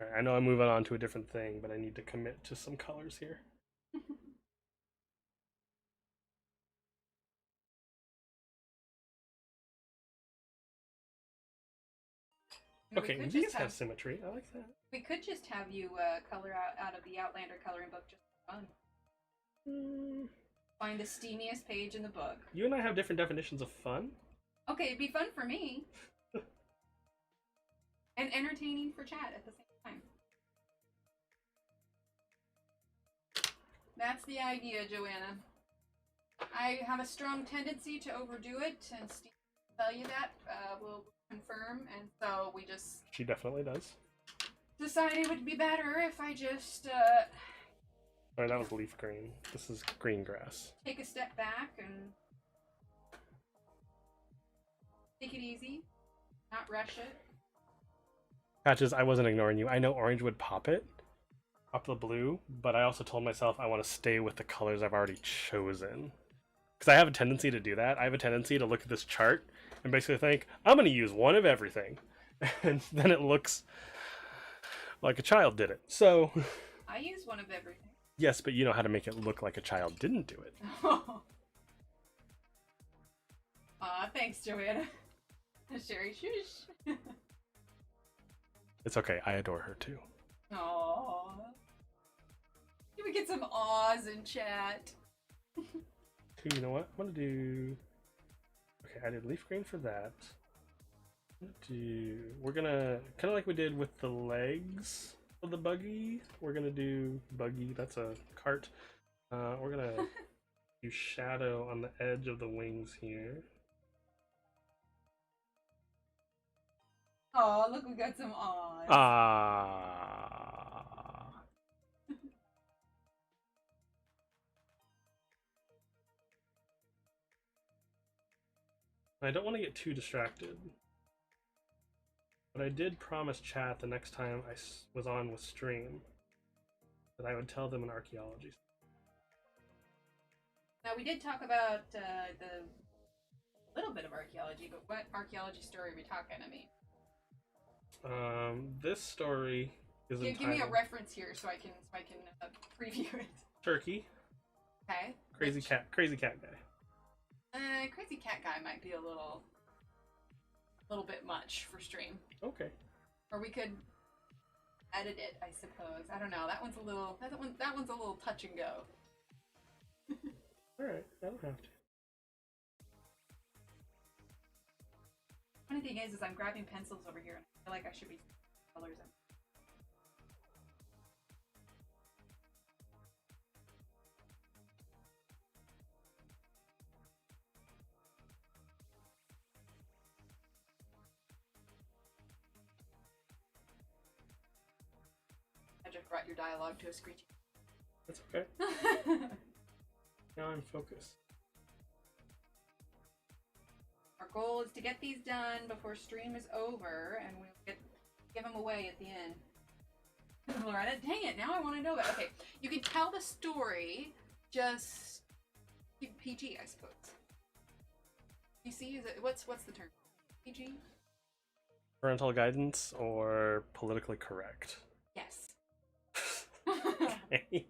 Right, I know I'm moving on to a different thing, but I need to commit to some colors here. Okay, these have symmetry. I like that. We could just have you color out of the Outlander coloring book just for fun. Find the steamiest page in the book. You and I have different definitions of fun. Okay, it'd be fun for me. And entertaining for chat at the same time. That's the idea, Joanna. I have a strong tendency to overdo it, and Steve will tell you that. We'll confirm, and so we just... She definitely does. Decided it would be better if I just, Sorry, that was leaf green. This is green grass. Take a step back and take it easy. Not rush it. Patches, I wasn't ignoring you. I know orange would pop the blue, but I also told myself I want to stay with the colors I've already chosen. Because I have a tendency to do that. I have a tendency to look at this chart and basically think, I'm going to use one of everything. and then it looks like a child did it. So I use one of everything. yes, but you know how to make it look like a child didn't do it. Aw, thanks, Johanna. Sherry, shush. It's okay. I adore her too. Aww. Can we get some awes in chat? You know what? I'm gonna do. Okay, I did leaf green for that. We're gonna kind of like we did with the legs of the buggy. We're gonna do buggy. That's a cart. We're gonna do shadow on the edge of the wings here. Oh, look, we got some awes. Ah. I don't want to get too distracted. But I did promise chat the next time I was on with stream that I would tell them an archaeology. Now, we did talk about the little bit of archaeology, but what archaeology story are we talking? I mean, this story is give me a reference here so I can preview it. Turkey. Okay. Crazy cat guy. Crazy cat guy might be a little bit much for stream. Okay. Or we could edit it, I suppose. I don't know. That one's a little touch and go. All right, I don't have to. Funny thing is I'm grabbing pencils over here, and I feel like I should be colors in. I just brought your dialogue to a screeching. That's okay. Now I'm focused. Our goal is to get these done before stream is over, and we'll give them away at the end. Loretta, dang it! Now I want to know about. Okay, you can tell the story. Just keep PG, I suppose. PC is it? What's the term? PG. Parental guidance or politically correct? Yes. Okay.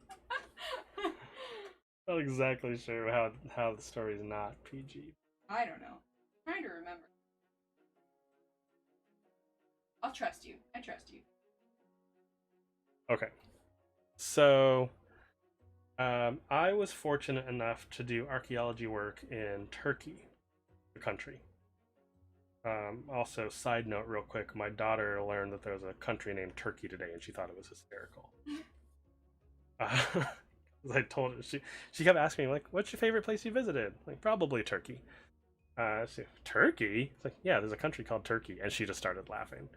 Not exactly sure how the story is not PG. I don't know. I'm trying to remember. I'll trust you. I trust you. Okay. So, I was fortunate enough to do archaeology work in Turkey, the country. Also, side note, real quick, my daughter learned that there was a country named Turkey today, and she thought it was hysterical. I told her, she kept asking me, like, what's your favorite place you visited? Like, probably Turkey. Turkey? It's like, yeah, there's a country called Turkey, and she just started laughing.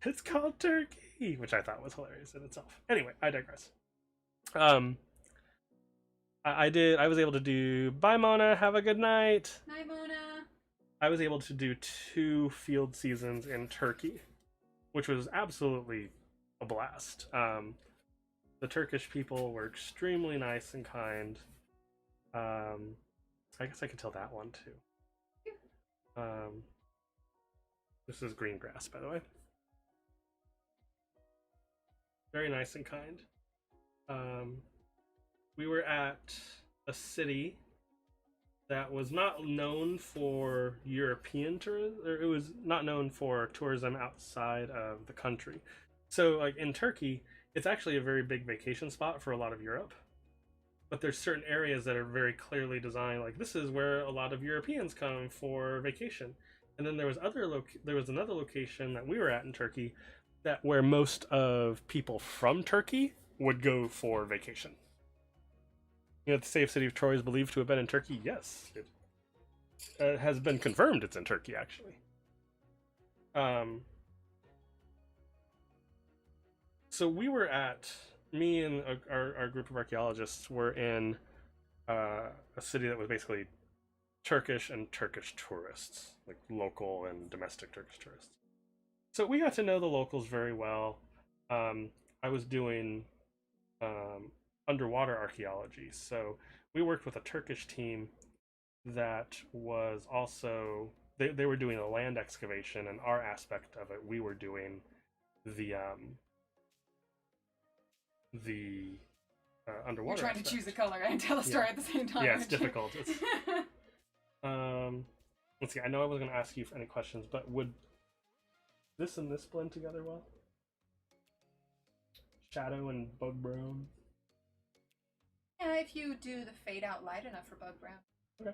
It's called Turkey, which I thought was hilarious in itself. Anyway, I digress. I was able to do, bye Mona, have a good night. Night, Mona. I was able to do 2 field seasons in Turkey, which was absolutely a blast. The Turkish people were extremely nice and kind. I guess I could tell that one too. This is green grass, by the way. Very nice and kind. We were at a city that was not known for European tourism, or it was not known for tourism outside of the country. So, like in Turkey, it's actually a very big vacation spot for a lot of Europe. But there's certain areas that are very clearly designed, like this is where a lot of Europeans come for vacation. And then there was another location that we were at in Turkey where most of people from Turkey would go for vacation. You know, the safe city of Troy is believed to have been in Turkey. Yes, it has been confirmed it's in Turkey, actually. So me and our group of archaeologists were in a city that was basically Turkish and Turkish tourists, like local and domestic Turkish tourists. So we got to know the locals very well. I was doing underwater archaeology, so we worked with a Turkish team that was also they were doing a land excavation, and our aspect of it, we were doing the underwater. You're trying aspect. to choose a color and tell a story at the same time. Yeah, it's difficult. It's let's see. I know I was going to ask you any questions, but would this and this blend together well? Shadow and bug brown. Yeah, if you do the fade out light enough for bug brown. Okay.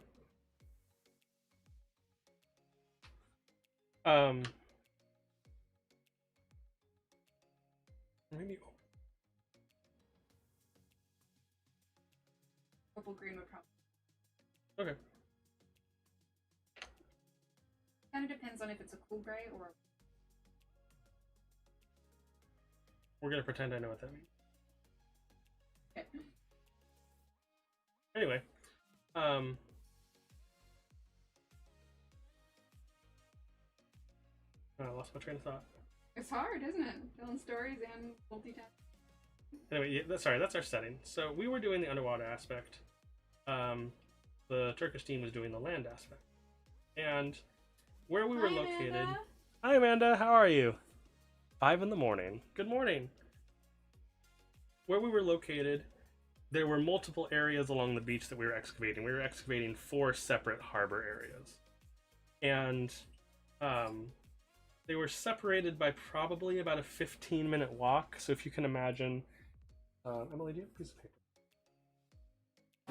Maybe Purple green would probably. okay. Kind of depends on if it's a cool gray or. We're gonna pretend I know what that means. Okay. Anyway, I lost my train of thought. It's hard, isn't it? Telling stories and multitasking. Anyway, yeah, sorry, that's our setting. So we were doing the underwater aspect. The Turkish team was doing the land aspect. And where we were located... Amanda. Hi, Amanda. How are you? 5 in the morning. Good morning. Where we were located, there were multiple areas along the beach that we were excavating. We were excavating 4 separate harbor areas. And they were separated by probably about a 15-minute walk. So if you can imagine... Emily, do you have a piece of paper?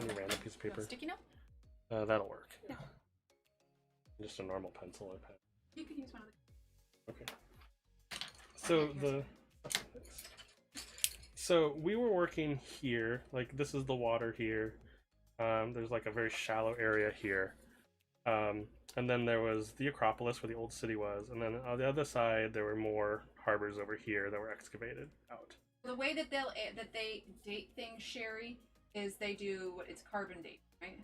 Any random piece of paper? Sticky note? That'll work. Yeah. Just a normal pencil or pen. You can use one of the. Okay. So so we were working here. Like this is the water here. There's like a very shallow area here. And then there was the Acropolis where the old city was, and then on the other side there were more harbors over here that were excavated out. The way that they date things, Sherry, is they do it's carbon dating, right?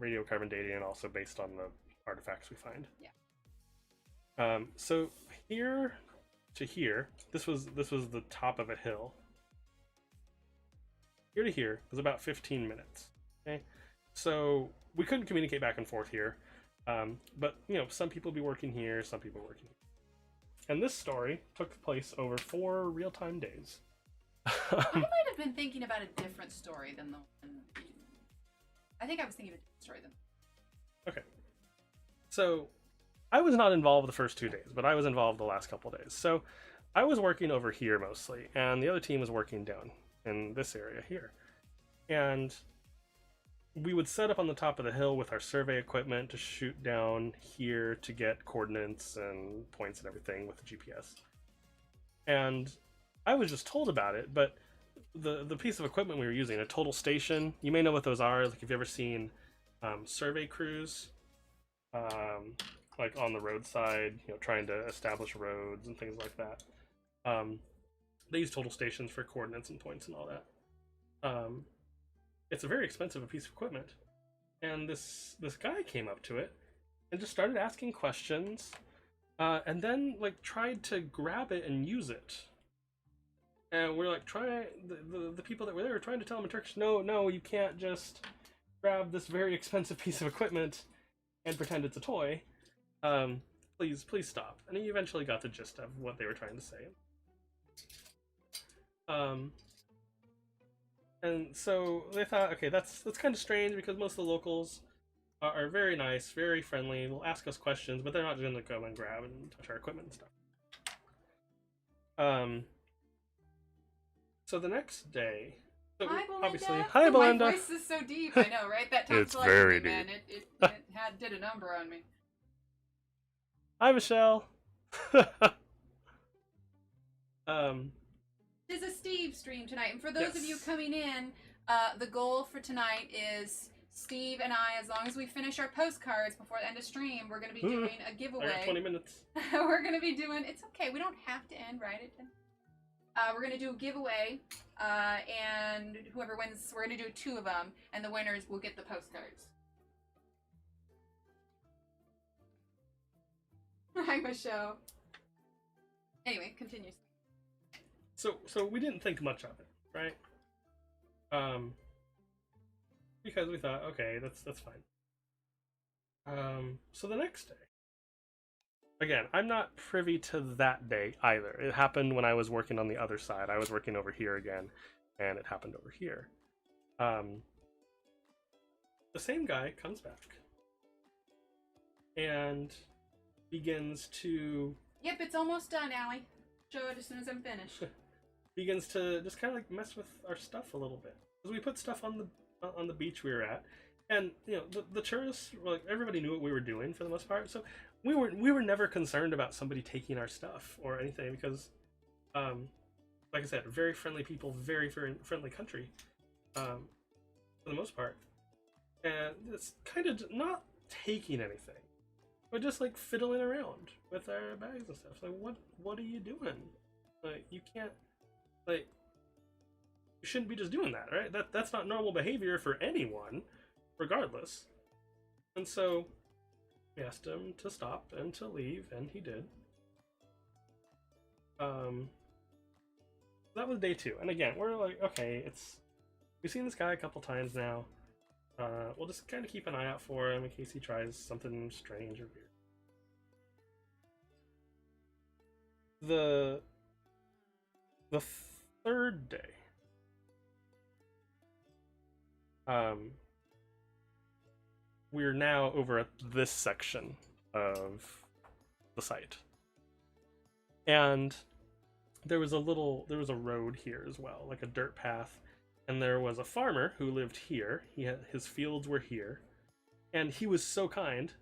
Radiocarbon dating, and also based on the artifacts we find. Yeah. So here to here, this was the top of a hill. Here to here was about 15 minutes. Okay, so we couldn't communicate back and forth here, but you know, some people be working here, some people working here. And this story took place over 4 real-time days. I might have been thinking about a different story than the one. I think I was thinking of a different story than. Okay. So, I was not involved the first 2 days, but I was involved the last couple days. So, I was working over here mostly, and the other team was working down in this area here. And we would set up on the top of the hill with our survey equipment to shoot down here to get coordinates and points and everything with the GPS. And I was just told about it, but the piece of equipment we were using, a total station, you may know what those are. Like, if you've ever seen survey crews, like on the roadside, you know, trying to establish roads and things like that. They use total stations for coordinates and points and all that. It's a very expensive piece of equipment, and this guy came up to it and just started asking questions, and then like tried to grab it and use it. And we're like, the people that were there were trying to tell him in Turkish, no, you can't just grab this very expensive piece of equipment and pretend it's a toy. Please stop. And he eventually got the gist of what they were trying to say. And so they thought, okay, that's kind of strange, because most of the locals are very nice, very friendly, will ask us questions, but they're not going to go and grab and touch our equipment and stuff. So the next day, so Hi, Belinda. obviously, hi, Belinda. My voice is so deep. I know, right? That It's tonsillitis, very man, deep. it did a number on me. Hi, Michelle. It is a Steve stream tonight, and for those of you Yes. coming in, the goal for tonight is Steve and I, as long as we finish our postcards before the end of stream, we're going to be doing a I giveaway. got 20 minutes. We're going to be doing, it's okay, we don't have to end right at 10. We're going to do a giveaway, and whoever wins, we're going to do 2 of them, and the winners will get the postcards. Hi, Michelle. Anyway, continue. So we didn't think much of it, right? Because we thought, okay, that's fine. So the next day, again, I'm not privy to that day either. It happened when I was working on the other side. I was working over here again, and it happened over here. The same guy comes back and begins to... Yep, it's almost done, Allie. Show it as soon as I'm finished. begins to just kind of like mess with our stuff a little bit. Because we put stuff on the beach we were at, and you know the tourists, like everybody knew what we were doing for the most part, so we were never concerned about somebody taking our stuff or anything because, like I said, very friendly people, very friendly country, for the most part, and it's kind of not taking anything, but just like fiddling around with our bags and stuff. Like, what are you doing? Like, you can't, like, you shouldn't be just doing that, right? That's not normal behavior for anyone, regardless. And so we asked him to stop and to leave, and he did. That was day 2, and again, we're like, okay, we've seen this guy a couple times now. We'll just kind of keep an eye out for him in case he tries something strange or weird. The third day, we're now over at this section of the site, and there was a road here as well, like a dirt path, and there was a farmer who lived here. His fields were here, and he was so kind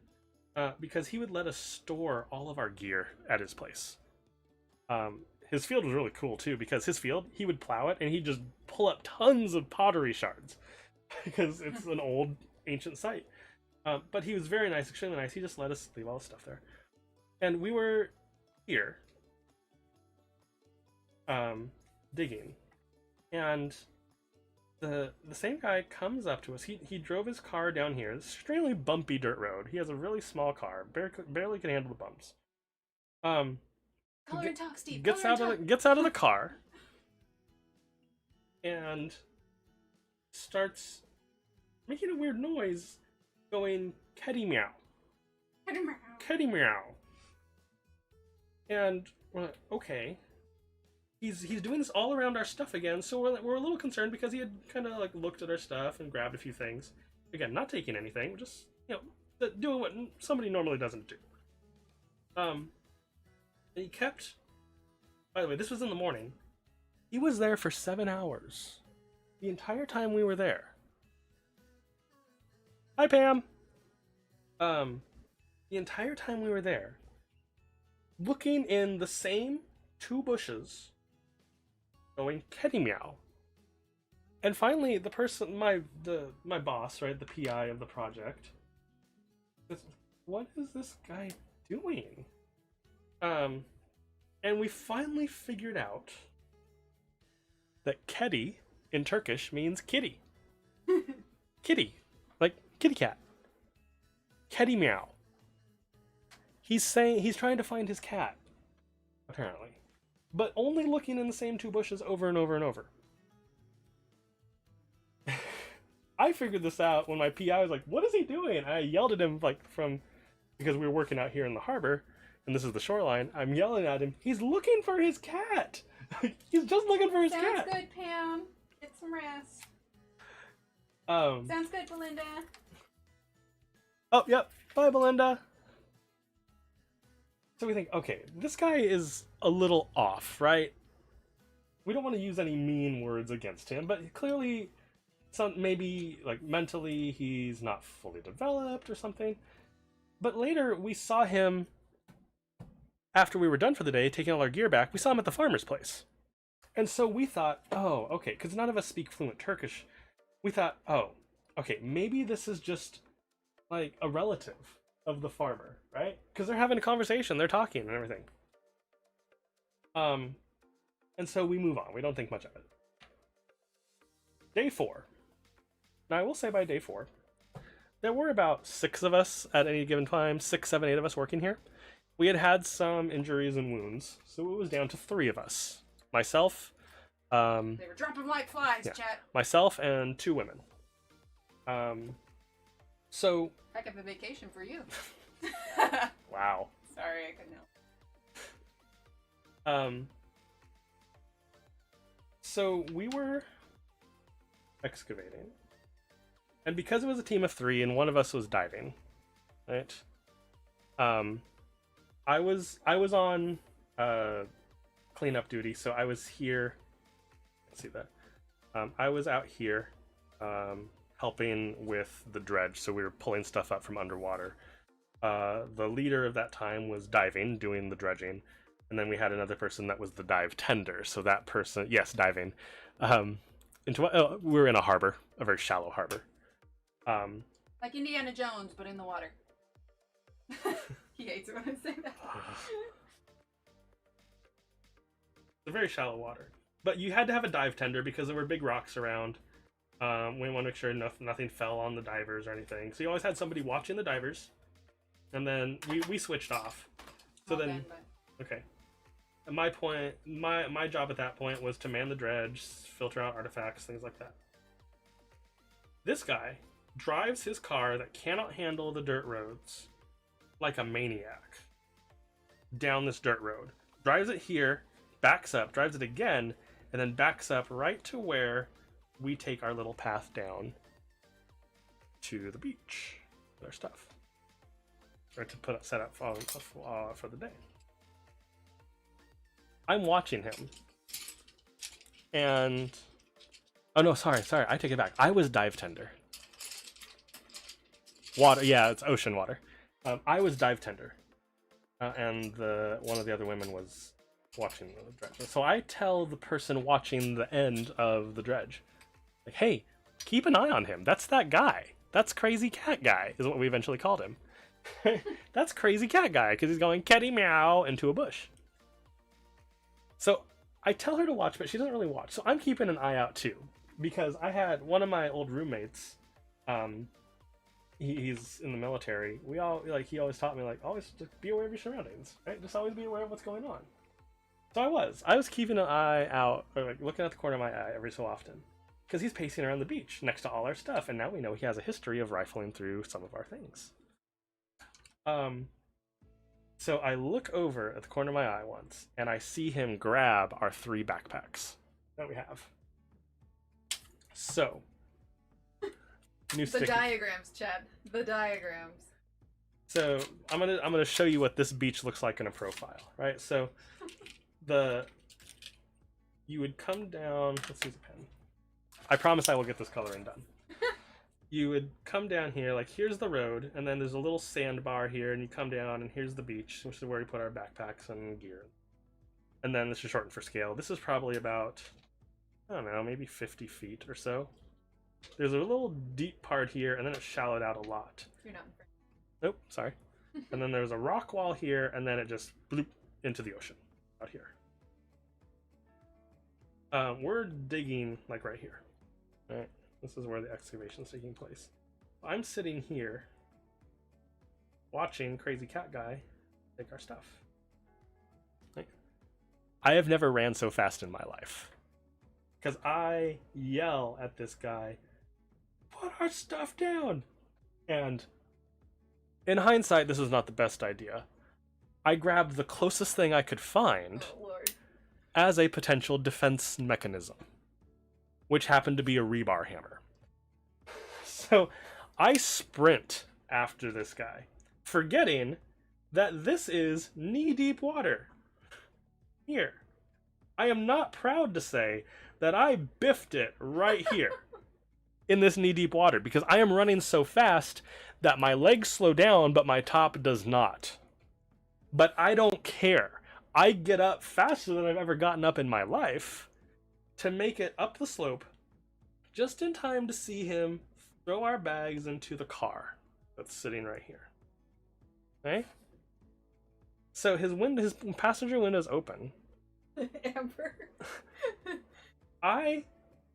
because he would let us store all of our gear at his place. His field was really cool too, because his field, he would plow it and he'd just pull up tons of pottery shards because it's an old ancient site. But he was very nice, extremely nice. He just let us leave all the stuff there. And we were here digging, and the same guy comes up to us. He drove his car down here. It's an extremely bumpy dirt road. He has a really small car, barely can handle the bumps. Color and talk, Steve. Gets out of the car and starts making a weird noise, going "Kitty meow, kitty meow," and we're like, okay. He's doing this all around our stuff again, so we're a little concerned because he had kind of like looked at our stuff and grabbed a few things. Again, not taking anything, just, you know, doing what somebody normally doesn't do. And he kept. By the way, this was in the morning. He was there for 7 hours, the entire time we were there. Hi, Pam. The entire time we were there, looking in the same 2 bushes, going "Kitty meow." And finally, the person, my boss, right, the PI of the project, says, "What is this guy doing?" And we finally figured out that "kedi" in Turkish means kitty. Kitty, like kitty cat. "Kitty meow." He's trying to find his cat, apparently, but only looking in the same 2 bushes over and over and over. I figured this out when my PI was like, "What is he doing?" I yelled at him, like, because we were working out here in the harbor, and this is the shoreline. I'm yelling at him. He's looking for his cat. He's just looking for his cat. Sounds good, Pam. Get some rest. Sounds good, Belinda. Oh, yep. Bye, Belinda. So we think, okay, this guy is a little off, right? We don't want to use any mean words against him, but clearly, maybe like mentally he's not fully developed or something. But later we saw him, after we were done for the day, taking all our gear back, we saw him at the farmer's place. And so we thought, oh, okay, because none of us speak fluent Turkish. We thought, oh, okay, maybe this is just like a relative of the farmer, right? Because they're having a conversation, they're talking and everything. And so we move on. We don't think much of it. Day 4. Now I will say by day 4, there were about 6 of us at any given time, 6, 7, 8 of us working here. We had some injuries and wounds, so it was down to 3 of us. Myself. They were dropping like flies, yeah, chat. myself and 2 women. So Heck of a vacation for you. Wow. Sorry, I couldn't help. So we were excavating, and because it was a team of 3 and one of us was diving, right? I was on cleanup duty, so I was here. Let's see that. I was out here helping with the dredge, so we were pulling stuff up from underwater. The leader of that time was diving, doing the dredging, and then we had another person that was the dive tender. So that person, yes, diving. We were in a harbor, a very shallow harbor. Like Indiana Jones, but in the water. He hates it when I say that. It's a very shallow water. But you had to have a dive tender because there were big rocks around. We want to make sure nothing fell on the divers or anything. So you always had somebody watching the divers. And then we switched off. So then, okay. And my job at that point was to man the dredge, filter out artifacts, things like that. This guy drives his car that cannot handle the dirt roads like a maniac down this dirt road. Drives it here, backs up, drives it again, and then backs up right to where we take our little path down to the beach with our stuff. Or to set up for the day. I'm watching him. And... oh no, sorry, I take it back. I was dive tender. Water, yeah, it's ocean water. I was dive tender. And one of the other women was watching the dredge. So I tell the person watching the end of the dredge, like, hey, keep an eye on him. That's that guy. That's Crazy Cat Guy, is what we eventually called him. That's Crazy Cat Guy, because he's going kitty meow into a bush. So I tell her to watch, but she doesn't really watch. So I'm keeping an eye out too, because I had one of my old roommates. He's in the military. He always taught me, like, always just be aware of your surroundings, right? Just always be aware of what's going on. So I was keeping an eye out, or like looking at the corner of my eye every so often, because he's pacing around the beach next to all our stuff, and now we know he has a history of rifling through some of our things. So I look over at the corner of my eye once, and I see him grab our 3 backpacks that we have. So, the diagrams, Chad. The diagrams. So I'm gonna show you what this beach looks like in a profile, right? So, you would come down. Let's use a pen. I promise I will get this coloring done. You would come down here, like here's the road, and then there's a little sandbar here, and you come down, and here's the beach, which is where we put our backpacks and gear. And then this is shortened for scale. This is probably about, I don't know, maybe 50 feet or so. There's a little deep part here, and then it's shallowed out a lot. You're not in front. Nope, sorry. And then there's a rock wall here, and then it just bloop into the ocean out here. We're digging like right here, right? This is where the excavation is taking place. I'm sitting here watching Crazy Cat Guy take our stuff. Like, I have never ran so fast in my life. Because I yell at this guy, put our stuff down! And in hindsight, this was not the best idea. I grabbed the closest thing I could find as a potential defense mechanism, which happened to be a rebar hammer. So I sprint after this guy, forgetting that this is knee-deep water. Here. I am not proud to say that I biffed it right here in this knee-deep water, because I am running so fast that my legs slow down, but my top does not. But I don't care. I get up faster than I've ever gotten up in my life to make it up the slope just in time to see him throw our bags into the car that's sitting right here. Okay? So his passenger window is open. Amber. I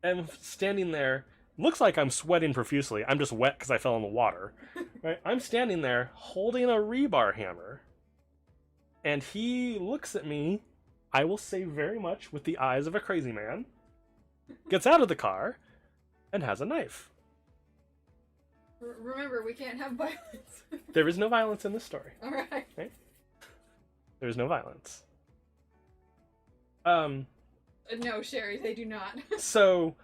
am standing there. Looks like I'm sweating profusely. I'm just wet because I fell in the water. Right? I'm standing there holding a rebar hammer. And he looks at me, I will say very much with the eyes of a crazy man, gets out of the car, and has a knife. Remember, we can't have violence. There is no violence in this story. All right. Right? There is no violence. No, Sherry, they do not. So,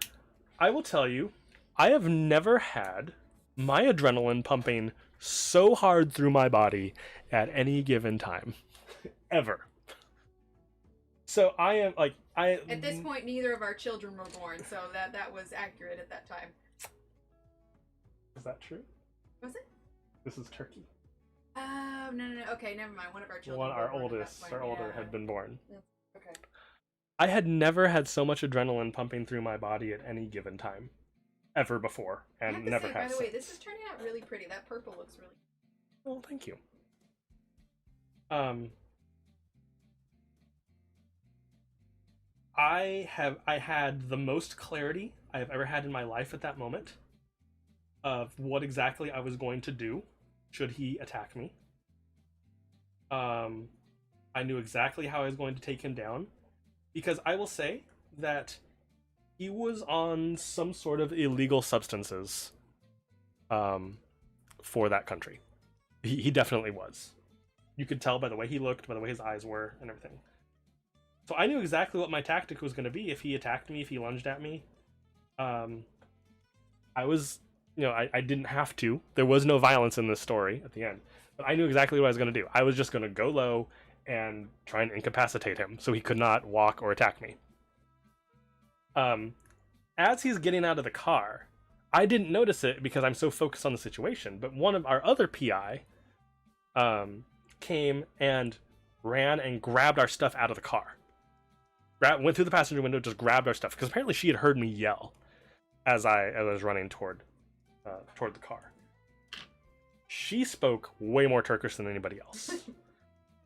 I will tell you, I have never had my adrenaline pumping so hard through my body at any given time. Ever. So I am like At this point, neither of our children were born, so that was accurate at that time. Is that true? Was it? This is Turkey. No. Okay, never mind. One of our children. Our oldest, our older, had been born. Okay. I had never had so much adrenaline pumping through my body at any given time, ever before, and never say, has. By the way, this is turning out really pretty. That purple looks really. Well, thank you. I had the most clarity I have ever had in my life at that moment of what exactly I was going to do should he attack me. I knew exactly how I was going to take him down, because I will say that he was on some sort of illegal substances for that country. He definitely was. You could tell by the way he looked, by the way his eyes were, and everything. So I knew exactly what my tactic was going to be if he attacked me, if he lunged at me. I was, I didn't have to. There was no violence in this story at the end. But I knew exactly what I was going to do. I was just going to go low and try and incapacitate him so he could not walk or attack me. As he's getting out of the car, I didn't notice it because I'm so focused on the situation, but one of our other PI came and ran and grabbed our stuff out of the car. Went through the passenger window, just grabbed our stuff, because apparently she had heard me yell as I was running toward the car. She spoke way more Turkish than anybody else.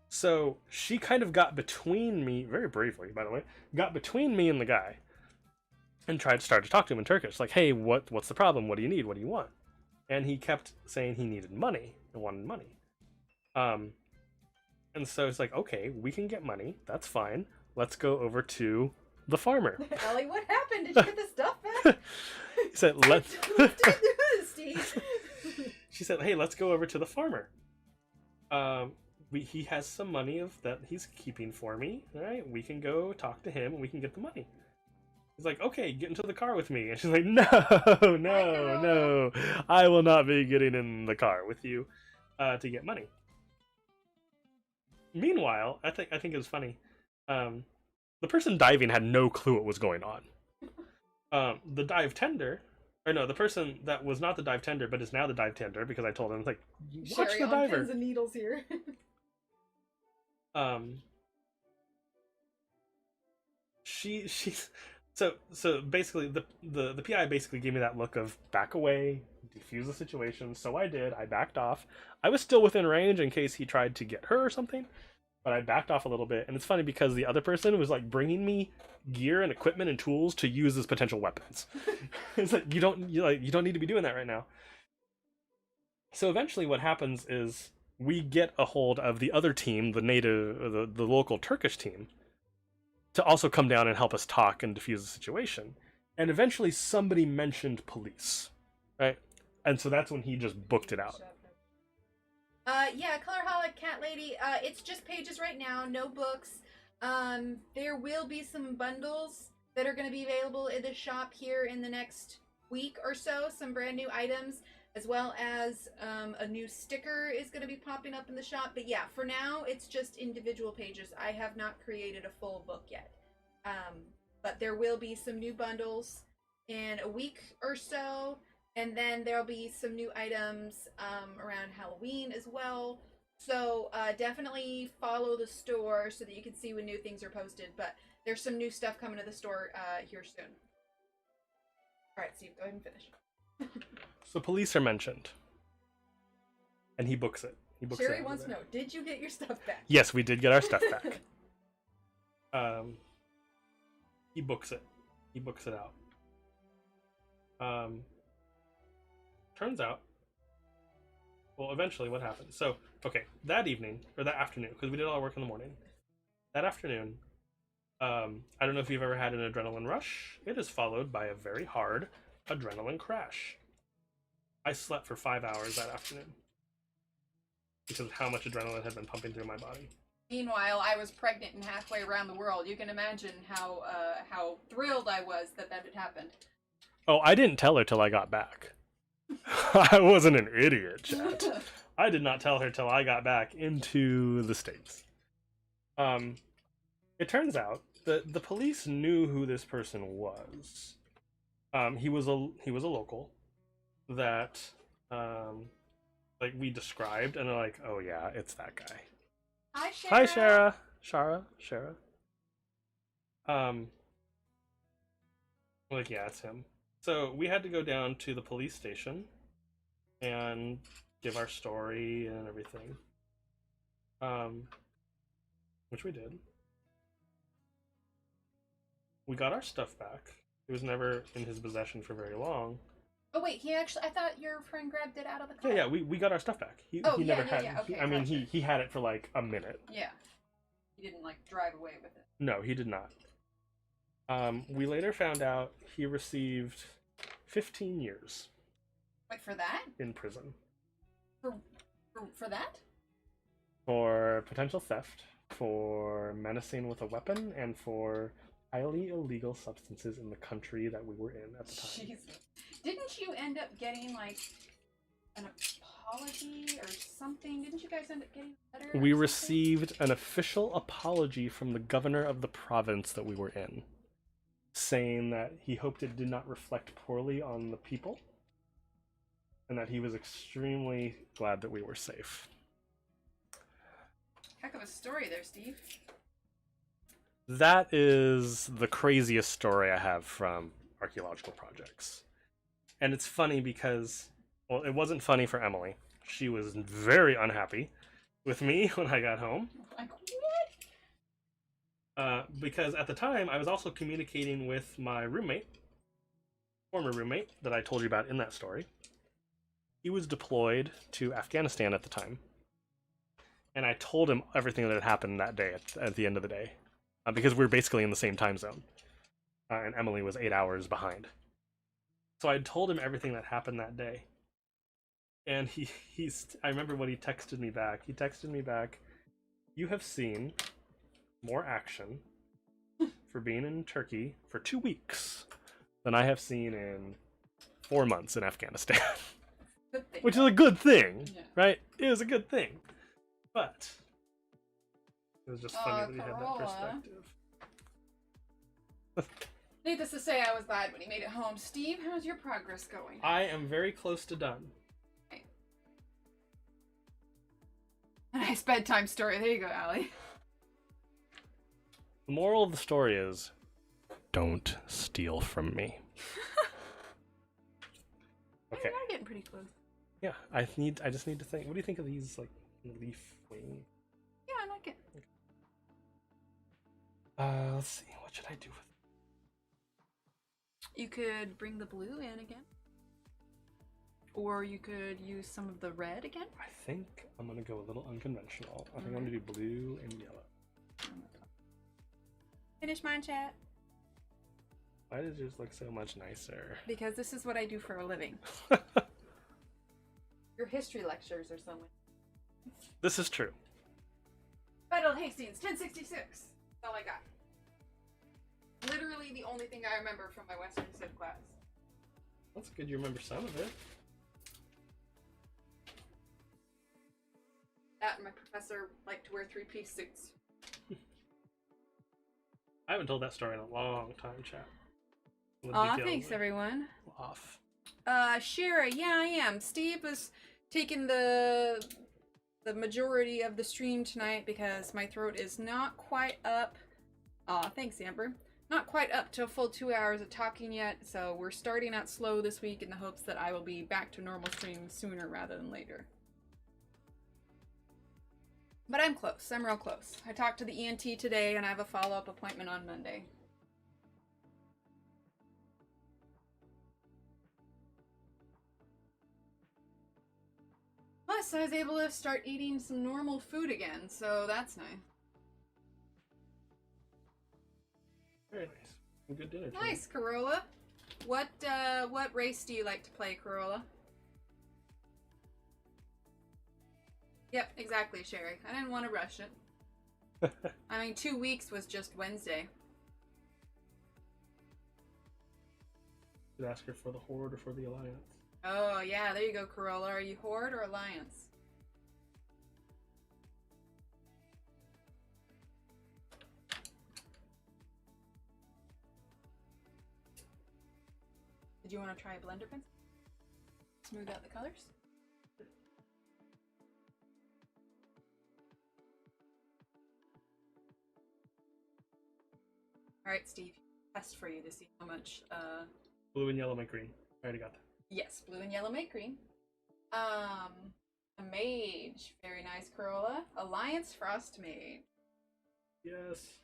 So she kind of got between me, very bravely, by the way, got between me and the guy and tried to start to talk to him in Turkish. Like, hey, what's the problem? What do you need? What do you want? And he kept saying he needed money and wanted money. And so it's like, okay, we can get money. That's fine. Let's go over to the farmer. Ellie, what happened? Did you get the stuff back? He said, let's do this, Steve. She said, hey, let's go over to the farmer. He has some money that he's keeping for me. All right, we can go talk to him and we can get the money. He's like, okay, get into the car with me. And she's like, no, I will not be getting in the car with you to get money. Meanwhile, I think it was funny. The person diving had no clue what was going on. The dive tender, or no, the person that was not the dive tender but is now the dive tender, because I told him, like, watch Sherry the diver. on pins and needles here. So basically the PI basically gave me that look of back away, defuse the situation. So I did. I backed off. I was still within range in case he tried to get her or something, but I backed off a little bit. And it's funny because the other person was like bringing me gear and equipment and tools to use as potential weapons. It's like you don't need to be doing that right now. So eventually what happens is we get a hold of the other team, the local Turkish team, to also come down and help us talk and defuse the situation. And eventually somebody mentioned police, right? And so that's when he just booked it out. Yeah, Colorholic Cat Lady, it's just pages right now, no books. There will be some bundles that are going to be available in the shop here in the next week or so, some brand new items, as well as a new sticker is going to be popping up in the shop. But yeah, for now, it's just individual pages. I have not created a full book yet. But there will be some new bundles in a week or so. And then there'll be some new items around Halloween as well. So definitely follow the store so that you can see when new things are posted. But there's some new stuff coming to the store here soon. All right, Steve, go ahead and finish. So police are mentioned, and he books it. Sherry wants to know, did you get your stuff back? Yes, we did get our stuff back. He books it. He books it out. Turns out, well, eventually what happened? So, okay, that evening, or that afternoon, because we did all our work in the morning. That afternoon, I don't know if you've ever had an adrenaline rush. It is followed by a very hard adrenaline crash. I slept for 5 hours that afternoon because of how much adrenaline had been pumping through my body. Meanwhile, I was pregnant and halfway around the world. You can imagine how thrilled I was that had happened. Oh, I didn't tell her till I got back. I wasn't an idiot, chat. I did not tell her till I got back into the States. It turns out that the police knew who this person was. He was a local that like we described, and they're like, oh yeah, it's that guy. Hi, Shara. Hi, Shara. Like, yeah, it's him. So we had to go down to the police station and give our story and everything. Which we did. We got our stuff back. It was never in his possession for very long. Oh wait, I thought your friend grabbed it out of the car. Yeah, we got our stuff back. He never had it. Okay, I mean, he had it for like a minute. Yeah. He didn't like drive away with it. No, he did not. We later found out he received 15 years. Wait, for that? In prison. For that? For potential theft, for menacing with a weapon, and for highly illegal substances in the country that we were in at the time. Jesus. Didn't you end up getting like an apology or something? Didn't you guys end up getting a letter? We received an official apology from the governor of the province that we were in, saying that he hoped it did not reflect poorly on the people, and that he was extremely glad that we were safe. Heck of a story there, Steve. That is the craziest story I have from archaeological projects. And it's funny because, well, it wasn't funny for Emily. She was very unhappy with me when I got home. Like, what? Because at the time, I was also communicating with my roommate, former roommate, that I told you about in that story. He was deployed to Afghanistan at the time. And I told him everything that had happened that day at the end of the day. Because we were basically in the same time zone. And Emily was 8 hours behind. So I told him everything that happened that day. And I remember when he texted me back. He texted me back, "You have seen more action for being in Turkey for 2 weeks than I have seen in 4 months in Afghanistan." Which is a good thing, yeah. Right? It was a good thing. But it was just funny that he had that perspective. Needless to say, I was glad when he made it home. Steve, how's your progress going? I am very close to done. Okay. A nice bedtime story. There you go, Allie. The moral of the story is, don't steal from me. Okay. You're getting pretty close. Yeah, I just need to think. What do you think of these, like, leaf wing? Yeah, I like it. Okay. Let's see. What should I do with it? You could bring the blue in again. Or you could use some of the red again. I think I'm going to go a little unconventional. I think I'm going to do blue and yellow. Finish mine, chat. Why does yours look so much nicer? Because this is what I do for a living. Your history lectures or something. This is true. Battle of Hastings, 1066. That's all I got. Literally the only thing I remember from my Western Civ class. That's good you remember some of it. That and my professor liked to wear 3-piece suits. I haven't told that story in a long time, chat. Aw, thanks everyone. Off. Shira, yeah, I am. Steve was taking the majority of the stream tonight because my throat is not quite up. Aw, thanks, Amber. Not quite up to a full 2 hours of talking yet, so we're starting out slow this week in the hopes that I will be back to normal streaming sooner rather than later. But I'm close. I'm real close. I talked to the ENT today, and I have a follow-up appointment on Monday. Plus, I was able to start eating some normal food again, so that's nice. Very nice. A good dinner. Nice, Corolla. What race do you like to play, Corolla? Yep, exactly, Sherry. I didn't want to rush it. I mean, 2 weeks was just Wednesday. Should ask her for the Horde or for the Alliance. Oh, yeah, there you go, Corolla. Are you Horde or Alliance? Did you want to try a blender pencil? Smooth out the colors? Alright, Steve. Test for you to see how much, Blue and yellow make green. I already got that. Yes, blue and yellow make green. A mage. Very nice, Corolla. Alliance Frost Mage. Yes.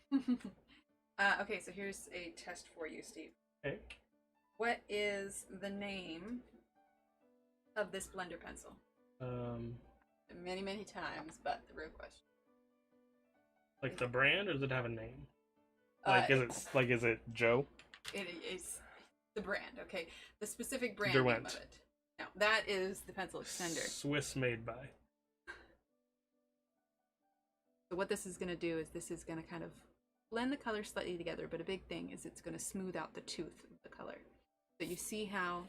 Okay, so here's a test for you, Steve. Okay. What is the name of this blender pencil? Many, many times, but the real question. Like the brand, or does it have a name? Like, is it Joe? It is the brand, okay? The specific brand Derwent. name of it. No, that is the pencil extender. Swiss made by. So what this is going to do is this is going to kind of blend the colors slightly together, but a big thing is it's going to smooth out the tooth of the color. So you see how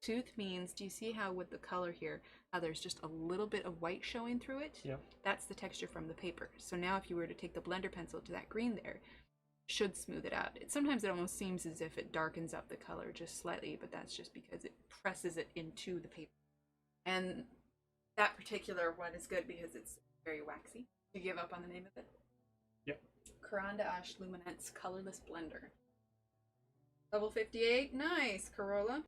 tooth means, do you see how with the color here, how there's just a little bit of white showing through it? Yeah. That's the texture from the paper. So now if you were to take the blender pencil to that green there, should smooth it out. Sometimes it almost seems as if it darkens up the color just slightly, but that's just because it presses it into the paper. And that particular one is good because it's very waxy. You give up on the name of it? Yep. Caran d'Ache Luminance Colorless Blender. Level 58. Nice, Corolla.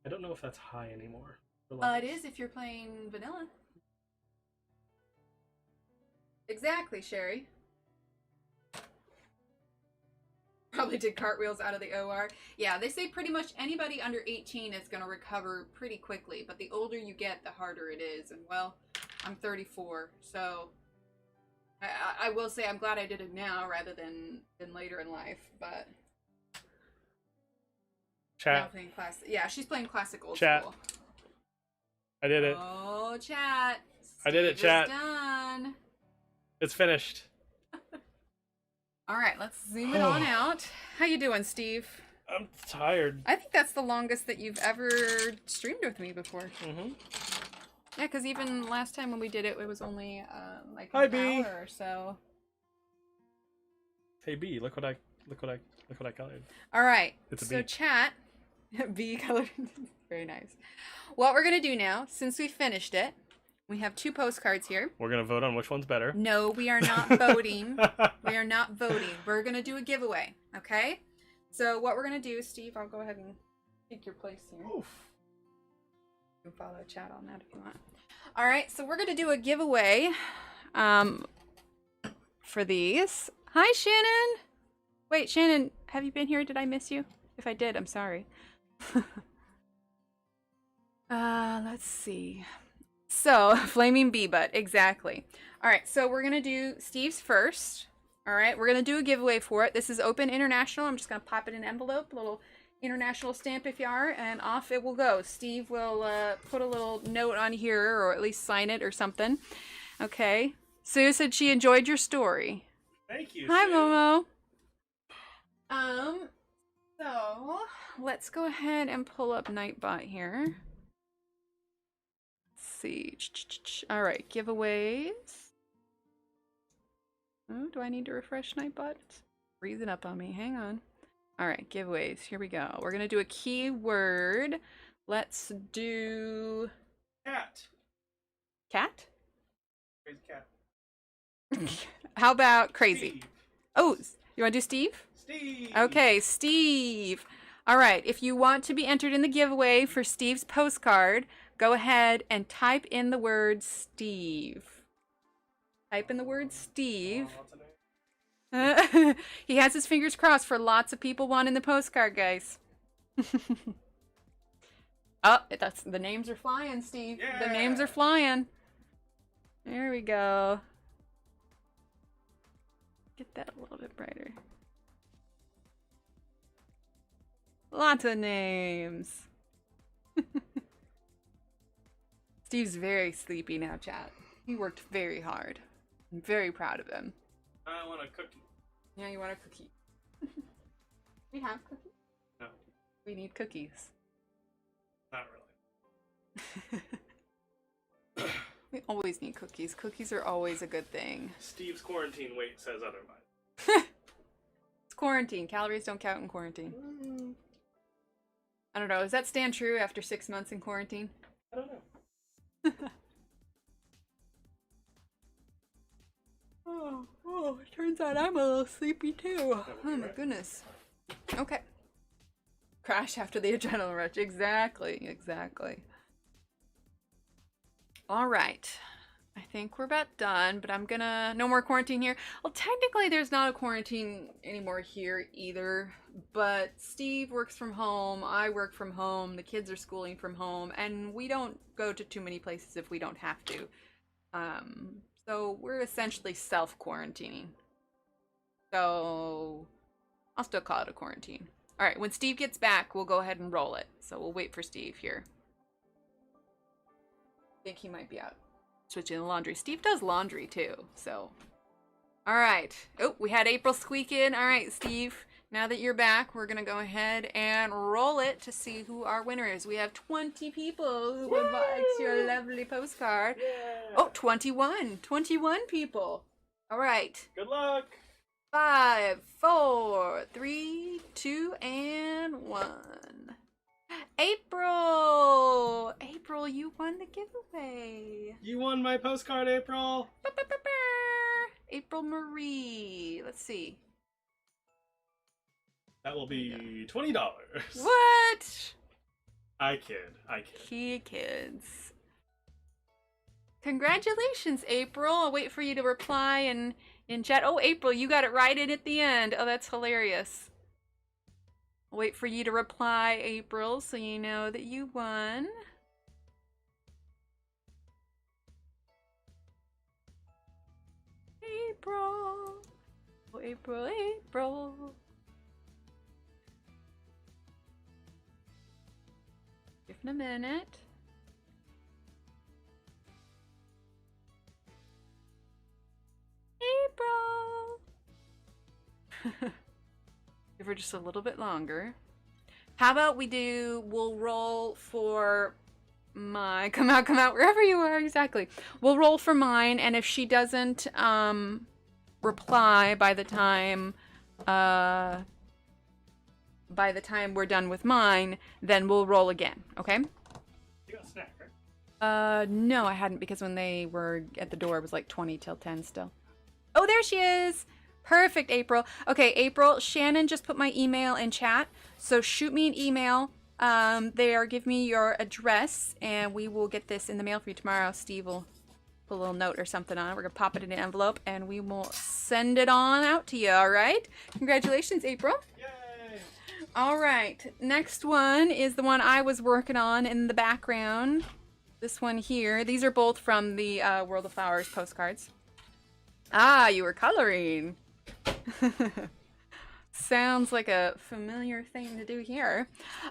I don't know if that's high anymore. It is if you're playing vanilla. Exactly, Sherry. Probably did cartwheels out of the OR. Yeah, they say pretty much anybody under 18 is going to recover pretty quickly, but the older you get, the harder it is. And well, I'm 34, so I will say I'm glad I did it now rather than later in life, but... Chat. Playing classic. Yeah, she's playing classic old Chat. school. I did it. Oh, chat. I did it, Steve chat. is done. It's finished. All right, let's zoom it on out. How you doing, Steve? I'm tired. I think that's the longest that you've ever streamed with me before. Mm-hmm. Yeah, because even last time when we did it, it was only like Hi, an B. hour or so. Hey B, look what I colored. All right, It's a so bee. chat, B colored, very nice. What we're gonna do now, since we finished it, we have 2 postcards here. We're gonna vote on which one's better. No, we are not voting. We are not voting. We're gonna do a giveaway, okay? So what we're gonna do, Steve, I'll go ahead and take your place here. Oof. You can follow chat on that if you want. All right, so we're gonna do a giveaway for these. Hi, Shannon. Wait, Shannon, have you been here? Did I miss you? If I did, I'm sorry. Let's see. So, Flaming Bee Butt, exactly. All right, so we're gonna do Steve's first. All right, we're gonna do a giveaway for it. This is open international. I'm just gonna pop it in an envelope, a little international stamp if you are, and off it will go. Steve will put a little note on here, or at least sign it or something. Okay. Sue said she enjoyed your story. Thank you. Hi, Sue. Momo. So let's go ahead and pull up Nightbot here. See. All right, giveaways. Oh, do I need to refresh Nightbot? It's freezing up on me. Hang on. All right, giveaways. Here we go. We're gonna do a keyword. Let's do Cat. cat. Crazy cat. How about crazy? Steve. Oh, you want to do Steve? Steve. Okay, Steve. All right, if you want to be entered in the giveaway for Steve's postcard, go ahead and type in the word Steve. Type in the word Steve. He has his fingers crossed for lots of people wanting the postcard, guys. Oh, that's the names are flying, Steve. Yeah. The names are flying. There we go. Get that a little bit brighter. Lots of names. Steve's very sleepy now, chat. He worked very hard. I'm very proud of him. I want a cookie. Yeah, you want a cookie? We have cookies? No. We need cookies. Not really. We always need cookies. Cookies are always a good thing. Steve's quarantine weight says otherwise. It's quarantine. Calories don't count in quarantine. I don't know. Does that stand true after 6 months in quarantine? I don't know. Oh, it turns out I'm a little sleepy too. Oh my goodness. Okay. Crash after the adrenaline rush. Exactly, exactly. All right. I think we're about done, but I'm gonna... No more quarantine here. Well, technically there's not a quarantine anymore here either, but Steve works from home, I work from home, the kids are schooling from home, and we don't go to too many places if we don't have to. So we're essentially self-quarantining. So I'll still call it a quarantine. All right, when Steve gets back, we'll go ahead and roll it. So we'll wait for Steve here. I think he might be out switching the laundry. Steve does laundry too, so. All right. Oh, we had April squeak in. All right, Steve, now that you're back, we're gonna go ahead and roll it to see who our winner is. We have 20 people who will buy your lovely postcard. Yeah. Oh, 21. 21 people. All right. Good luck. 5, 4, 3, 2, and 1. April! April, you won the giveaway. You won my postcard, April. April Marie. Let's see. That will be $20. What? I kid. Key kids. Congratulations, April. I'll wait for you to reply in chat. Oh, April, you got it right in at the end. Oh, that's hilarious. I'll wait for you to reply, April, so you know that you won. April. Oh, April, April. Give it a minute. April. Give her just a little bit longer. How about we'll roll for my, come out, wherever you are, exactly. We'll roll for mine, and if she doesn't reply by the time we're done with mine, then we'll roll again, okay? You got a snack, right? No, I hadn't, because when they were at the door, it was like 20 till 10 still. Oh, there she is! Perfect, April. Okay, April, Shannon just put my email in chat, so shoot me an email there, give me your address, and we will get this in the mail for you tomorrow. Steve will put a little note or something on it. We're gonna pop it in an envelope, and we will send it on out to you, all right? Congratulations, April. Yay! All right, next one is the one I was working on in the background. This one here. These are both from the World of Flowers postcards. Ah, you were coloring. Sounds like a familiar thing to do here.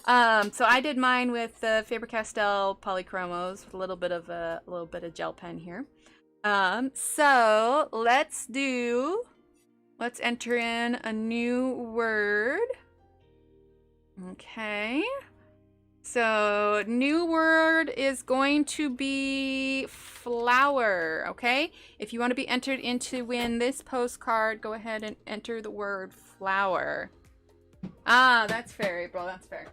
So I did mine with the Faber-Castell polychromos with a little bit of gel pen here. So let's enter in a new word. Okay. So new word is going to be flower, okay? If you want to be entered in to win this postcard, go ahead and enter the word flower. Ah, that's fair, April, that's fair.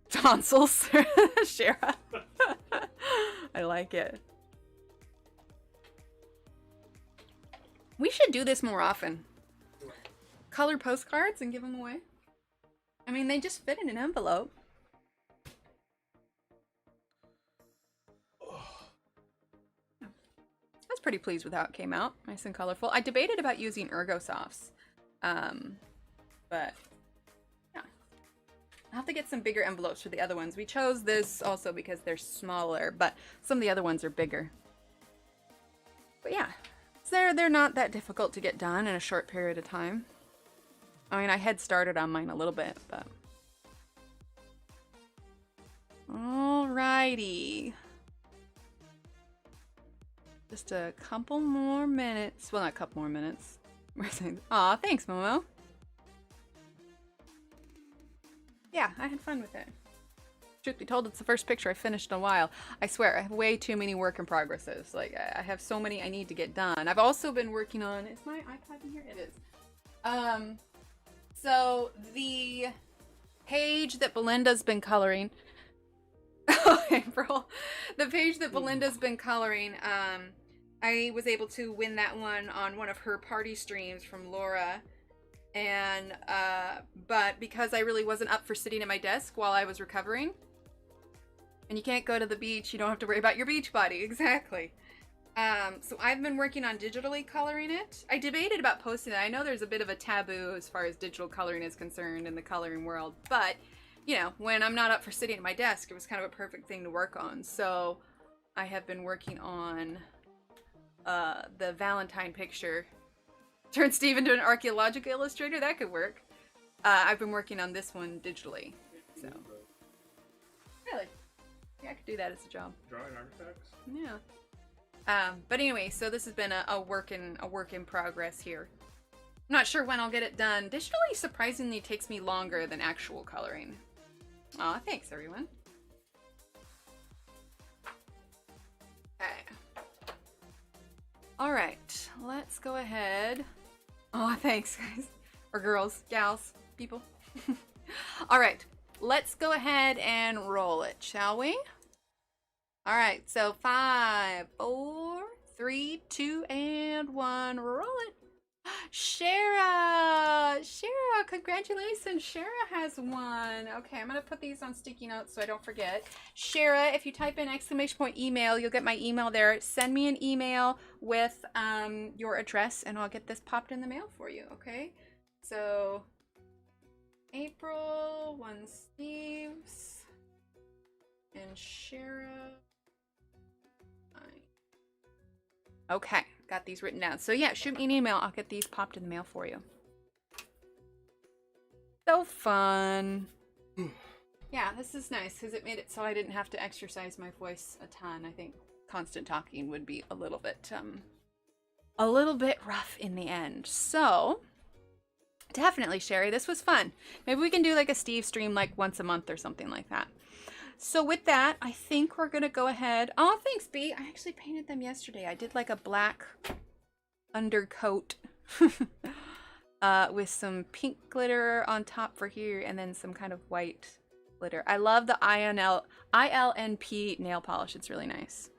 Tonsils, Shara. I like it. We should do this more often. Color postcards and give them away. I mean, they just fit in an envelope. I was pretty pleased with how it came out. Nice and colorful. I debated about using Ergosofts. But, yeah. I'll have to get some bigger envelopes for the other ones. We chose this also because they're smaller, but some of the other ones are bigger. But yeah, so they're not that difficult to get done in a short period of time. I mean, I had started on mine a little bit, but... Alrighty. Just a couple more minutes. Well, not a couple more minutes. Aw, thanks, Momo. Yeah, I had fun with it. Truth be told, it's the first picture I finished in a while. I swear, I have way too many work in progresses. Like, I have so many I need to get done. I've also been working on... Is my iPad in here? It is. So, the page that Belinda's been coloring... Oh, April. The page that Belinda's been coloring, I was able to win that on one of her party streams from Laura. And, but because I really wasn't up for sitting at my desk while I was recovering, and you can't go to the beach, you don't have to worry about your beach body. Exactly. So I've been working on digitally coloring it. I debated about posting it. I know there's a bit of a taboo as far as digital coloring is concerned in the coloring world, but, you know, when I'm not up for sitting at my desk, it was kind of a perfect thing to work on. So I have been working on the Valentine picture. Turn Steve into an archaeological illustrator? That could work. I've been working on this one digitally. So. Really? Yeah, I could do that as a job. Drawing artifacts? Yeah. But anyway, so this has been a work in progress here. I'm not sure when I'll get it done. Digitally, surprisingly, takes me longer than actual coloring. Aw, thanks, everyone. Okay. All right, let's go ahead. Oh, thanks, guys. Or girls, gals, people. All right, let's go ahead and roll it, shall we? All right, so 5, 4, 3, 2, and 1. Roll it. Shara! Shara, congratulations. Shara has won. Okay, I'm going to put these on sticky notes so I don't forget. Shara, if you type in !email, you'll get my email there. Send me an email with your address and I'll get this popped in the mail for you, okay? So, April, 1 Steve's, and Shara. Okay, got these written down. So yeah, shoot me an email. I'll get these popped in the mail for you. So fun. Yeah, this is nice because it made it so I didn't have to exercise my voice a ton. I think constant talking would be a little bit rough in the end. So definitely, Sherry, this was fun. Maybe we can do like a Steve stream like once a month or something like that. So with that, I think we're gonna go ahead. Oh, thanks, B. I actually painted them yesterday. I did like a black undercoat with some pink glitter on top for here and then some kind of white glitter. I love the ILNP nail polish. It's really nice.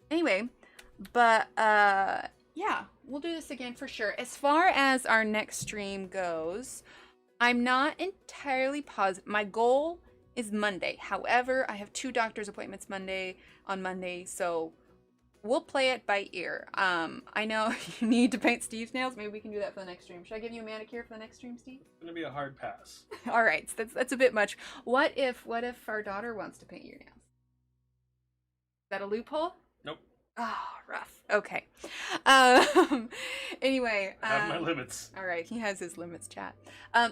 Anyway, but yeah, we'll do this again for sure. As far as our next stream goes, I'm not entirely positive. My goal is Monday. However, I have 2 doctor's appointments on Monday, so we'll play it by ear. I know you need to paint Steve's nails. Maybe we can do that for the next stream. Should I give you a manicure for the next stream, Steve? It's gonna be a hard pass. All right, so that's a bit much. What if our daughter wants to paint your nails? Is that a loophole? Nope. Oh, rough. Okay. Anyway. I have my limits. All right, he has his limits, chat.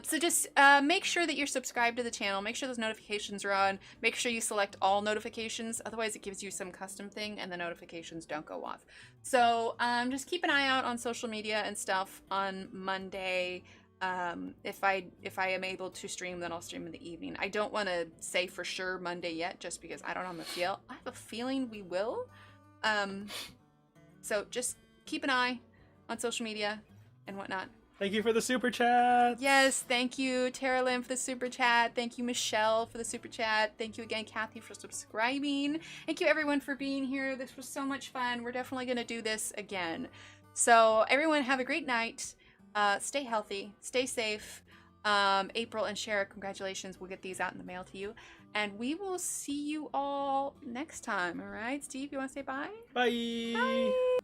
So just make sure that you're subscribed to the channel. Make sure those notifications are on. Make sure you select all notifications. Otherwise, it gives you some custom thing and the notifications don't go off. So just keep an eye out on social media and stuff on Monday. If I am able to stream, then I'll stream in the evening. I don't want to say for sure Monday yet, just because I don't know the feel. I have a feeling we will. So just keep an eye on social media and whatnot. Thank you for the super chat. Yes, thank you, Tara Lynn, for the super chat. Thank you, Michelle, for the super chat. Thank you again, Kathy, for subscribing. Thank you, everyone, for being here. This was so much fun. We're definitely going to do this again. So, everyone, have a great night. Stay healthy. Stay safe. April and Shara, congratulations. We'll get these out in the mail to you. And we will see you all next time, all right? Steve, you want to say bye? Bye. Bye.